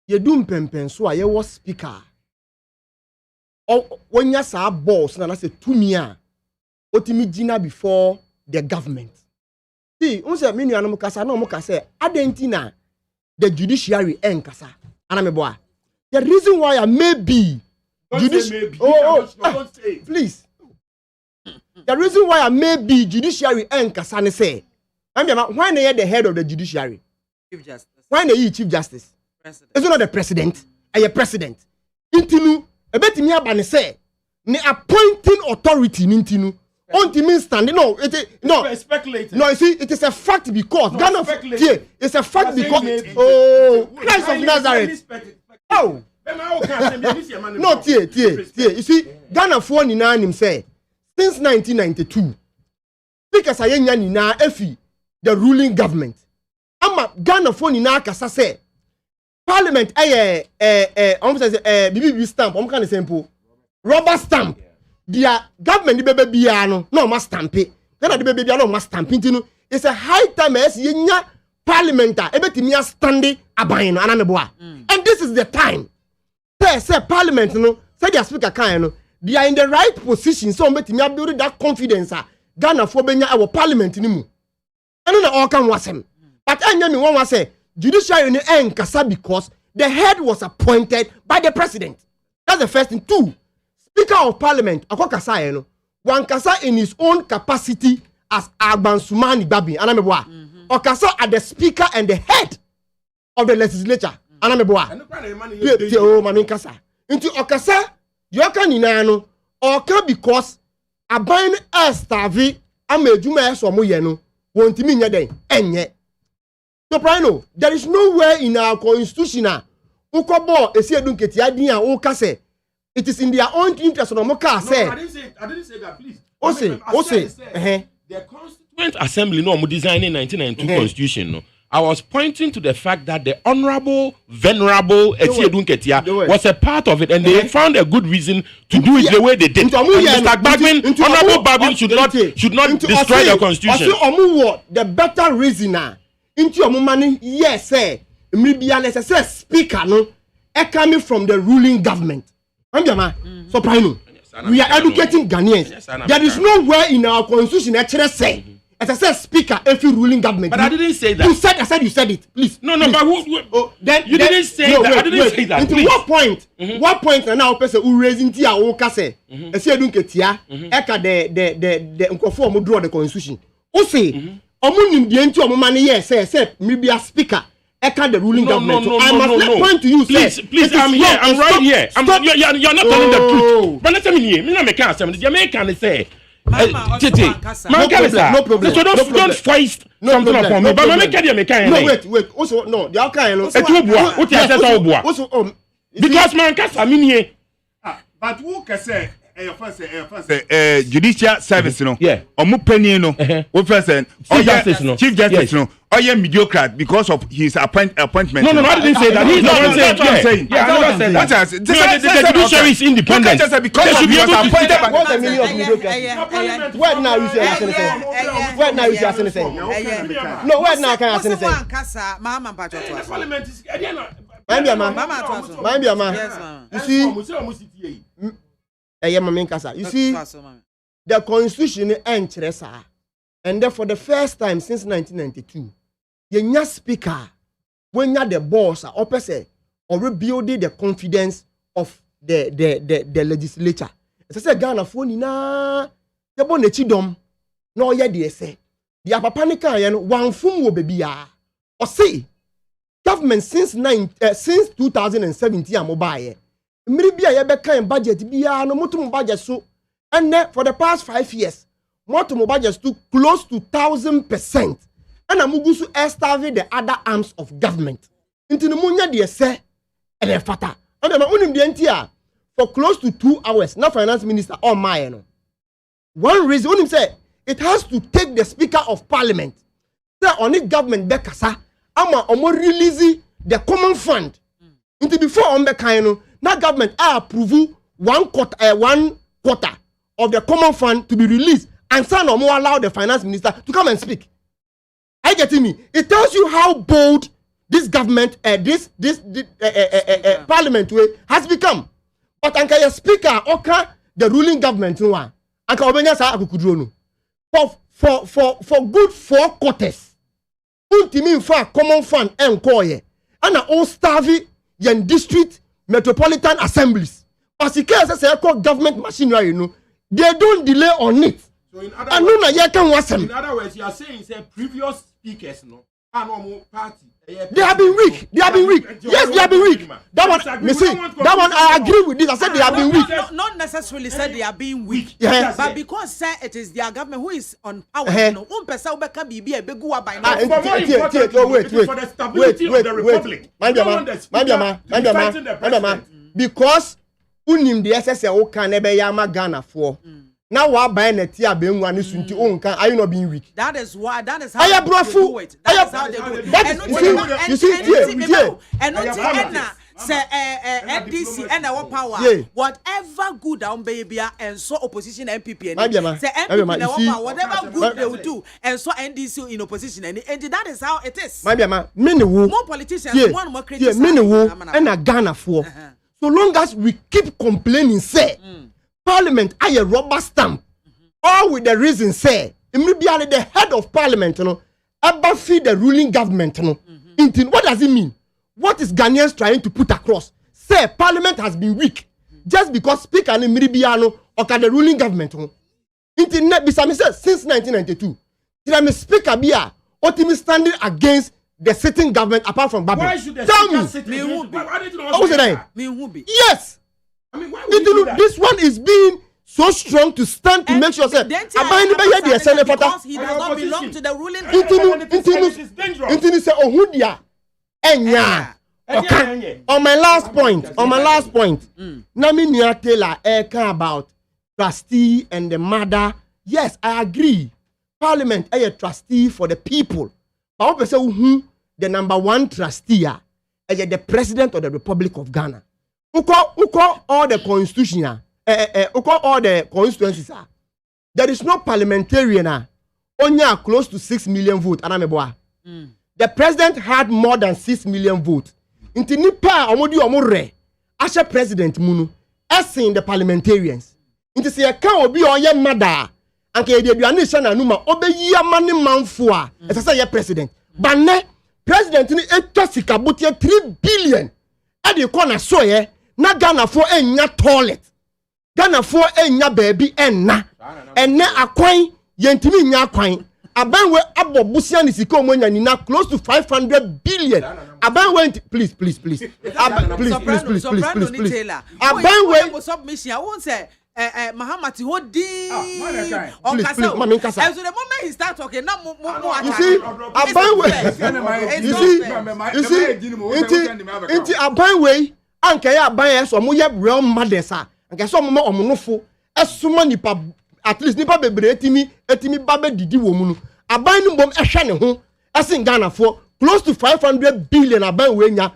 you do pen so I was speaker. Or when you say boss, and I say to me, Otimijina before the government. See, unse minu anamukasa no mukase adentina the judiciary enkasa. Anameboa. The reason why I may be judiciary. Please. The reason why I may be judiciary enkasa ne say. Why they the head of the judiciary? Chief Justice. Why they Chief Justice? President. It's not the president. A president. Intinu. Ebetimi abane say. Ne appointing authority nintinu. Ontimi standing. No, speculating. No, you see, it is a fact because Ghana. It's a fact because. Oh, Christ of Nazareth. Oh, No, tie. You see, Ghana for ni na nim say since 1992. Speakers ayenya ni na efi the ruling government. Ama Ghana for ni na kasa say Parliament BBB stamp, kind of simple. Rubber stamp. Their government the baby no must stamp it. Ghana the baby no must stamp it. It's a high time as yenya parliamenta ebetimi standing aban no anameboa. And this is the time. Say parliament no, say their speaker kan no, they are in the right position so ebetimi build that confidence Ghana for benya our parliament ni mu. Eno na all kan wasem. But anya me one say judiciary ni enkasa because the head was appointed by the president. That's the first thing. Two, Speaker of Parliament akokasa no, one kasa in his own capacity as Agbansumani Babi anameboa. Okasa at the speaker and the head of the legislature anameboa. Oh mami kasa. Into okasa yoka nina no oka because aban starve amejuma eso mo ye no wontimi nya den enye. So Prino, there is nowhere in our constitution ukobo esi edunketi adin a ukase it is in their own interest no moka say. I didn't say that, please. The Constituent Assembly no design in 1992 Constitution no. I was pointing to the fact that the Honorable Venerable Etiedun Ketia was a part of it, and they found a good reason to do it the way they did. Mr. Bagman, Honorable Bagman should not destroy the Constitution. The better reason into your money, yes, sir. Maybe an necessary speaker no, coming from the ruling government. So, Prino, we are educating Ghanaians. There is nowhere in our constitution actually say. As I said, speaker, every ruling government. But I didn't say that. I said you said it. Please. No, but then you didn't say that. I didn't say that. Into what point? What point now person who raising tia o kase? I say don't ketia. Eka the nkofo mo draw the constitution. O say, omo nim die nti omo mane yes say maybe a speaker. Eka the ruling government. I must point to you. Please, I'm here. I'm right here. You're not telling the truth. But let me hear. Me na make answer. The American say. Titi, no problem. So don't foist something upon me. But make it no, wait. Also, no, the outcome. Because man kasa mean here. But who can say? Judicial service, no. Yeah. Omu penny, no. Who first Chief Justice, no. Or yeah, mediocre because of his appointment. No, I didn't say that. He's the one saying. Yeah, I never said that. The judiciary is independent. They should be appointed. What's the meaning of mediocre? Where now you say anything? Where now you say anything? No, where now can I say anything? You see, the constitution enters, and then for the first time since 1992, you speaker when you're the boss or person or rebuilding the confidence of the legislature. As I said, Ghana for na the bon chidom no ye de say the papanika yen one fum wo baby ya or say government since 2017 mobile. Maybe I ever kind budget be no motum budget so and for the past 5 years motum budget to close to 1,000% and amugusu starve the other arms of government into the munya de say and fata and ma unim de ntia for close to 2 hours na finance minister on my no one reason unim say it has to take the speaker of parliament say on it government be kasa ama omo release the common fund into before on be kind no now government approve 1/4 of the common fund to be released and some no more allow the finance minister to come and speak. Are you getting me? It tells you how bold this government this parliament way has become. But anka speaker oka the ruling government no one anka obenya sa akukudro no for good 4 quarters untimi for common fund enko ye ana all starve yen district metropolitan assemblies. But because say government machinery, you know, they don't delay on it. So in other words, you are saying say previous speakers, no, They have been weak. Yes, they have been weak. That one, I agree with this. I said they have been weak. Not necessarily said they are being weak, but because it is their government who is on power. Wait. Because unim the SSL can never yama Ghana for. Now what buying a tea being one is into own can are you not being weak? That is how they do it. That is how they do it. You see, and say NDC and our power. Whatever good down baby and so opposition MPP and say MPP whatever good they will do and so NDC in opposition and that is how it is. More politicians, one more criticize and a Ghana for. So long as we keep complaining, say Parliament are a rubber stamp. All with the reason say immediately the head of Parliament, ever feed the ruling government, What does it mean? What is Ghanaians trying to put across? Say Parliament has been weak just because Speaker and Miribiano or the ruling government. Since 1992, did I Speaker Bia ultimately standing against the sitting government apart from Babu? Tell me. Yes. This one is being so strong to stand to make sure that because he does not belong to the ruling on my last point, Nami Taylor about trustee and the mother. Yes, I agree. Parliament is a trustee for the people. But the number one trustee is the president of the Republic of Ghana. Who call all the constitution, all the constituencies. There is no parliamentarian only close to 6 million votes. The president had more than 6 million votes. Inti nipa omodi omure ashe president munu in the parliamentarians. Inti se ka obi oye mada anke ye duane hye na numa obeyi amane manfo a ese ye president. Banne president ni etwa sika botie 3 billion. E de ko na so ye na Ghana for enya toilet. Ghana for enya baby enna. Enne akwan yentimi nya akwan. Abanwe abobusia ni sika omonya ni na close to 500 billion. Abanwe please. Please. Abanwe submission. I won't say Mahamati Hodi. Please. So the moment he start talking, now you see, Abanwe. Inti Abanwe anke ya Abanwe so mo ye real madesa. Anke so mo omonofo esuma nipa at least nipa bebre etimi babe didi wo mu no aban no bom ehwe ne ho esin Ghana for close to 500 billion aban we nya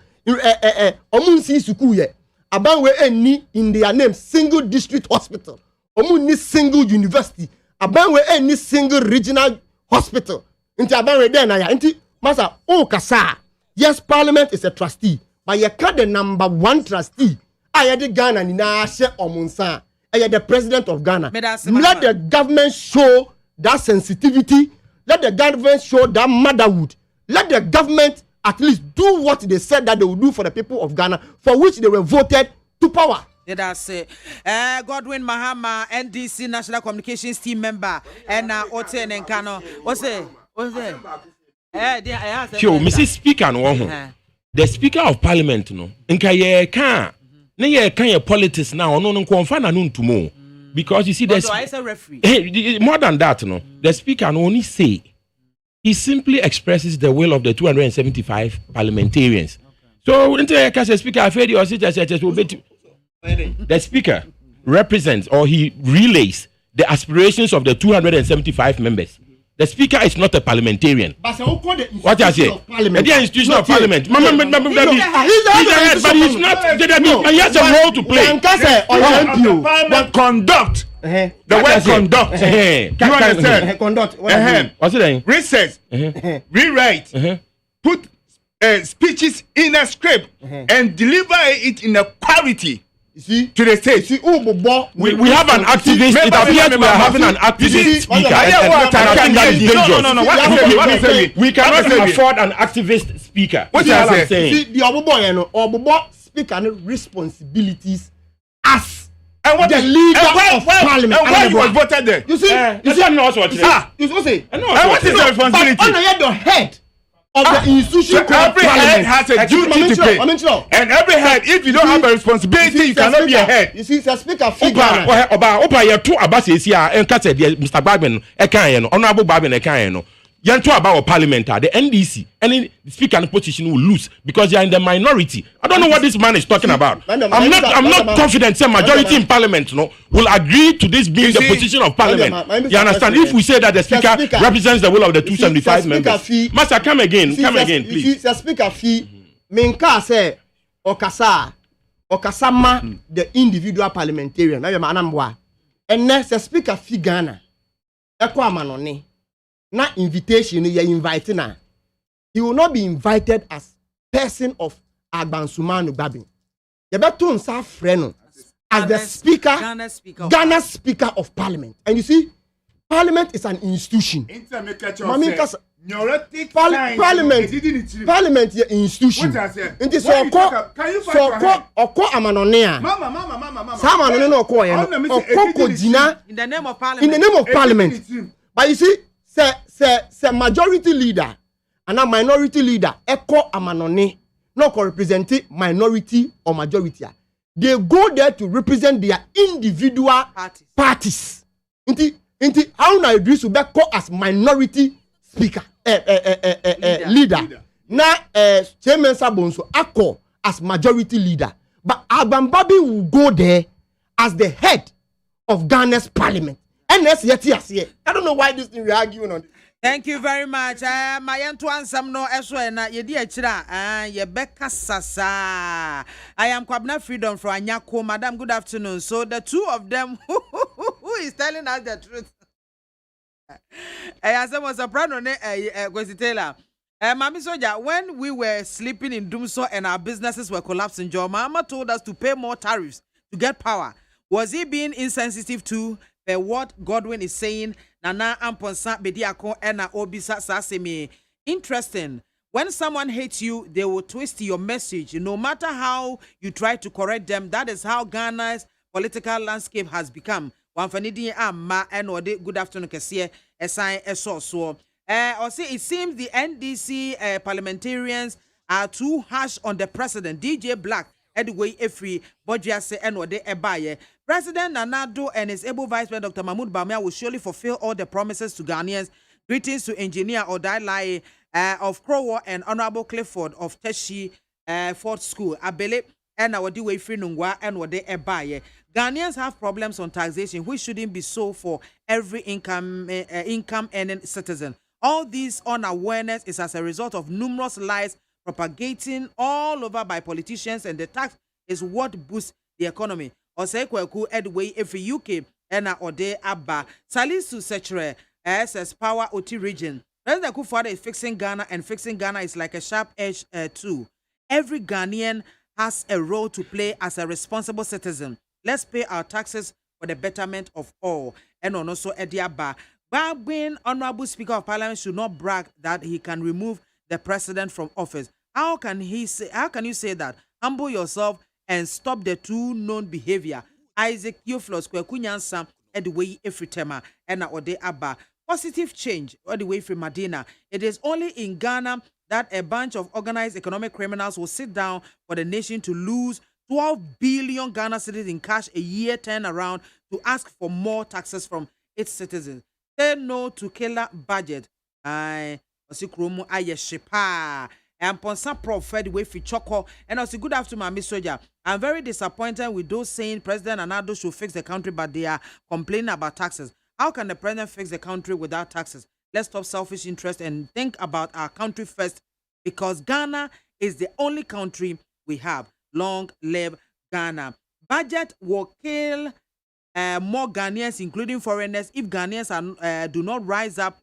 omunsi suku ye aban we eni in their name single district hospital omunni single university aban we eni single regional hospital inti aban we den na ya inti masa o kasa yes Parliament is a trustee but you can the number one trustee ayede Ghana ni na hye omunsa the president of Ghana. Let the government show that sensitivity. Let the government show that motherhood. Let the government at least do what they said that they will do for the people of Ghana, for which they were voted to power. That's it. Godwin Mahama, NDC National Communications Team member, and Oten and Kano. What's it? Sure, Mrs. Speaker, the Speaker of Parliament, no, Nkaye can. Nay, can your politics now? No, confine and tomorrow. Because you see, there's more than that. No, the speaker can only say he simply expresses the will of the 275 parliamentarians. So, the speaker, I've heard your the speaker represents or he relays the aspirations of the 275 members. The speaker is not a parliamentarian. What I say? The institution of parliament. But he's not. He has a role to play. The conduct. The word conduct. You understand? Conduct. What's it saying? Research. Rewrite. Put speeches in a script and deliver it in a quality. See, to the state. We have an activist. It appears we are having an activist speaker. I think that is dangerous. We cannot afford an activist speaker. What I'm saying? See, the Obobo speaker responsibilities as the leader of Parliament. And why you was voted there? You see, I know what you say. You see, and what is the responsibility? On the head of the institution. So every head has a duty to pay. And every head, if you don't have a responsibility, you cannot be a head. You see, the speaker figure. Oba, you two abase is here. And catch Mr. Babin, Honorable Babin, Yanto about parliament, the NDC, any speaker and position will lose because they are in the minority. I don't know what this man is talking about. I'm not confident that majority in parliament will agree to this being the position of parliament. You understand? If we say that the speaker represents the will of the 275 members. Master, come again, please. The speaker fee, Minka say, Okasama, the individual parliamentarian, and next the speaker fee Ghana, Ekwamanone. Na invitation you invite na he will not be invited as person of Agbansumanu Babin. You better nsa friend as the speaker Ghana speaker of parliament. And you see, parliament is an institution. Parliament is institution. It is so amanonea. Samanone no ko in the name of parliament. But you see, say majority leader and a minority leader echo amanone no represent minority or majority. They go there to represent their individual parties. Inti how na Idris will be called as minority speaker leader. Na Chairman Sabonso echo as majority leader. But Agbambabi will go there as the head of Ghana's parliament. I don't know why this thing we're arguing on. Thank you very much. My ansam no eswena yedi achira yebeka sasa. I am Kwabna Freedom from Anyako. Madam, good afternoon. So the two of them who is telling us the truth. I was soprano Taylor. Mami Soja, when we were sleeping in Dumso and our businesses were collapsing, Joe Mama told us to pay more tariffs to get power. Was he being insensitive to what Godwin is saying? Nana Amponsa Bediako Ena Obisa Sasemi. Interesting. When someone hates you, they will twist your message. No matter how you try to correct them, that is how Ghana's political landscape has become. Wanfanidi Amma Enode, good afternoon, Kessie, Esai Esoso. It seems the NDC parliamentarians are too harsh on the president. DJ Black, Edway Efri, Bojiase Enode Ebaye. President Nanado and his able Vice President Dr. Mahmoud Bawumia will surely fulfill all the promises to Ghanaians. Greetings to Engineer Odai of Crower and Honorable Clifford of Teshi Fort School. Abele and our way free nungwa and what they ebaye. Ghanaians have problems on taxation, which shouldn't be so for every income earning citizen. All this unawareness is as a result of numerous lies propagating all over by politicians, and the tax is what boosts the economy. Osekweku Edway every UK and Ode Abba Salisu Sechere SS Power OT region. President Akufo-Addo is fixing Ghana, and fixing Ghana is like a sharp-edged tool. Every Ghanaian has a role to play as a responsible citizen. Let's pay our taxes for the betterment of all. And also Ede Abba. Babwin, Honorable Speaker of Parliament, should not brag that he can remove the president from office. How can you say that? Humble yourself and stop the too known behavior. Isaac Yoflos Kwekunyansa Edway Efritema and Ode Abba. Positive change all the way from Medina. It is only in Ghana that a bunch of organized economic criminals will sit down for the nation to lose 12 billion Ghana cedis in cash a year turnaround to ask for more taxes from its citizens. Say no to killer budget. Osikromu ayeshipa. And Ponsa Prophet Wefi Choko. And also good afternoon, Miss Soja. I'm very disappointed with those saying President Anado should fix the country, but they are complaining about taxes. How can the president fix the country without taxes? Let's stop selfish interest and think about our country first, because Ghana is the only country we have. Long live Ghana. Budget will kill more Ghanaians, including foreigners, if Ghanaians do not rise up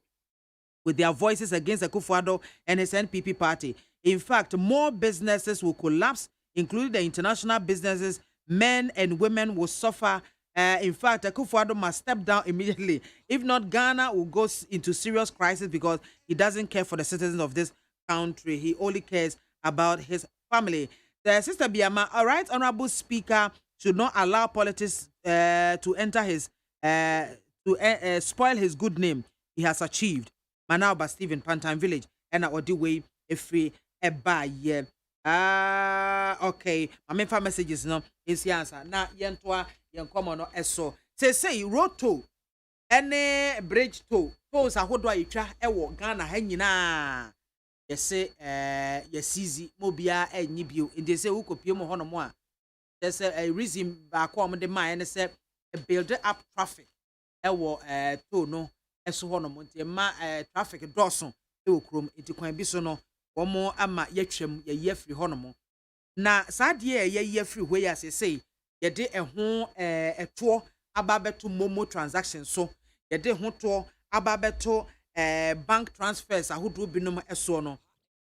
with their voices against Akufo-Addo and his NPP party. In fact, more businesses will collapse, including the international businesses. Men and women will suffer. In fact, Akufo-Addo must step down immediately. If not, Ghana will go into serious crisis because he doesn't care for the citizens of this country. He only cares about his family. The Sister BIAMAH, all right, Honorable Speaker should not allow politics to enter his, spoil his good name he has achieved. Manauba Stephen, Pantan Village, and Odiwe efiri eba ye okay mame fa messages no esi answer na yentoa yenkomo no eso say roto ene bridge tolls ahodo ayetwa ewo Ghana ha nyina yese yesizi mobia enyi bio inde se ukopie mo hono mo a yese a reason ba ko mo de man ne se build up traffic ewo toll no eso hono mo nti ma traffic doso ewo krom enti kwan bi so no womo ama yatwam ye yefri hono mo na saade ye yefri hwe ya se ye de eho eto ababeto momo transaction so ye de ho to ababeto bank transfers ahodo binom eso no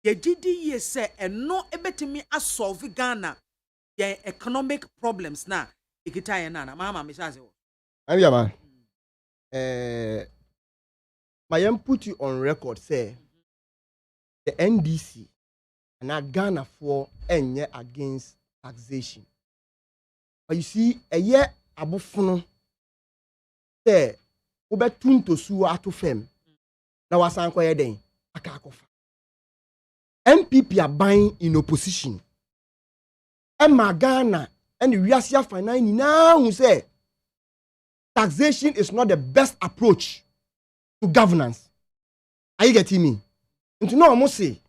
ye gidi ye se eno ebetimi asolve Ghana ye economic problems na ikita ye na mama me say Abiama my put you on record say the NDC and Ghana for enye against taxation. But you see, a year abofuno say ubetun to su ato fem. Na wasan kwa yeden akakofa. MPP are buying in opposition. Emma Ghana and the Riasia Finance now who say taxation is not the best approach to governance. Are you getting me? Nti no mo se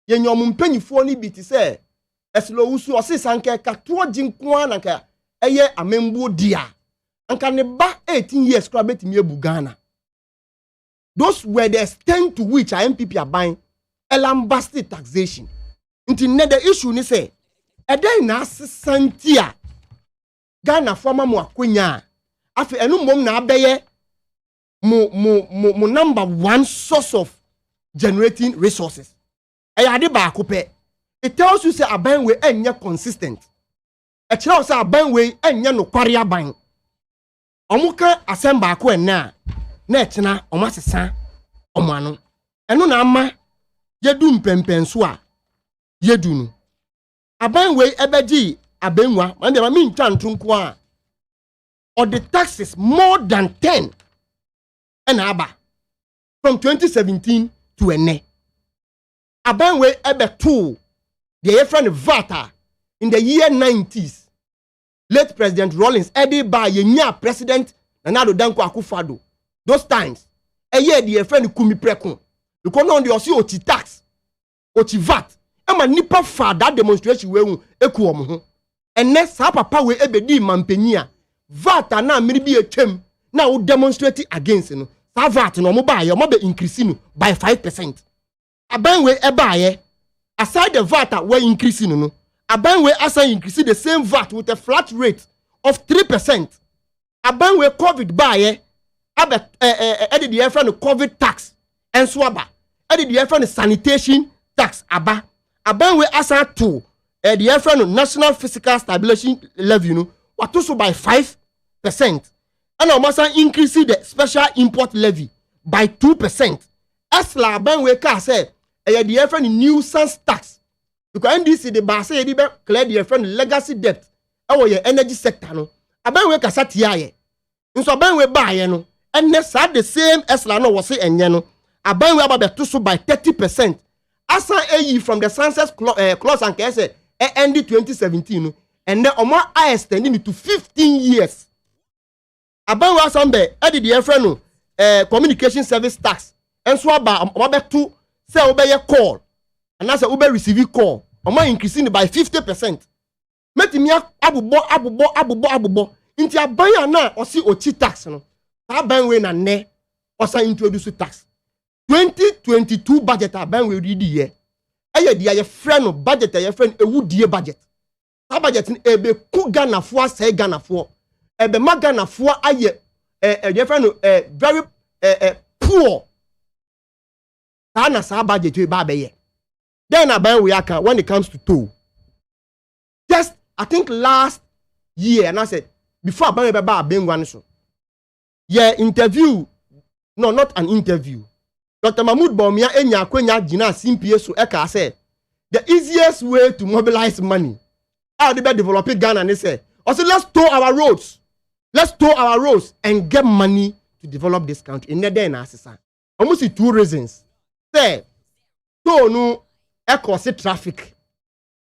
ye nyom mpanyifo ni bi ti se eslo wusu o se sanke ka to jinko anaka eye amembu dia anka ne ba 18 years kra betimi ebu Ghana. Those were the extent to which our MPP are buying elambasted taxation. Nti ne the issue ni se eden na asesantia Ghana former mo akonya afi enu mom na abeye mo number one source of generating resources. It tells you say aban we enye consistent. It tells you aban we enye no kware aban. Omuka asemba ko na etina omasesa omano. Eno na ama yedu mpempenso a yedu no. Aban we ebeji abenwa, man dey me ntwa ntunko a or the taxes more than 10 and aba from 2017 to ene. Abanwe ebe 2 the friend Vata in the year 90s. Late President Rawlings Eddie by yenya President Nana Danko Akufado. Those times a year the friend Kumi Prekon. You come on the osi oti tax oti VAT. Ema nipa fa that demonstration we eku omo ho. Ene sa papa we ebe di mampenia. VAT na miribi etwem na wo demonstrate against no. Sa VAT no mo ba ye mo be increase no by 5%. Abanwe ebaye aside the VAT we increasing no. Abanwe asa increase the same VAT with a flat rate of 3%. Abanwe COVID baye abe edit the friend COVID tax and swaba. Edit the friend sanitation tax aba. Abanwe asa to the friend national fiscal stabilization levy no what also by 5%. And almost increase the special import levy by 2%. Asla Abanwe ka say the friend nuisance tax. Because NDC the ba say the clear the friend legacy debt. Our your energy sector no. Abanwe ka satia ye. Nso Abanwe ba ye no. And next the same Asla no was say enye no. Abanwe aba beto so by 30%. Asa AE from the census clause and say end 2017 no. And then omo I extending it to 15 years. Abanwe asambe edit the friend no communication service tax. And so about to say obey call and as a receive call or increasing by 50%. Metimia abubo inti abaya na or see ochi tax no. Abanwe na ne or say introduce tax. 2022 budget abanwe read year. Eye dia friend no budget your friend e woodie budget. That budget ebe ku Ghana fo say Ghana fo. Ebe ma Ghana fo aye your friend very poor. Sa budget we ba be. Then about we aka when it comes to toll. Just I think last year and I said before about we ba benwan so. Yeah, interview. No, not an interview. Dr. Mahmoud Bawumia enya kwenya gina simpie so eka say the easiest way to mobilize money how they be developing Ghana and they say also let's tow our roads. Let's tow our roads and get money to develop this country. In the day na asesa. Almost 2 reasons. Say, so no, cause traffic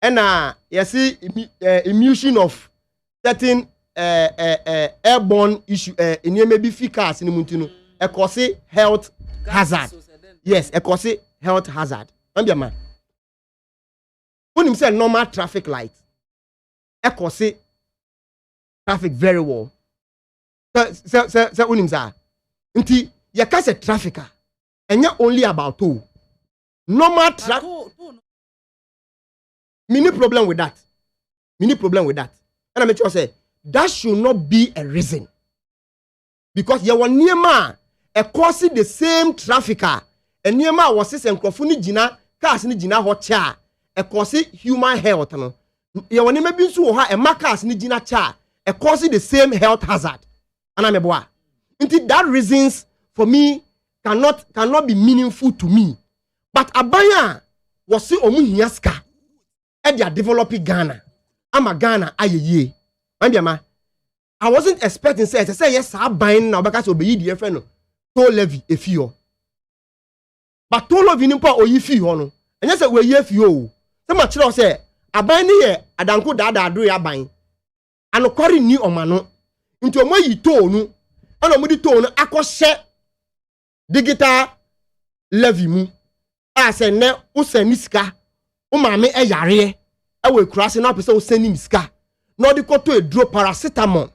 and you see emission of certain airborne issue in maybe cars in Muntino cause health hazard. Yes, cause health hazard. Man. When you say normal traffic light, cause traffic very well. So when you say nti you can say trafficker and you're only about two normal traffic. Many problem with that. And I make sure say that should not be a reason because you were near man causing the same trafficker and near man was this and crofuni jina cars ni jina hot cha causing human health no you were never been so ha and cars ni jina cha causing the same health hazard and I'm a boy. Until that reasons for me cannot be meaningful to me. But Abaya was see omu hiaska and they are developing Ghana. I'm a Ghana aye. I wasn't expecting say yes I buying now because obey the friend to levy a few. But to love in impa or if you no. And yes we ye few. So much say aban here adanko dada do ya buying. And okori ni omano into omo yi to no ana mo di to no akose digital levy mu ase ne usani sika o maame eyare e we kurase na pese usani sika no di koto edro paracetamol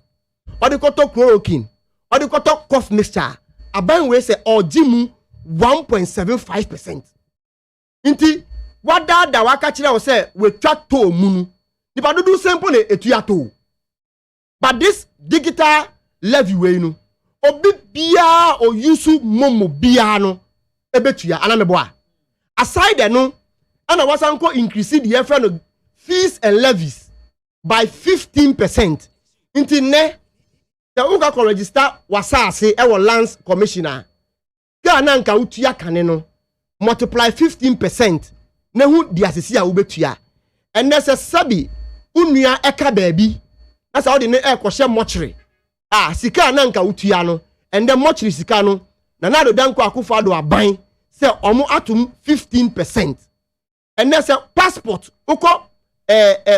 o di koto chloroquine o di koto cough mixture aban we say ojimu 1.75%. Inti wada da waka kire o say we twa to mu nu nipa do simple na etua to. But this digital levy we no obi bia o yusu momo bia no ebetua anameboa aside no ana wasanko increase the friend fees and levies by 15%. Inti ne the uka ko register wasase e wo lands commissioner Ghana nka utua kane no multiply 15% na hu di asesi a ubetua and necessary unua eka baabi na sa odi ne e ko hye mochre sika na nka utua no and then mochre sika no na do danko akufo ado aban say omo atum 15%. And then say passport uko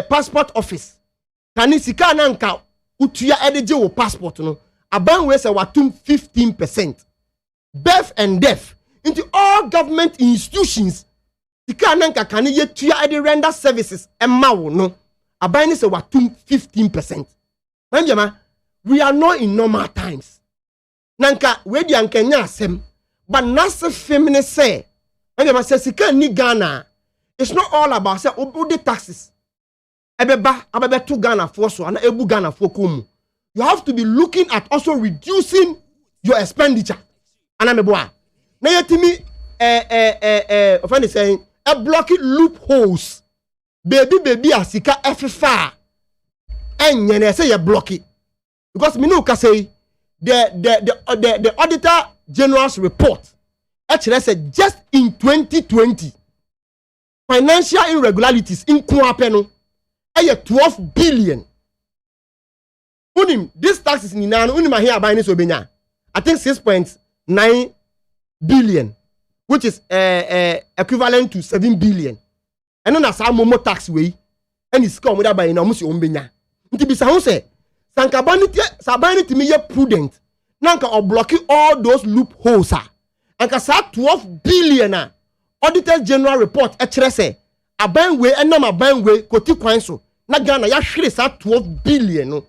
passport office kani sika na nka utua edeje wo passport no aban we say watum 15%. Birth and death into all government institutions sika na nka kani ye tua ede render services emma wo no aban say watum 15%. We are not in normal times. Nanka we di ankenya asem but nasa feminine say sika ni Ghana. It's not all about say the taxes. Abeba to Ghana for so and ebu Ghana for komu. You have to be looking at also reducing your expenditure. Anameboa. Na yetimi offend saying a blocking loopholes. Baby asika efifa. And say you block it because me no can say the Auditor General's report actually said just in 2020 financial irregularities in Kuapeno 12 billion. Unim this tax is in unim here by Obenya. I think 6.9 billion, which is equivalent to 7 billion. And then as more tax way and it's come with by in almost Obenya. Nti bisa ho se sabani timi ye prudent nanka o block all those loopholes anka sa 12 billion Auditor General report e kire se aban we enam aban we koti kwan so na Ghana ya hwere sa 12 billion no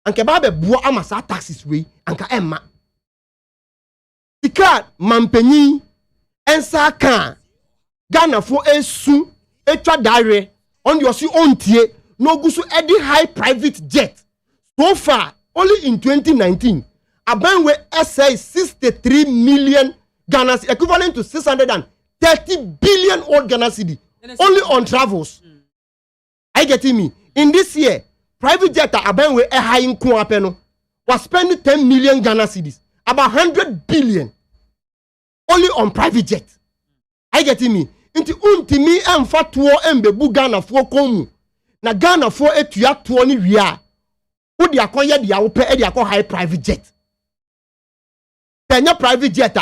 anka ba be buo ama sa taxes we anka emma tika mampanyi ensa kan Ghana fo esu etwa dare on your si ontie no gusu edi high private jet. So far, only in 2019, Abenwe SA 63 million Ghana, equivalent to 630 billion old Ghana cedi, only on travels. I getting me? In this year, private jet Abenwe high in Kuapeno was spending 10 million Ghana cedis, about 100 billion, only on private jet. I getting me? Into untimi emfatuo embebu Ghana for komu. Na Ghana for etua 20 ria. Udi akoye dia ope e dia ko high private jet. Tenya private jet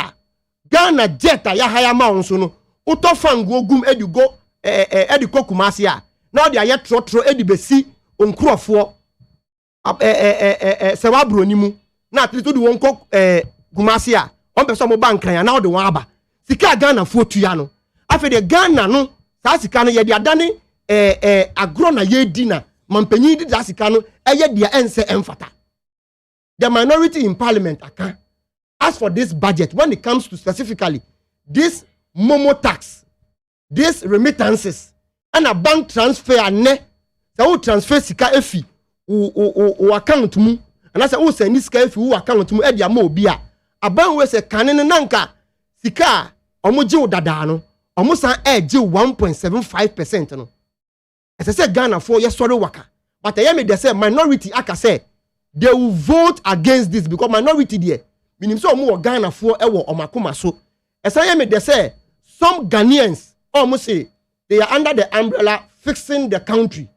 Ghana jet ya higher ma onso no uto fango gum edi go edi ko Kumasi a na odi aye trotro edi besi onkurofo se wa broni mu na atletu di won ko Kumasi a on be so mo bankan ya na odi won aba sika Ghana fo tuya no afi de Ghana no sa sika no ye de adane agro na ye di na mampanyi di da sika no eye dia ense emfata. The minority in parliament aka as for this budget when it comes to specifically this momo tax, this remittances and a bank transfer ne so transfer sika efi o account mu and say o send sika efi o account mu e dia ma obi a aban we se kanene nanka sika omo je odada no omo san je 1.75% no ese say Ghana for yes sorry waka but I me dey say minority aka say they will vote against this because minority there meaning so omo Ghana for ewo omakoma so ese me dey say some Ghanaians almost say they are under the umbrella fixing the country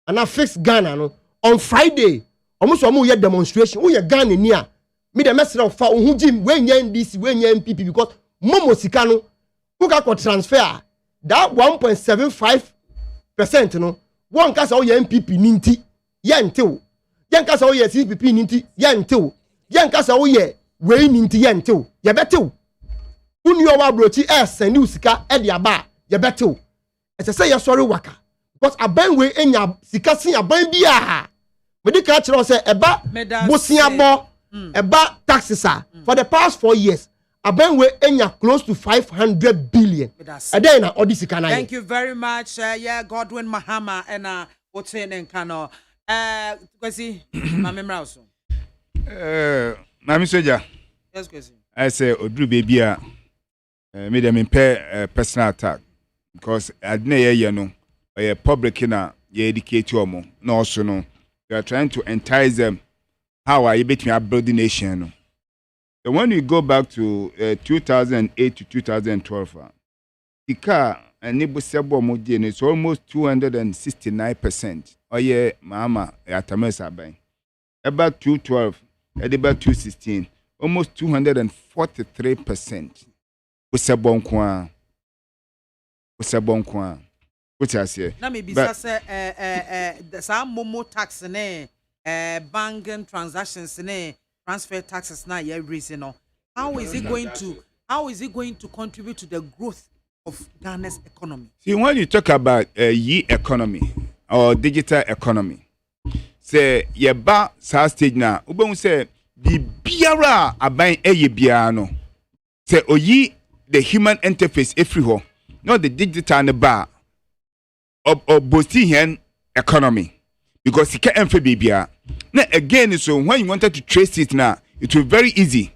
and now fix Ghana no on Friday almost omo ye demonstration wo ye Ghana ni a me the message of fa ohun jim we nya NDC we nya MPP because momo sika no who ka transfer that 1.75% no one ka say o ye MPP ninti ye ntew yen ka say o ye CPP ninti ye ntew yen ka say o ye we ninti ye ntew ye betew uni owa brochi send usika e dia ba ye betew ese say ye sorry waka because aban we enya sika sin aban bia me di ka kire say eba bosia bo eba taxes for the past 4 years aban we enya close to 500 billion and then na odisika na. Thank you very much yeah Godwin Mahama and Oten and Kano kwesi mamemra so mami soja yes kwesi I say odru baby a me dem pay personal attack because adna ye no public na ye educate omo na also no you are trying to entice them how are you between a building nation no. So when you go back to 2008 to 2012 the car and Nebusebo Modi is almost 269%. Oh yeah, mama atamesa bang. About 212, about 216, almost 243%. Usabon kwa. What I say? Na me bisa say the some momo tax ne banking transactions ne transfer taxes na ye reason no. How is it going to contribute to the growth of Ghana's economy? See, when you talk about e-economy or digital economy, say ye ba sa stage na ubon say bi biara aban eye biara no say oyi the human interface every ho not the digital ne ba or boosting hen economy because it can't be bibia na again so when you wanted to trace it now it will be very easy.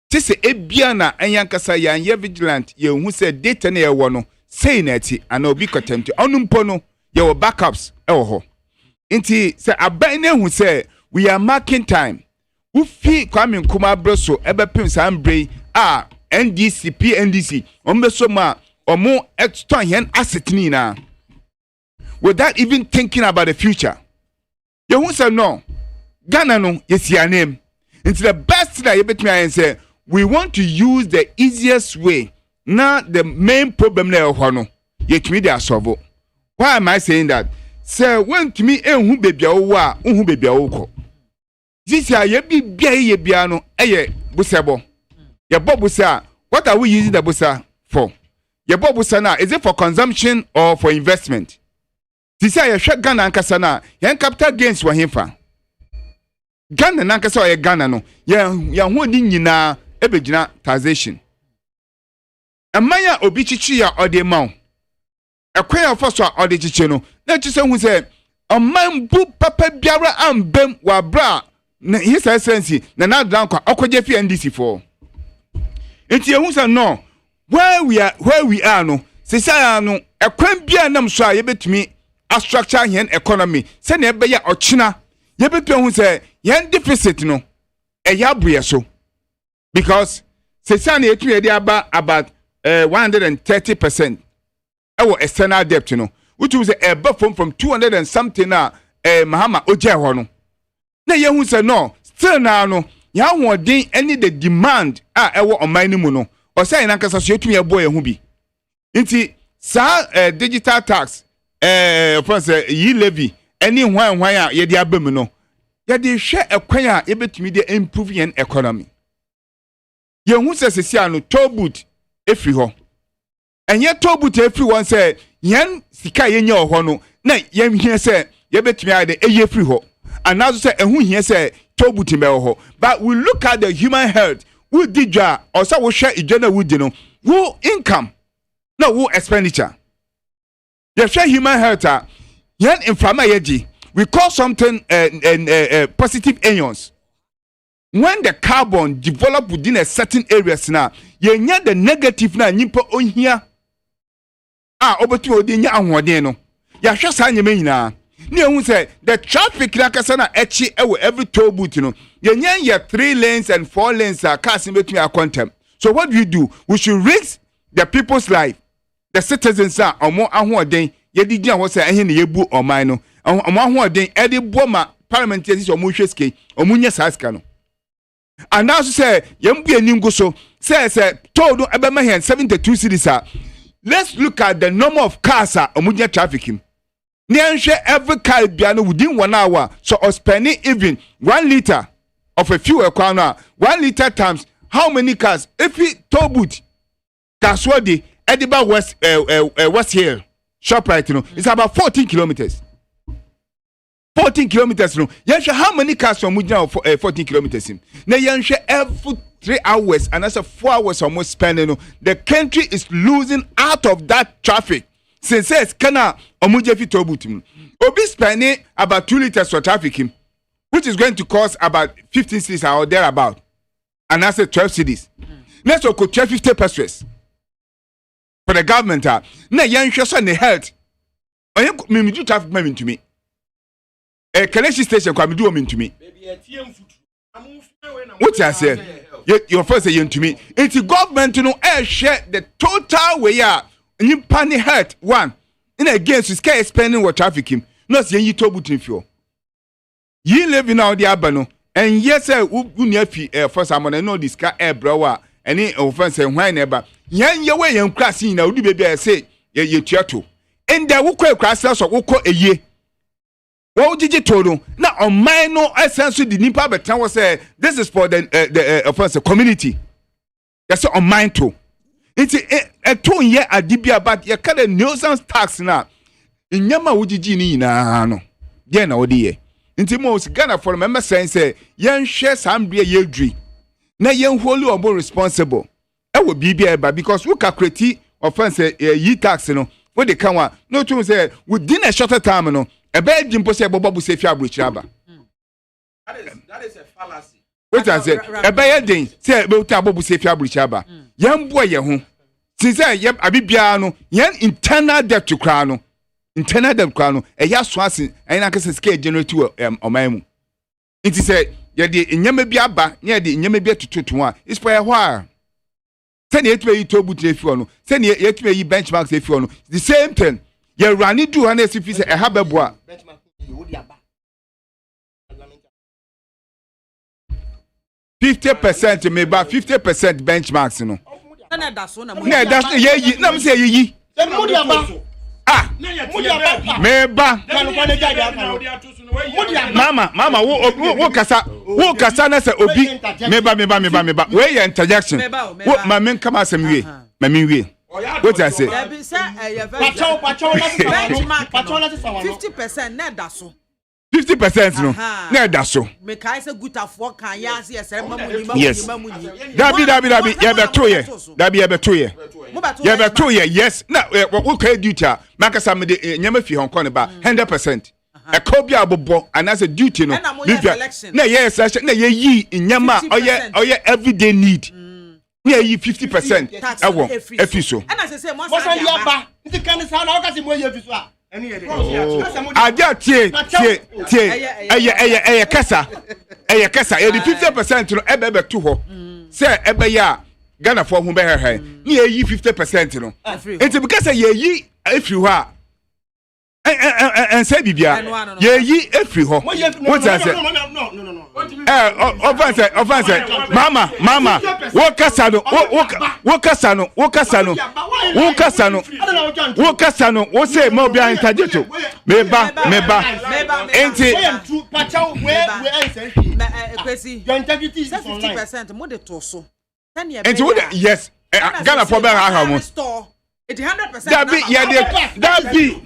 Tise ebia na enyankasa ya ye vigilant ye hu se data na ye wo no say na ti ana obi contempt onumpo no ye wo backups e wo ho nti se aban na hu se we are marking time ufi Kwame Nkrumah broso ebepim sambre a NDC PNDC ombeso ma omo extra hen asset ni na without even thinking about the future. You hu se no Ghana no yes your name. It's the best that you bet me and say we want to use the easiest way. Now the main problem now no yet me they solve. Why am I saying that? Say when to me who baby wa who baby ko. This year ye bi bia no eye busebo. Ye bobusa what are we using the busa for? Ye bobusa na is it for consumption or for investment? This year ye hwe Ghana ankasa na ye capital gains wa himfa. Ghana nankasa oye Ghana no ya ho ni nyina ebegina taxation amanya obi chichi ya ode maw ekwan ya foso a ode chichi no na chise hu se amman bu papa biara ambem wa bra na his excellency na dran kwa okoje fi NDC for enti ehun se no where we are no se say no ekwan bia nam so a ye betumi a structure hen economy se na ebe ya ochina ye betu ehun se yen deficit no eya buye so because se na etu ye dey about 130% our external debt no which was a from 200 and something na Mahama oje ho no na ye hu se no still na no ya wodin any the demand ewo oman ni mu no o say na kasa so etu ye boy hu bi Inti sa digital tax yi levy any hwan a ye de abam no ye de hwe ekwan a ye betumi de improve yen economy ye hu se sesia no tobut efri ho enye tobut efri won se yen sika ye nya ho no na ye hie se ye betumi ade eye efri ho anazo se ehu hie se tobut me ho but we look at the human health we digwa or so we share ijana we di no wo income no wo expenditure the share human health yen inflammation we call something positive ions. When the carbon develop within a certain areas now, you get the negative na nipa on here. Obetu odinya ahwode no. Ya hwe sa nyeme nyina. Ne ehun say the traffic na kasa na echi every toll booth no. You nya 3 lanes and 4 lanes cars between a contem. So what do? We should risk the people's life. The citizens omo ahwode ye di dia wo say ehe ne yebu oman no. Omo ahwode e de boma parliamentarians omo hweske omo nya saska no. And now say yembu eningo so say told ebema hen 72 cities. Let's look at the number of cars omunya trafficking. Nianhwe every car biano within 1 hour so spending even 1 liter of a fuel kwana 1 liter times how many cars if we toll booth Kaswadi Ediba West Hill shop right it's about 14 kilometers. 14 kilometers no yenhwe how many cars from mujina 14 kilometers in na yenhwe every 3 hours and that's 4 hours almost spending no the country is losing out of that traffic since it's kana omuja fi tobutum obi spending about 2 liters for trafficking which is going to cost about 15 cities or thereabout and that's 12 cities let's go 50 pesos for the government na yenhwe so ne health me do traffic me to me a Kaleshi station kwame do me to me. What I say? Your first say to me. It's the government to know share the total way you panic hurt one. In against sky spending what trafficking. Not saying you told butin fuel. Ye live in out the abano. And yes, sir, near first I'm gonna know this car air brower. Any offense and why never. Yan your way and classing now do baby I say ye theatre. And there will quite crash us or will a year. What did you told him? Now on my no essence the nipa but was say this is for the offense community. That's on mine too. It's a 2 year adibia but you kind of nuisance tax now. In Yama Ujiji ni na no. Yeah na odi. Inti most Ghana for member saying say yan share some be ye dri. Na yan wholly or more responsible. I will be because we can create offense ye tax no. What they can no to say within a shorter time no. A bad jimpo say Bobo say Fiabricaba. That is a fallacy. What I say, a bad day, say about Bobo say Fiabricaba. Young boy, home. Since I yep, Abibiano, young internal debt to crown, internal debt crown, a yas swassing, and I can scale generator or MAAME. It is said, Yadi in Yamabiaba, near the Yamabia to 2 is for a while. Send it where you told Butifano, send it where you benchmarks if you know the same thing. You run it 250 a hababwa. 50% maybe 50% benchmarks, you know. No, that's ye. No, I'm saying ye. Meba. Mama, wo kasa na se obi. Meba. Where your interjection? What my men come as me. What I say? Benchmark 50% net that so. 50% no. Net that so. Make I say good of work can ya see yes. Dabi. Ya be 2 year. Ya be 2 year. Yes. Na what can duty? Makasa me de nyama fi hon kon ba 100%. A copy abobo and as a duty no. Na yes, na ye yi nyama oye everyday need. Yeah, you 50%. I want efiso. And as I say, most of your ba. It can sound how can you efiso? Adia tie. Kasa. The 50% no ebe to ho. Say ebe ya Ghana for hu be he. Ni yi 50% no. It's because ye yi efi ho and say bibia. Ye yi efi ho. What I say? Offense. Mama. Wokasano. What say more behind Tajeto? Meba. Enti. Your integrity is 50% more the torso. Enti yes. Ghana for better how much? It's 100%. That be.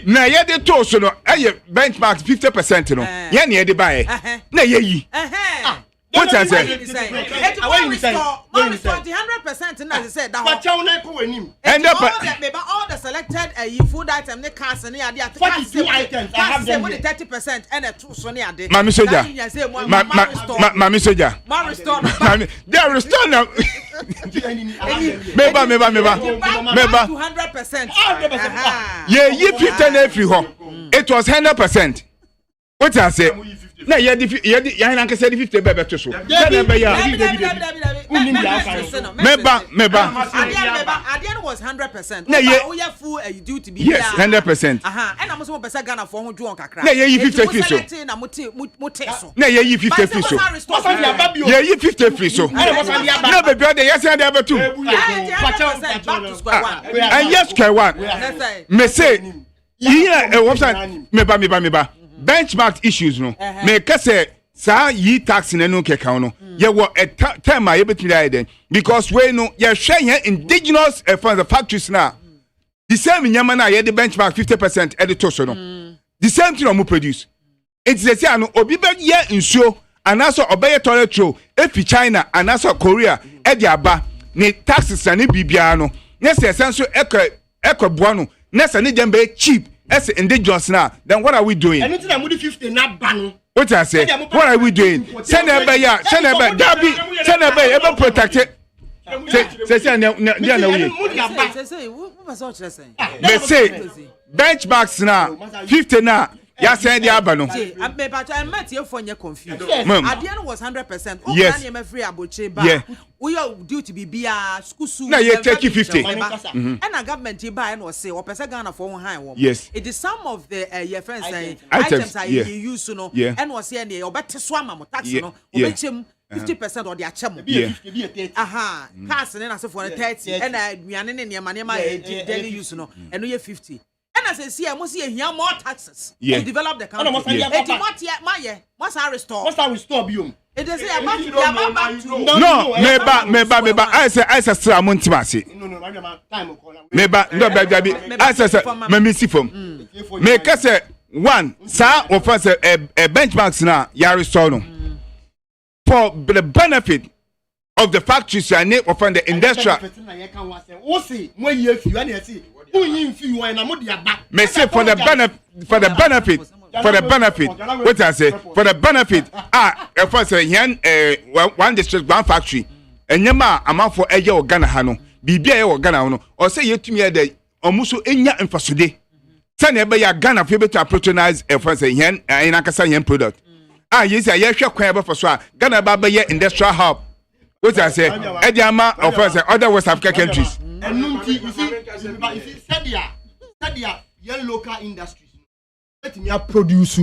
Na ye de to so no benchmark 50% no ye na ye de buy na ye yi what I say it's 100% na say that and all the selected food item ne cars ne ade at cars items I have them 30% and a two so ne ade mami soja mami soja they restore now meba 200% yeah ye 50 na free ho it was 100%. What I say? Na ye na nke say 50 be to so. Na be ya. Meba. Adian was 100%. Na ye we full due to be yes 100%. And I'm so pesa Ghana for ho dwon kakra. Na ye 50 free so. Na mote so. Na ye 50 free so. Ye 50 free so. Na be brother yes and there too. Back to square one. And yes square one. Me say here website meba. Benchmark issues no make say sa yi tax na no keka no ye wo term a ye betumi den because we no ye hwe indigenous from the factories na the same nyama na ye the benchmark 50% edito so no the same thing no produce it say say no obi be ye nsuo anaso obeye toilet roll efi China anaso Korea e di aba ne taxes na bibia no ne say senso ekwa no ne say ne dem be cheap as indigenous now, then what are we doing? Anything I'm 50 na ban. What I say? What are we doing? Send ever protect it. Say benchmarks now 50 now. Ya say the abano. I met you for your confused. Adian was 100%. Yes. Yeah. We are due to be school. Now you take 50. And a government you buy and was say or person Ghana for high. Yes. It is some of the your friends items I use to know. And was saying or better swam tax no. 50% or the acham. Aha. Cars and as for 30 and we are in your money daily use no. And we 50. And as I see, I must see here more taxes to develop the country. What's our restore? What's our restore, Bium? It is no, meba. I say, Stramontimasi. Meba, no, baby. I say, Mamisi from. Make us one, sir, or first a benchmarks now, Yaristono. For the benefit of the factories and of the industrial. Me say for the benefit. What I say for the benefit. First one district, one factory. And yama amount for a year Ghana hano. Bibia or Ghana no. Or say you to me the almost enya infasude. Send ebe ya Ghana for to patronize a first yen in Akasa yen product. Yes, I shall quite for so Ghana baba ye industrial hub. What I say, Ediama or first other West African countries. And you see, said your local industries. Let me produce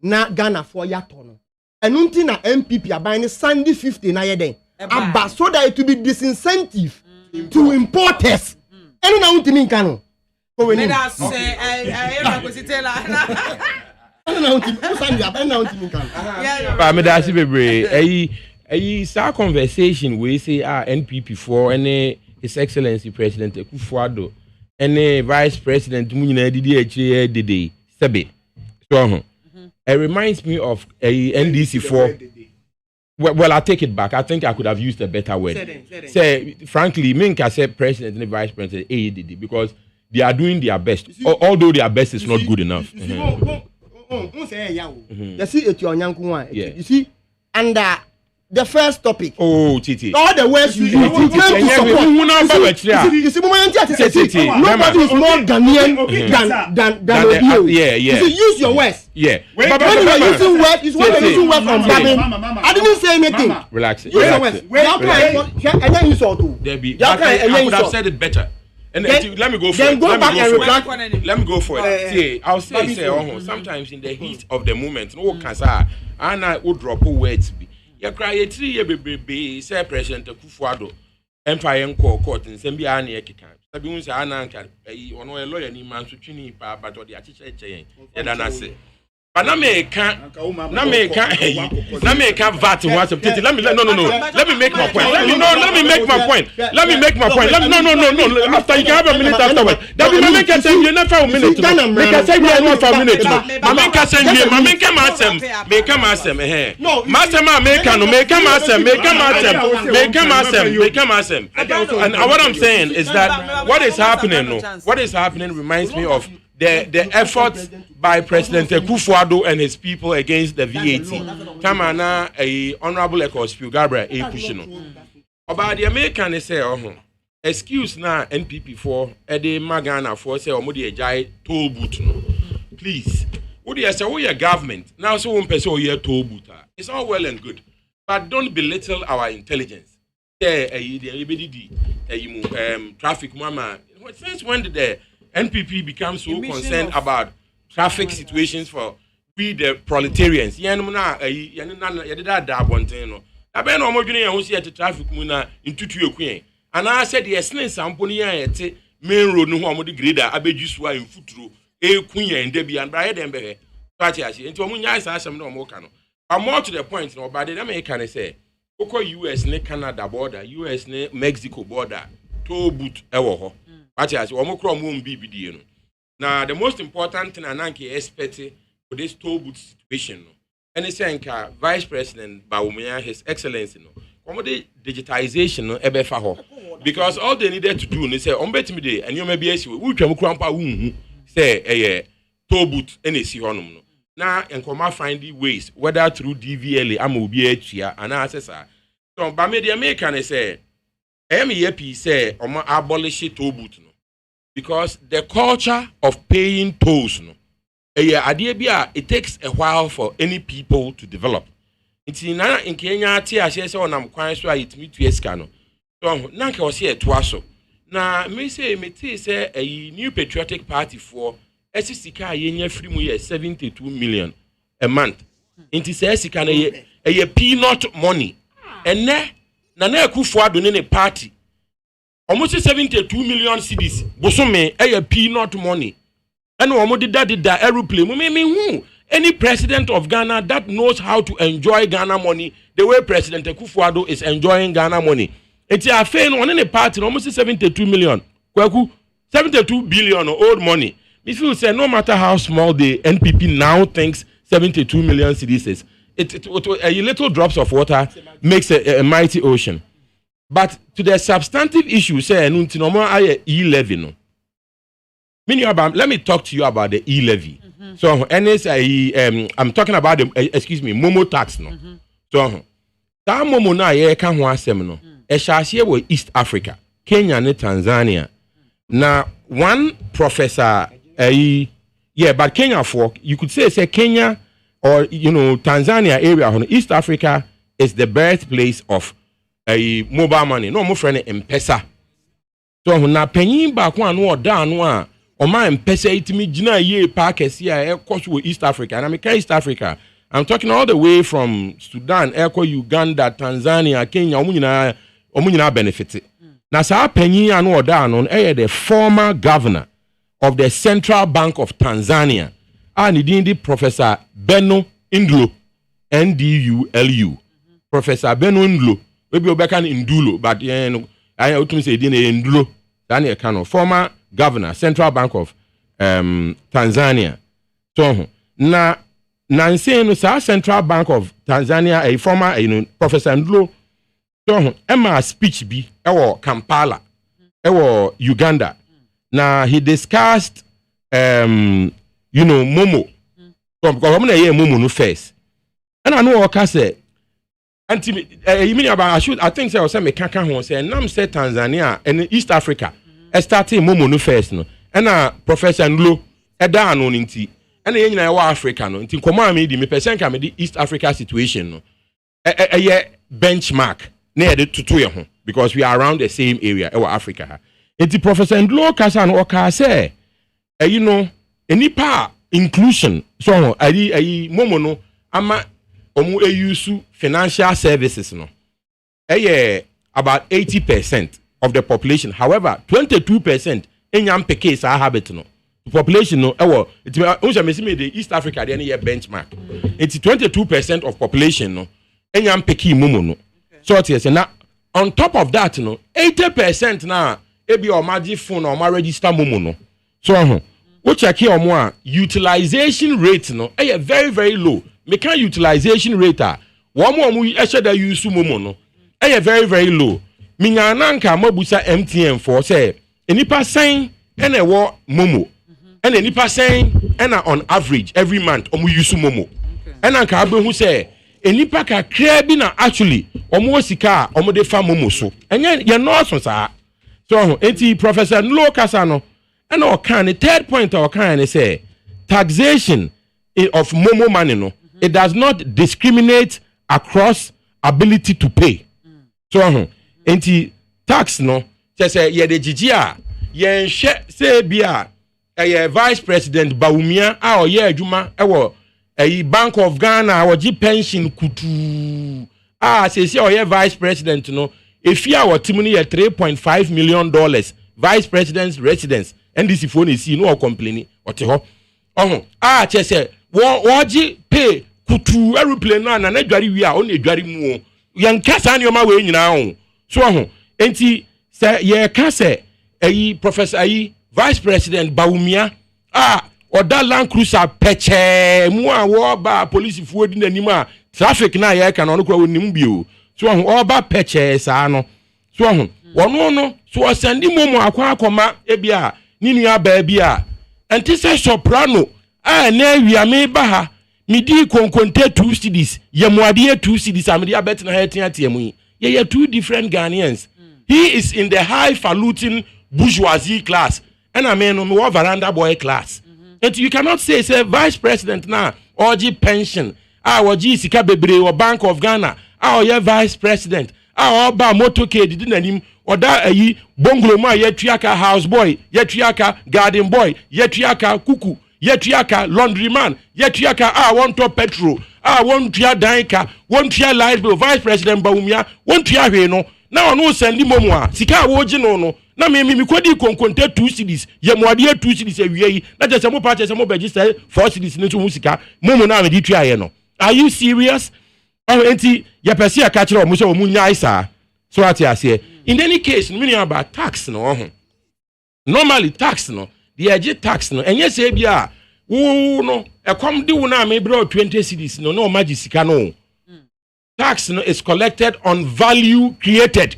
na Ghana for your tono. And until na MPP are buying Sandy 50 na yeden. Aba so that it will be disincentive to importers. And now until me kano. Let us say, I was it a conversation we say NPP for any His Excellency President Akufo-Addo and Vice President Munyina Didi Sebe. So it reminds me of a NDC for. Well, I take it back. I think I could have used a better word. Say, frankly, Minka said President and Vice President ADD because they are doing their best, although their best is not good enough. You see, you see, and the first topic. Oh, Titi. All the words you use. You see, nobody is more Ghanaian than Odio. Yeah. You see, use your words. Yeah. When you are using words, it's when you using words from Babin. I didn't say anything. Relax. Use your words. And then you saw too. I could have said it better. And let me go for it. Let me go for it. See, I'll say sometimes in the heat of the moment, no kasa, and I would drop words. You cry a 3 year baby, say President Kufuado, Empire Court, and Sembia Nekikan. Sabins Ananka, a lawyer, ni man to Chini, but or the Achiche, and I say. But na me can't vat what let me let me make my point. Let me make my point. No. After you have a minute afterwards. That will make us send you not for a minute. Make us send you not for a minute. Make us send you, make him ask him. No, Master make him ask him. And what I'm saying is that what is happening reminds me of the efforts by President Kufuado and his people against the VAT. Tamana a honorable Ekospu Gabriel a pushino. About the American say excuse na NPP for Ede Magana for say omodi ejai toll booth no. Please. What do you say we are government? Now so one person here toll booth. It's all well and good. But don't belittle our intelligence. Traffic mama. Since when did the NPP become so concerned about traffic situations for we the proletarians? Traffic and I said yes, Samponi main road no more the grader abejuswa in futuro queen and Debbie and Brian Dembe. Into but more to the point, no, but the American say, Oko US ne Canada border, US ne Mexico border, toll booth ewo. Now, the most important thing I expect for this toll booth situation, and it's saying Vice President Baumia, His Excellency, digitization, because all they needed to do is say, me and you may be we can say toll booth and now and come find the ways, whether through DVLA, AMOBH, and assessor. So, by me, the American say, MEP say, abolish toll booth. Because the culture of paying tolls, it takes a while for any people to develop. It's in Kenya, I say, I'm quite sure it meets to Escano. So, Nanka was here twice. Now, me say, a new patriotic party for SCK, Yenya free 72 million a month. It says, a peanut money. And Nana Kufuado in a party. Almost 72 million cedis. Bosome, a peanut money. And almost did that aeroplane. Any president of Ghana that knows how to enjoy Ghana money the way President Kufuado is enjoying Ghana money. It's a fair on any party, almost 72 million. 72 billion old money. If you say no matter how small the NPP now thinks 72 million cedis is, a little drops of water makes a mighty ocean. But to the substantive issue, say e-levy no. Let me talk to you about the e-levy. So, I'm talking about the Momo tax no. So, that Momo na ye kan ho asem no. E shahye wo East Africa, Kenya and Tanzania. Now, one professor but Kenya for you could say Kenya or Tanzania area, East Africa is the birthplace of a mobile money. No more friend M-Pesa. So na penyin ba ko anu oda anu a o ma M-Pesa itimi gina ye park esia e East Africa. And I mean East Africa. I'm talking all the way from Sudan, Uganda, Tanzania, Kenya, omunyina benefit. Na sa penyin anu oda anu the former governor of the Central Bank of Tanzania. And the Professor Benno Ndulu, Ndulu. Professor Benno Ndulu. Maybe you back in Ndulo, but I would say Ndulo. Daniel Kano, former governor, Central Bank of Tanzania. So na saying Central Bank of Tanzania, a former Professor Ndulu. So Emma speech be Kampala, Uganda. Now he discussed Momo. So because I'm gonna hear Momo no first. And I know what say. And you mean about I think I was saying me kaka ho say nam say Tanzania and East Africa. Starting Momo no first no. And Professor Nlo eda no nti. And ye nyina wa Africa no. Nti komo me di me person ka me di East Africa situation no. Benchmark na ye de tutu ye ho because we are around the same area Africa. Enti Professor Ndlo kasa no oka say you know enipa inclusion so ayi momo no ama omu use financial services no about 80% of the population. However 22% enyam peke sa habit no the population no the East Africa dey near benchmark. It's 22% of population no enyam peke momo no. So it is na on top of that no 80% na ebi o maji phone or ma register momo no. So we check here on utilization rate no very very low. Meka utilization rate one more that use momo no very very low. Minya nanka mabusa MTN for say enipa saying and a war momo and enipa saying and on average every month use momo and anka abe who say enipa ka krebi na actually sika de fa momo so and you know so sa so enti Professor Nlo Kasano and our the third point our kind say taxation of momo money no it does not discriminate across ability to pay. So enti tax no say ye de jijia ye say bia vice president Bawumia a oye adwuma ewo Bank of Ghana or G pension kutu say oye vice president no efia wa timuni ye $3.5 million vice president's residence NDC phone is no complaining ote ho say wo ji pay kutu aeroplane na dwari wi a o na dwari mu yan kasa ne ma we nyina ho so enti say ye ka say professor vice president Bawumia oda Land Cruiser peche mu a wo ba police fuo di nanim a traffic na ye ka no no kwa wonim bio so oba peche sa no so wono no so send momo akoma ebia ni nua ba bia enti say soprano na wiame ba ha midi konkonte 2 cities yemuade 2 cities amedi abet na hetiatiamu ye 2 different Ghanaians. He is in the highfalutin bourgeoisie class and I mean no veranda boy class. And you cannot say vice president na oji pension oji sika bebre or Bank of Ghana or vice president oba motorcade di nanim oda bongolo ma yetuaka house boy yetuaka garden boy yetuaka kuku yetuaka laundryman yetuaka want to petrol want to danka want to light bill vice president Bawumia want to hwe no na ono sendi momo a sika woji no na me kwadi konkonte 2 cities yemuade 2 cities awie na je se mo pa che se mo register 4 cities ne so sika momo na me di tuaye no. Are you serious? Enti ye pese aka kire o mo se o mu nyai sa so ati ase. In any case meaning about tax no normally tax no the age tax no enye se bia wo no ekom di wo na me bro 20 cities no magi sika no. Tax no is collected on value created.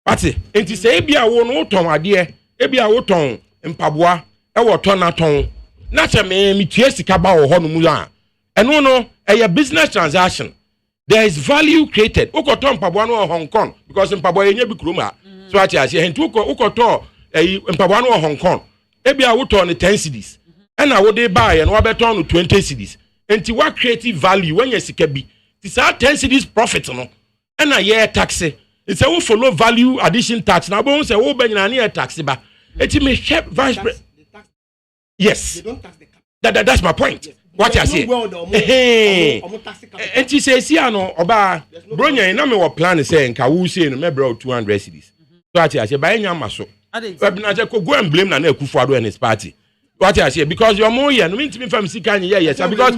Ati enti se bia wo no ton ade e bia wo ton mpaboa e wo ton na ton na che me tie sika ba wo ho no mu a eno no a business transaction. There is value created. Ukoton mpaboa no Hong Kong because mpaboa yenye bi kroma so ati ase hentu ukoton mpaboa no Hong Kong e bia wo ton 10 cedis and na wo dey buy and wo beton no 20 cedis enti what creative value when you sika bi it's a 10 cedis profit no and na ye tax it's a we follow value addition tax na bo say wo be nyina na tax ba enti me help vice president yes they don't tax the that's my point. Yes. What you say? And she says, "See, no, oba, bronya, na me wa plan say nka wo say no me bro 200 cedis." So what you say? Buy nyama so. Na je go and blame na Akufo-Addo and his party. What you say? Because you're more here. No mean to me from sika nye yes. Because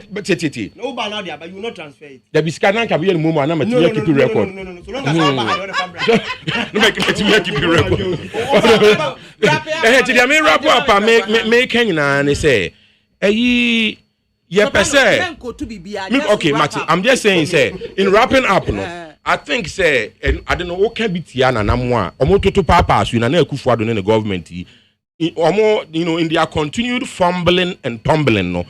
but tete. No ba now there, but you will not transfer it. The biskana can be in mumu na me to keep record. No. So long as I buy the fabric. No make to keep record. Tete me rap up make nyina na say okay, Mati, I'm just saying, say, in wrapping up, no, I think, say, and I don't know what can be Tiana Namwa, or more to papas, you know, Akufo-Addo in the government, or more, you know, in their continued fumbling and tumbling, no,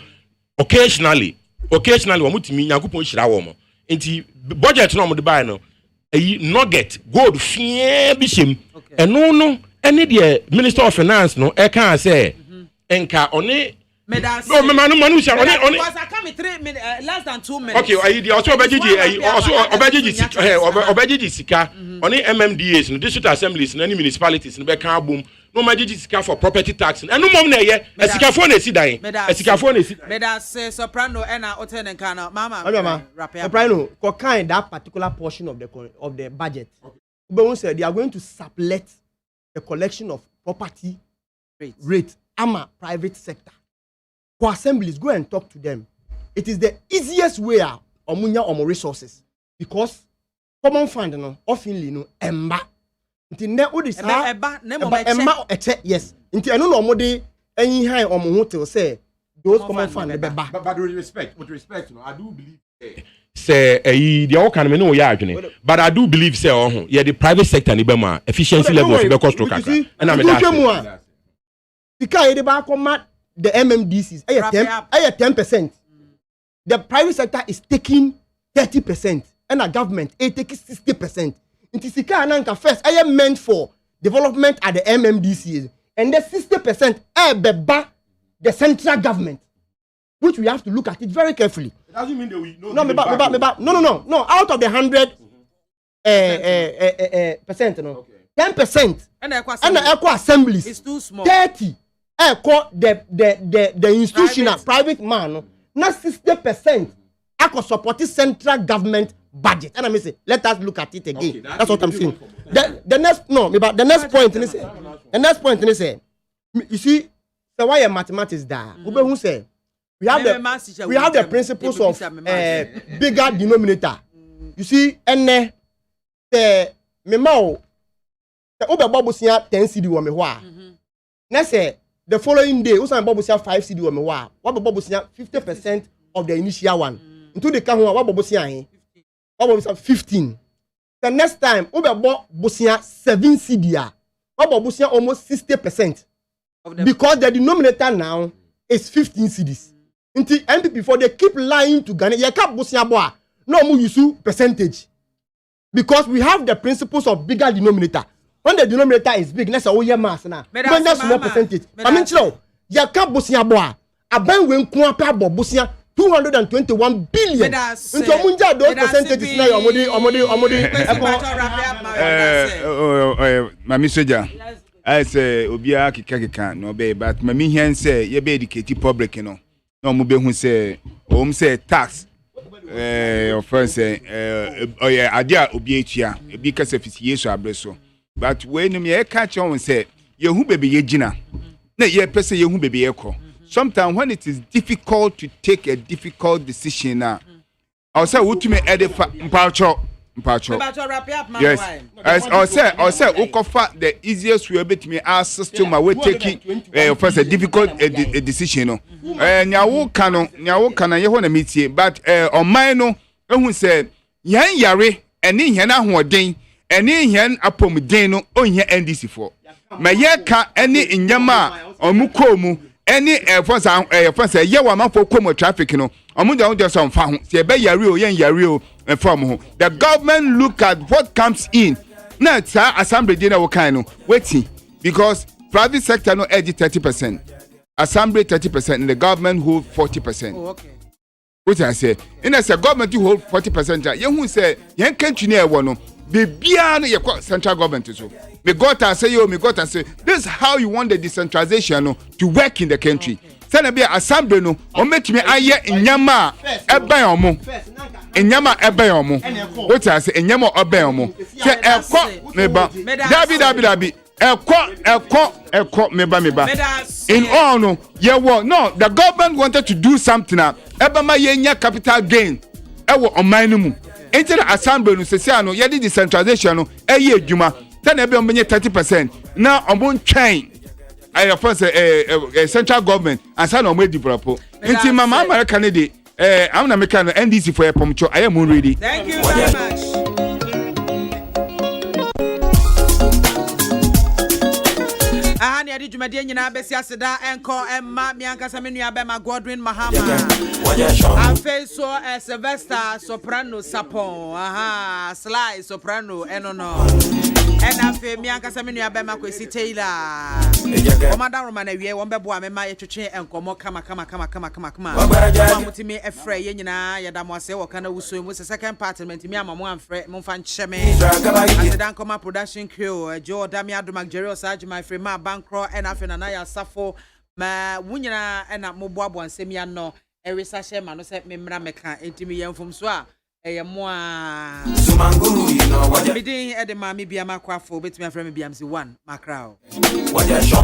occasionally, what much mean, I could push Rawomo, into budget no more the buy, no, a nugget, gold, fear, bishim, and no, any dear Minister of Finance, no, I can't say, and can only. No, manu sha only because I come in 3 minutes less than 2 minutes. Okay, I also obejiji sika only MMDAs no district assemblies no any municipalities no be kan abom no majiji sika for property tax and no mom na ye esikafo na esi dan esikafo na esi me da say soprano and hotel and kana mama soprano ko kind that particular portion of the budget but say they are going to sublet the collection of property rate ama private sector for assemblies. Go and talk to them. It is the easiest way omunya omo resources because common fund no oftenly no emba nti ne odi sa emba eche yes nti eno no omode enyi han omo ho till say those common fund be ba but with respect no I do believe say the all can me no ya adwene but I do believe say yeah the private sector ni be ma efficiency levels be cost to kakra and am that because e ba come the MMDCs 10%. The private sector is taking 30% and the government is taking 60%. Intisika ananka first I am meant for development at the MMDCs and the 60% beba the central government, which we have to look at it very carefully. It doesn't mean that we know. No. Out of the 100 percent, no, 10% and the equal assemblies is too small. 30. The institutional private man not 60% I could support the central government budget. And I may say, let us look at it again. Okay, that's what I'm saying. The next point is say, you see, so why mathematics there? Who say we have the principles of bigger denominator. You see, and the memo the over babusia 10 CD wa me wa. Next say the following day, Usan Bobusia 5 CD or Mewa, what Bobusia 50% of the initial one. Into the Kahua, what Bobusia 15. The next time, Uber Bobusia 7 CD, what Bobusia almost 60%. Because the denominator now is 15 CDs. Until MPP before they keep lying to Ghana, you can't Bosia Boa, no more use percentage. Because we have the principles of bigger denominator. When the denominator is big, let's say oh yeah mass now. But that's small percentage. I mean, you ya ka bosia boa. Aban we nko apa bosia 221 billion. Into munja those percentages na omode. Mami Soja. I say obia keka no be but mami hen say ye be educate public no. No mo be hu say say tax offense oh yeah adia obi etua ebi kasa fisi yesu abreso. But when you catch on say you who baby ye jina na ye person you who baby ye ko sometimes when it is difficult to take a difficult decision now I say what me edifa mpacho yes I say ukofa the easiest way betimi access to my way taking first a difficult decision no nyawo kana ye ho na metie but on mine no ehun say yan yare eni hia na hoden eni hia apomden no onhia NDC for ma ye ka eni nyama omukomu eni first ye wa mafo komo traffic no omuja just on fa ho se be yare o yen yare o from ho the government look at what comes in na ta assembly dey na wo kan no wetin because private sector no edge 30%, assembly 30%, and the government hold 40%. Oh, okay. What I say, in as a government you hold 40%. You who say yen country near one no be beyond your central government so. Me got to say this is how you want the decentralization no, to work in the country. Say be assembly no o make me aye nyama eba omo. Enyama ebe omo. What I say enyama ebe omo. Say ekọ meba. Dabi. Ekọ meba. In all no, no, the government wanted to do something now. Eba ma yenya capital gain. Ewo omanu mu. Enter the assembly no say no, ye decentralization no eye adwuma. Then ebe omenye 30%. Now omon train. I first central government and say no mo develop. Until mama America ne dey I'm na make an NDC for pomcho. I am ready. Thank you very much. Ahani adi jumadi nyina besi aseda enko emma miankasa menua be ma Godwin Mahama. Afeso Sylvester soprano sapon. Sly soprano enono. afe mi anka se me nua ba ma kwesi Taylor Commander Roman awie won bebo amema ye twetwe enkomo kama mutimi efre ye nyina ye da mo ase wo kana wuso mu second apartment mi amamo amfre mo fa nche me Asedan Koma production crew Joe Dami Adomak Jerry Osage my friend ma bankro and afe na ya safo ma wunyina na moboabo ansem ya no erisa she ma no se memra meka entimi ye mfom so a moa Sumanguru you know what me din e de MAAME BIAMAH AKWAFO betimi afre me BIAMC 1 Macrao